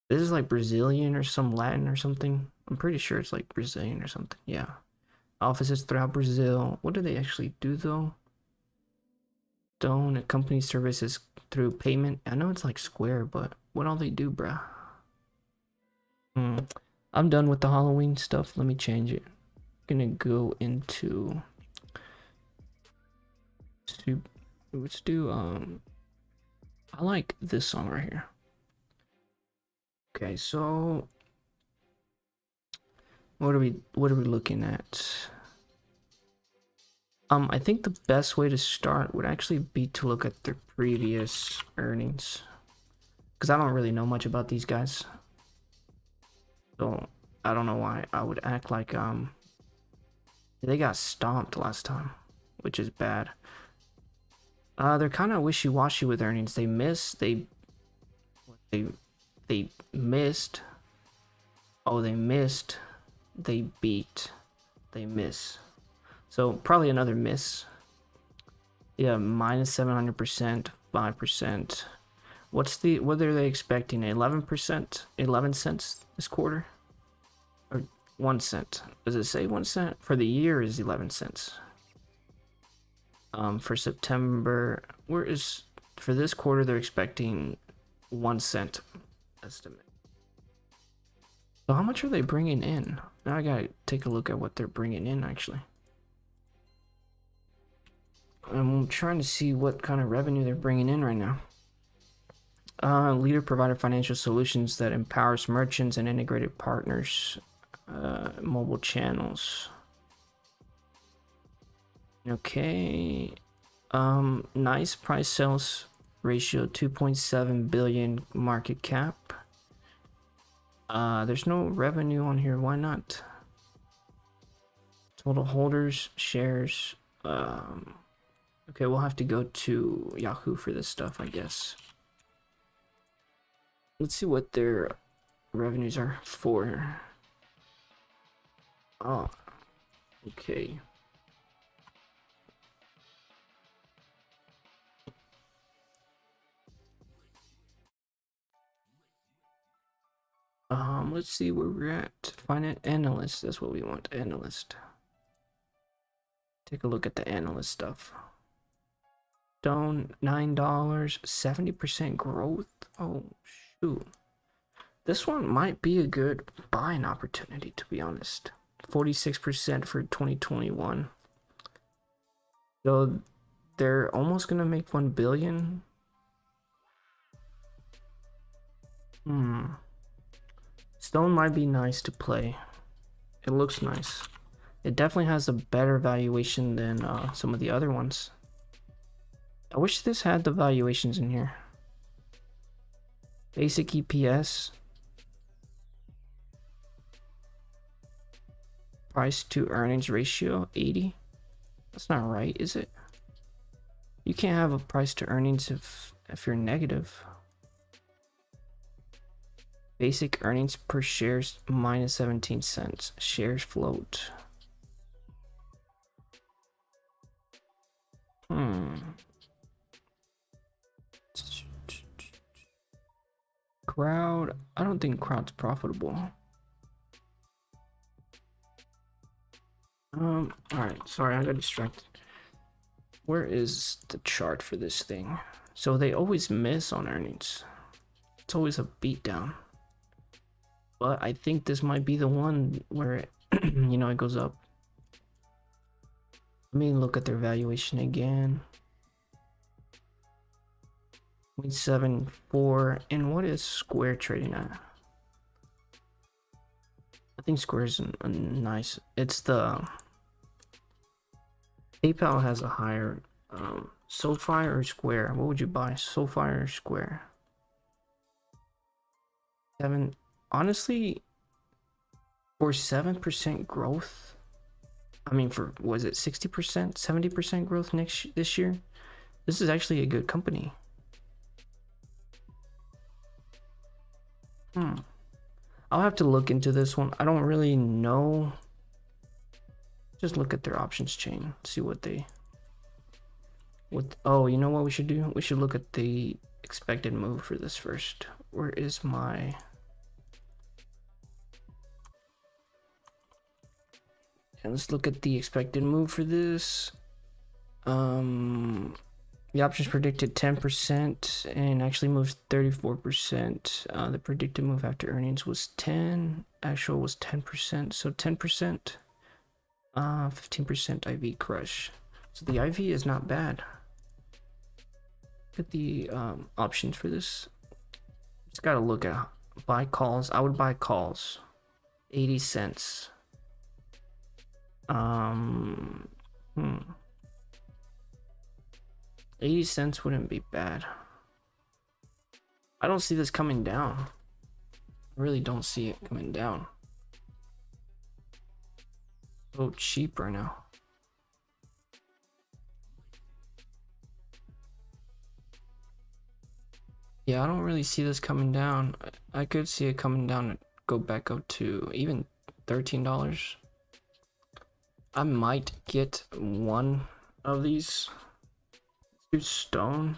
This is like Brazilian or some Latin or something. I'm pretty sure it's like Brazilian or something. Yeah. Offices throughout Brazil. What do they actually do though? Stone accompanies services through payment. I know it's like Square, but what all they do, bruh? I'm done with the Halloween stuff. Let me change it. I'm gonna go into let's do I like this song right here. Okay, so what are we looking at? I think the best way to start would actually be to look at their previous earnings, because I don't really know much about these guys. So I don't know why I would act like they got stomped last time, which is bad. They're kind of wishy-washy with earnings. They miss, they missed. Oh, they missed. They beat. They miss. So probably another miss. Yeah, minus 700%, 5%. What are they expecting? 11%, 11 cents this quarter, or 1 cent? Does it say 1 cent for the year? Is 11 cents? For September, for this quarter they're expecting 1 cent estimate. So how much are they bringing in? Now I gotta take a look at what they're bringing in actually. I'm trying to see what kind of revenue they're bringing in right now. Leader provider financial solutions that empowers merchants and integrated partners, mobile channels. Okay. Nice price sales ratio, 2.7 billion market cap. There's no revenue on here. Why not? Total holders, shares. Okay, we'll have to go to Yahoo for this stuff, I guess. Let's see what their revenues are for. Oh, okay. Let's see where we're at. Find an analyst. That's what we want. Analyst. Take a look at the analyst stuff. Stone, $9, 70% growth. Oh shoot. This one might be a good buying opportunity, to be honest. 46% for 2021. So they're almost gonna make 1 billion. Stone might be nice to play. It looks nice. It definitely has a better valuation than some of the other ones. I wish this had the valuations in here. Basic EPS. Price to earnings ratio, 80. That's not right, is it? You can't have a price to earnings if you're negative. Basic earnings per shares, minus 17 cents. Shares float. Crowd, I don't think crowd's profitable. All right, sorry, I got distracted. Where is the chart for this thing? So they always miss on earnings. It's always a beatdown. But I think this might be the one where you know, it goes up. Let me look at their valuation again. 0.74. And what is Square trading at? I think Square is a nice. It's the PayPal has a higher. SoFi or Square? What would you buy? SoFi or Square? 7. Honestly, for 7% growth, I mean, for, was it 60%, 70% growth this year? This is actually a good company. I'll have to look into this one. I don't really know. Just look at their options chain, see what they, oh, you know what we should do? We should look at the expected move for this first. Where is my, and let's look at the expected move for this. The options predicted 10% and actually moved 34%. The predicted move after earnings was 10, actual was 10%, so 10%, 15% IV crush. So the IV is not bad. Look at the options for this. Just gotta look at buy calls. I would buy calls, 80 cents. 80 cents wouldn't be bad. I don't see this coming down. I really don't see it coming down. So cheap right now. Yeah, I don't really see this coming down. I could see it coming down and go back up to even $13. I might get one of these. Stone.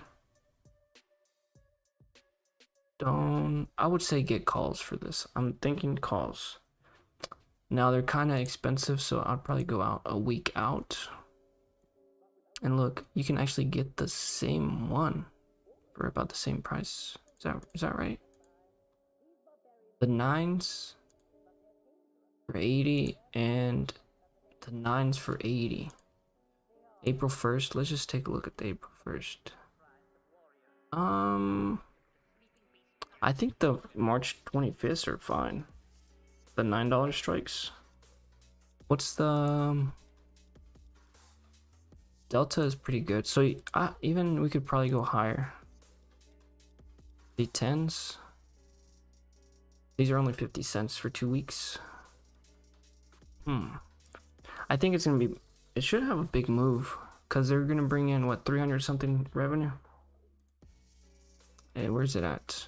I would say get calls for this. I'm thinking calls. Now they're kind of expensive, so I'll probably go out a week out. And look, you can actually get the same one for about the same price. Is that right? The 9s for 80 and the 9s for 80. April 1st. Let's just take a look at the April 1st. I think the March 25th are fine. The $9 strikes. What's the Delta is pretty good. So even we could probably go higher. The 10s. These are only 50 cents for 2 weeks. I think it's gonna be. It should have a big move because they're gonna bring in what 300 something revenue. Hey, where's it at?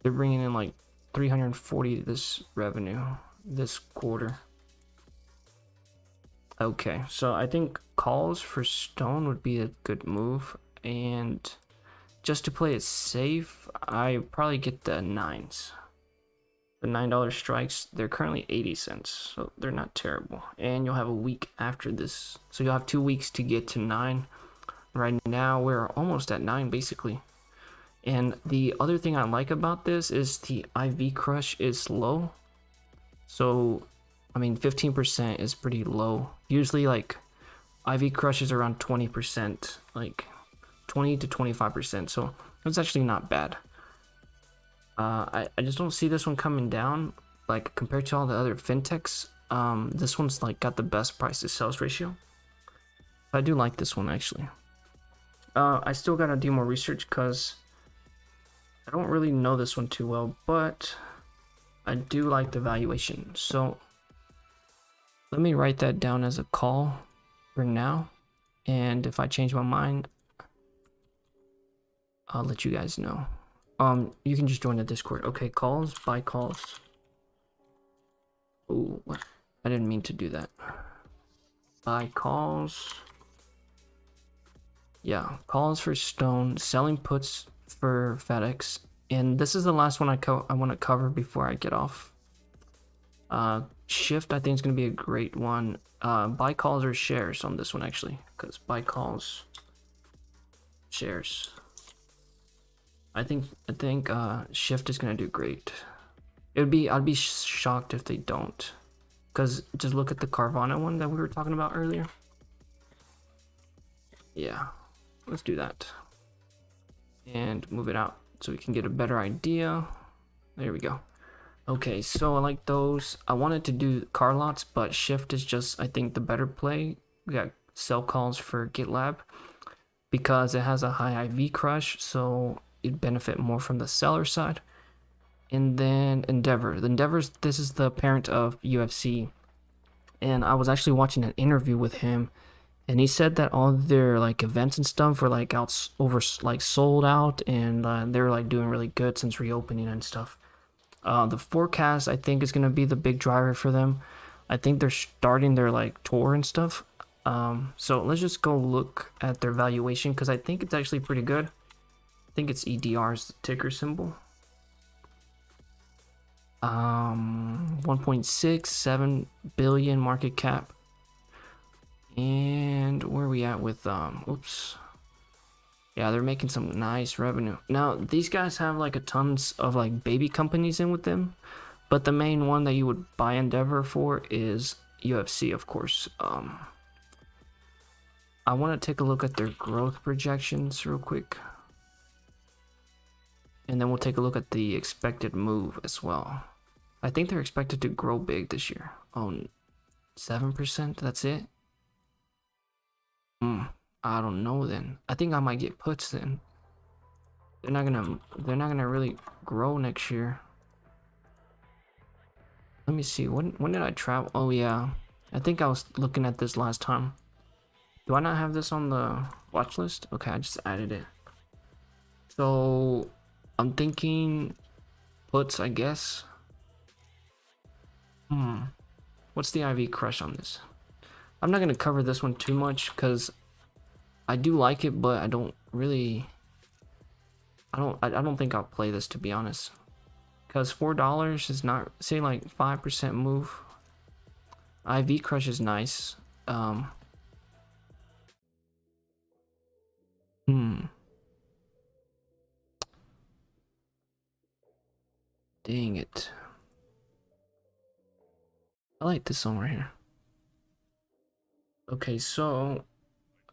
They're bringing in like 340 this revenue this quarter. Okay, so I think calls for Stone would be a good move, and just to play it safe, I probably get the 9s. The $9 strikes, they're currently 80 cents, so they're not terrible. And you'll have a week after this, so you'll have 2 weeks to get to 9. Right now, we're almost at 9 basically. And the other thing I like about this is the IV crush is low. So, I mean, 15% is pretty low. Usually, like, IV crush is around 20%, like 20 to 25%. So, it's actually not bad. I just don't see this one coming down. Like, compared to all the other fintechs, this one's, like, got the best price to sales ratio. I do like this one, actually. I still gotta do more research because I don't really know this one too well, but I do like the valuation. So let me write that down as a call for now. And if I change my mind, I'll let you guys know. You can just join the Discord. Okay, calls, buy calls. Oh, what? I didn't mean to do that. Buy calls. Yeah, calls for Stone, selling puts for FedEx, and this is the last one I want to cover before I get off. Shift, I think is going to be a great one. Buy calls or shares on this one actually, because buy calls, shares. I think Shift is going to do great. I'd be shocked if they don't, because just look at the Carvana one that we were talking about earlier. Yeah, let's do that and move it out so we can get a better idea. There we go. Okay, so I like those. I wanted to do car lots, but Shift is just, I think, the better play. We got sell calls for GitLab because it has a high IV crush, so it'd benefit more from the seller side. And then Endeavor. The Endeavor's, this is the parent of UFC. And I was actually watching an interview with him, and he said that all their like events and stuff were like sold out, and they're like doing really good since reopening and stuff. The forecast, I think, is gonna be the big driver for them. I think they're starting their like tour and stuff. So let's just go look at their valuation, because I think it's actually pretty good. I think it's EDR's ticker symbol. 1.67 billion market cap. And where are we at with oops. Yeah, they're making some nice revenue. Now, these guys have like a tons of like baby companies in with them, but the main one that you would buy Endeavor for is UFC, of course. I want to take a look at their growth projections real quick. And then we'll take a look at the expected move as well. I think they're expected to grow big this year. Oh, 7%, that's it? I don't know then. I think I might get puts then. They're not gonna really grow next year. Let me see. When did I travel? Oh yeah. I think I was looking at this last time. Do I not have this on the watch list? Okay, I just added it. So I'm thinking puts, I guess. What's the IV crush on this? I'm not gonna cover this one too much because I do like it, but I don't really. I don't think I'll play this, to be honest. Because $4 is not, say like 5% move. IV crush is nice. Dang it. I like this one right here. Okay, so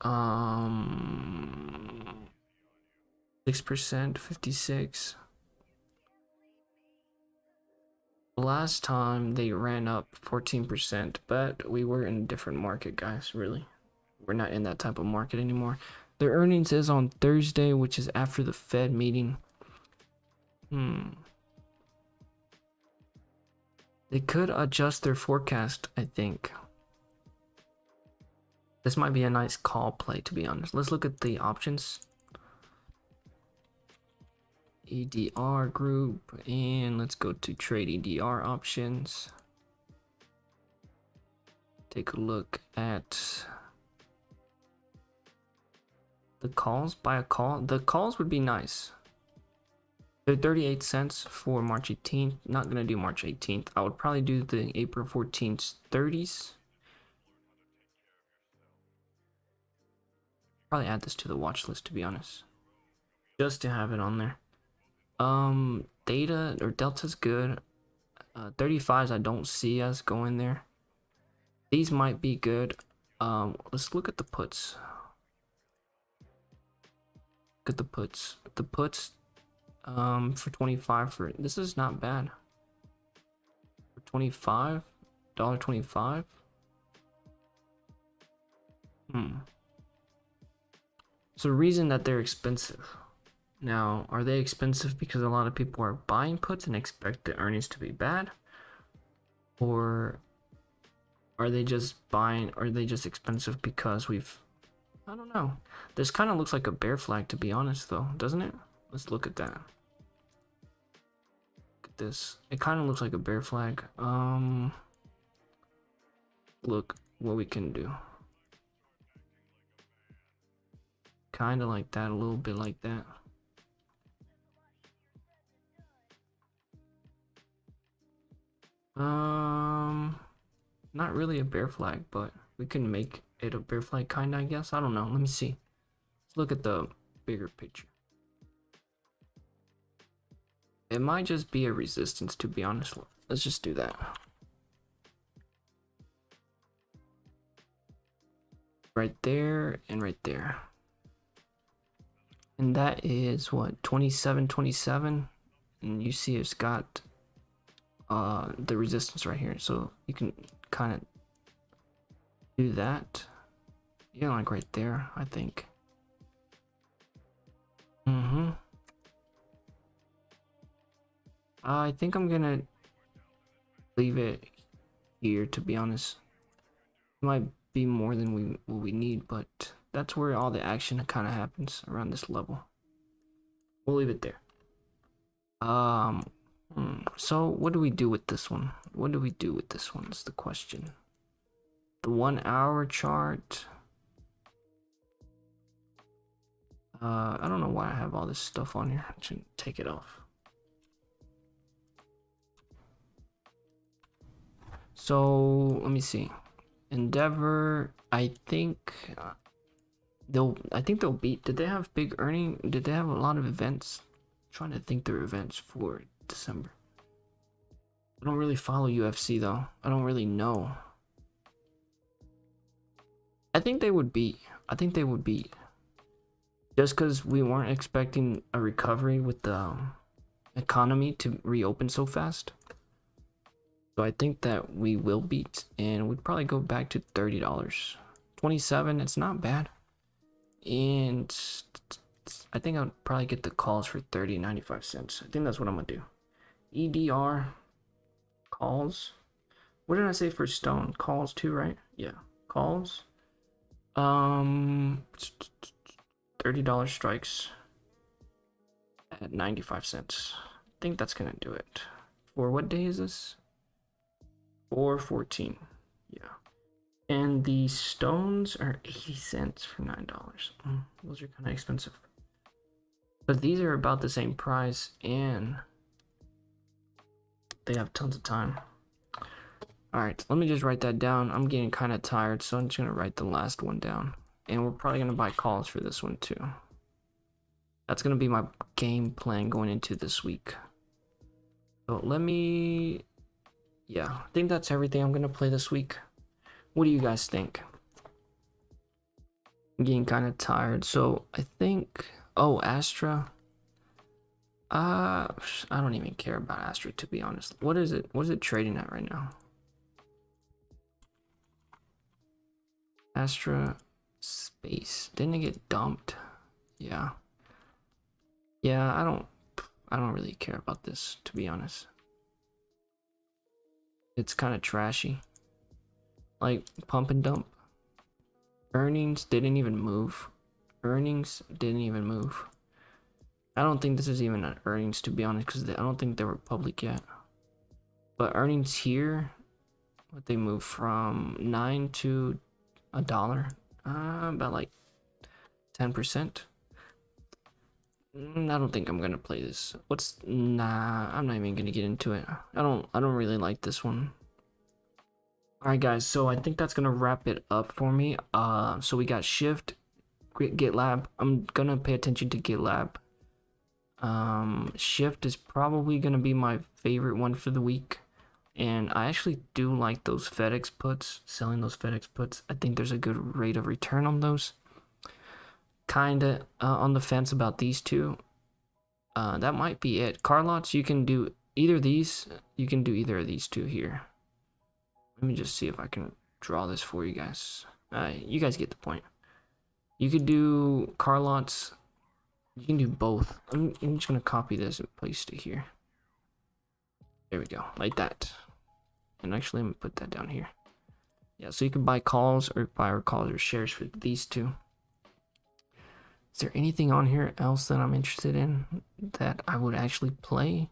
6%, 56. Last time they ran up 14%, but we were in a different market, guys, really. We're not in that type of market anymore. Their earnings is on Thursday, which is after the Fed meeting. They could adjust their forecast, I think. This might be a nice call play, to be honest. Let's look at the options. EDR group, and let's go to trade EDR options. Take a look at the calls. Buy a call. The calls would be nice. They're 38 cents for March 18th. Not gonna do March 18th. I would probably do the April 14th 30s. Probably add this to the watch list, to be honest, just to have it on there. Theta or Delta's good. 35s I don't see us going there. These might be good. Let's look at the puts. Look at the puts. The puts for 25 for this is not bad. For 25, $1.25. So the reason that they're expensive. Now, are they expensive because a lot of people are buying puts and expect the earnings to be bad? Or are they just buying, are they just expensive because I don't know. This kind of looks like a bear flag, to be honest, though, doesn't it? Let's look at that. Look at this. It kind of looks like a bear flag. Look what we can do. Kind of like that, a little bit like that. Not really a bear flag, but we can make it a bear flag kind of, I guess. I don't know. Let me see. Let's look at the bigger picture. It might just be a resistance, to be honest. Let's just do that. Right there and right there. And that is what, 27.27, and you see it's got the resistance right here, so you can kind of do that. Yeah, like right there, I think. I think I'm gonna leave it here, to be honest. It might be more than we need, but that's where all the action kind of happens, around this level. We'll leave it there. So what do we do with this one? What do we do with this one is the question. The 1 hour chart. I don't know why I have all this stuff on here. I should take it off. So let me see. Endeavor, I think they'll beat. Did they have big earning? Did they have a lot of events? I'm trying to think their events for December. I don't really follow UFC though. I don't really know. I think they would beat. I think they would beat. Just because we weren't expecting a recovery with the economy to reopen so fast. So I think that we will beat, and we'd probably go back to $30. 27, it's not bad. And I think I'll probably get the calls for 30.95 cents. I think that's what I'm gonna do. EDR calls. What did I say for stone? Calls too, right? Yeah, calls. $30 strikes at 95 cents. I think that's gonna do it. For what day is this? 4/14. Yeah. And the stones are 80 cents for $9. Those are kind of expensive. But these are about the same price, and they have tons of time. Alright, let me just write that down. I'm getting kind of tired, so I'm just going to write the last one down. And we're probably going to buy calls for this one too. That's going to be my game plan going into this week. So let me... Yeah, I think that's everything I'm going to play this week. What do you guys think? I'm getting kind of tired, so I think... Oh, Astra. I don't even care about Astra, to be honest. What is it? What is it trading at right now? Astra Space. Didn't it get dumped? Yeah. Yeah, I don't really care about this, to be honest. It's kind of trashy. Like pump and dump. Earnings didn't even move. Earnings didn't even move. I don't think this is even an earnings, to be honest, because I don't think they were public yet. But earnings here, what they moved from 9 to $1, about like 10%. I don't think I'm gonna play this. Nah, I'm not even gonna get into it. I don't really like this one. Alright guys, so I think that's gonna wrap it up for me. So we got Shift, GitLab. I'm gonna pay attention to GitLab. Shift is probably gonna be my favorite one for the week. And I actually do like those FedEx puts, selling those FedEx puts. I think there's a good rate of return on those. Kinda on the fence about these two. That might be it. Car lots, you can do either of these. You can do either of these two here. Let me just see if I can draw this for you guys. You guys get the point. You could do car lots. You can do both. I'm just gonna copy this and paste it here. There we go, like that. And actually, let me put that down here. Yeah, so you can buy calls or calls or shares for these two. Is there anything on here else that I'm interested in that I would actually play?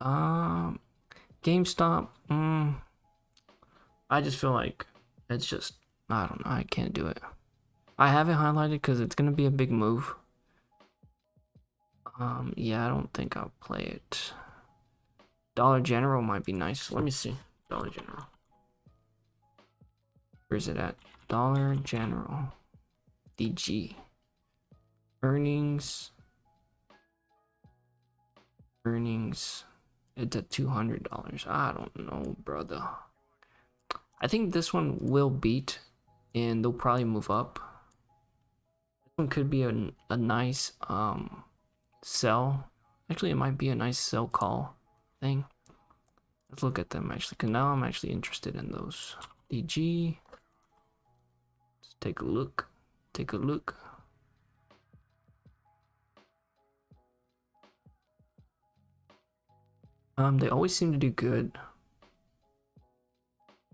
GameStop. I just feel like it's just, I don't know, I can't do it. I have it highlighted because it's gonna be a big move. Yeah, I don't think I'll play it. Dollar General might be nice. Let me see. Dollar General. Where's it at? Dollar General. DG. Earnings. It's at $200. I don't know, brother. I think this one will beat, and they'll probably move up. This one could be a nice sell. Actually, it might be a nice sell call thing. Let's look at them actually, because now I'm actually interested in those. DG. Let's take a look. Take a look. They always seem to do good.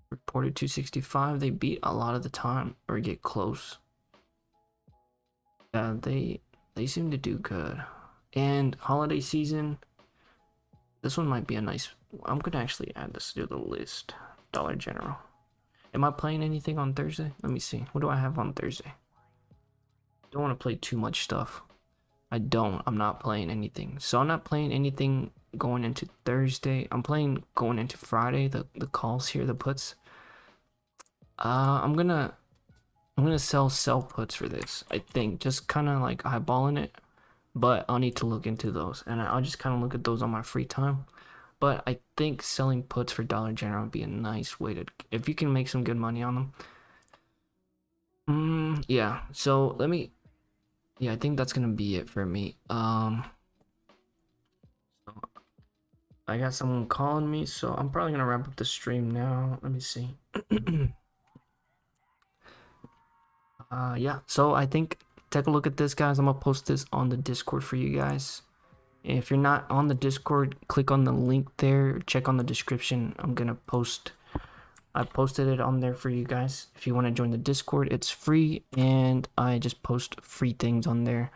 Reported 265. They beat a lot of the time or get close. Yeah, they seem to do good. And holiday season, this one might be a nice. I'm gonna actually add this to the list. Dollar General. Am I playing anything on Thursday? Let me see. What do I have on Thursday? Don't want to play too much stuff. I'm not playing anything. So I'm not playing anything going into Thursday. I'm playing going into Friday, the calls here, the puts. I'm gonna sell puts for this. I think just kind of like eyeballing it, but I'll need to look into those, and I'll just kind of look at those on my free time. But I think selling puts for Dollar General would be a nice way to, if you can make some good money on them. Yeah. So yeah, I think that's gonna be it for me. So I got someone calling me, so I'm probably gonna wrap up the stream now. Let me see. Yeah. So I think take a look at this, guys. I'm gonna post this on the Discord for you guys. If you're not on the Discord, click on the link there. Check on the description. I posted it on there for you guys. If you want to join the Discord, it's free, and I just post free things on there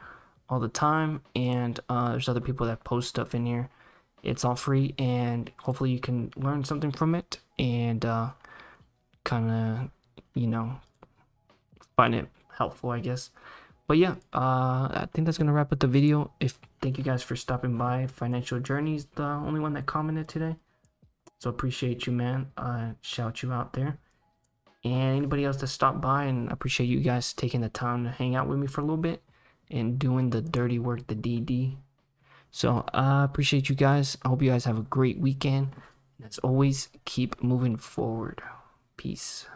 all the time. And there's other people that post stuff in here. It's all free, and hopefully you can learn something from it and kind of, find it helpful, I guess. But yeah, I think that's gonna wrap up the video. Thank you guys for stopping by. Financial Journey's the only one that commented today, so appreciate you, man. Shout you out there, and anybody else that stopped by, and I appreciate you guys taking the time to hang out with me for a little bit and doing the dirty work, the DD. So I appreciate you guys. I hope you guys have a great weekend. As always, keep moving forward. Peace.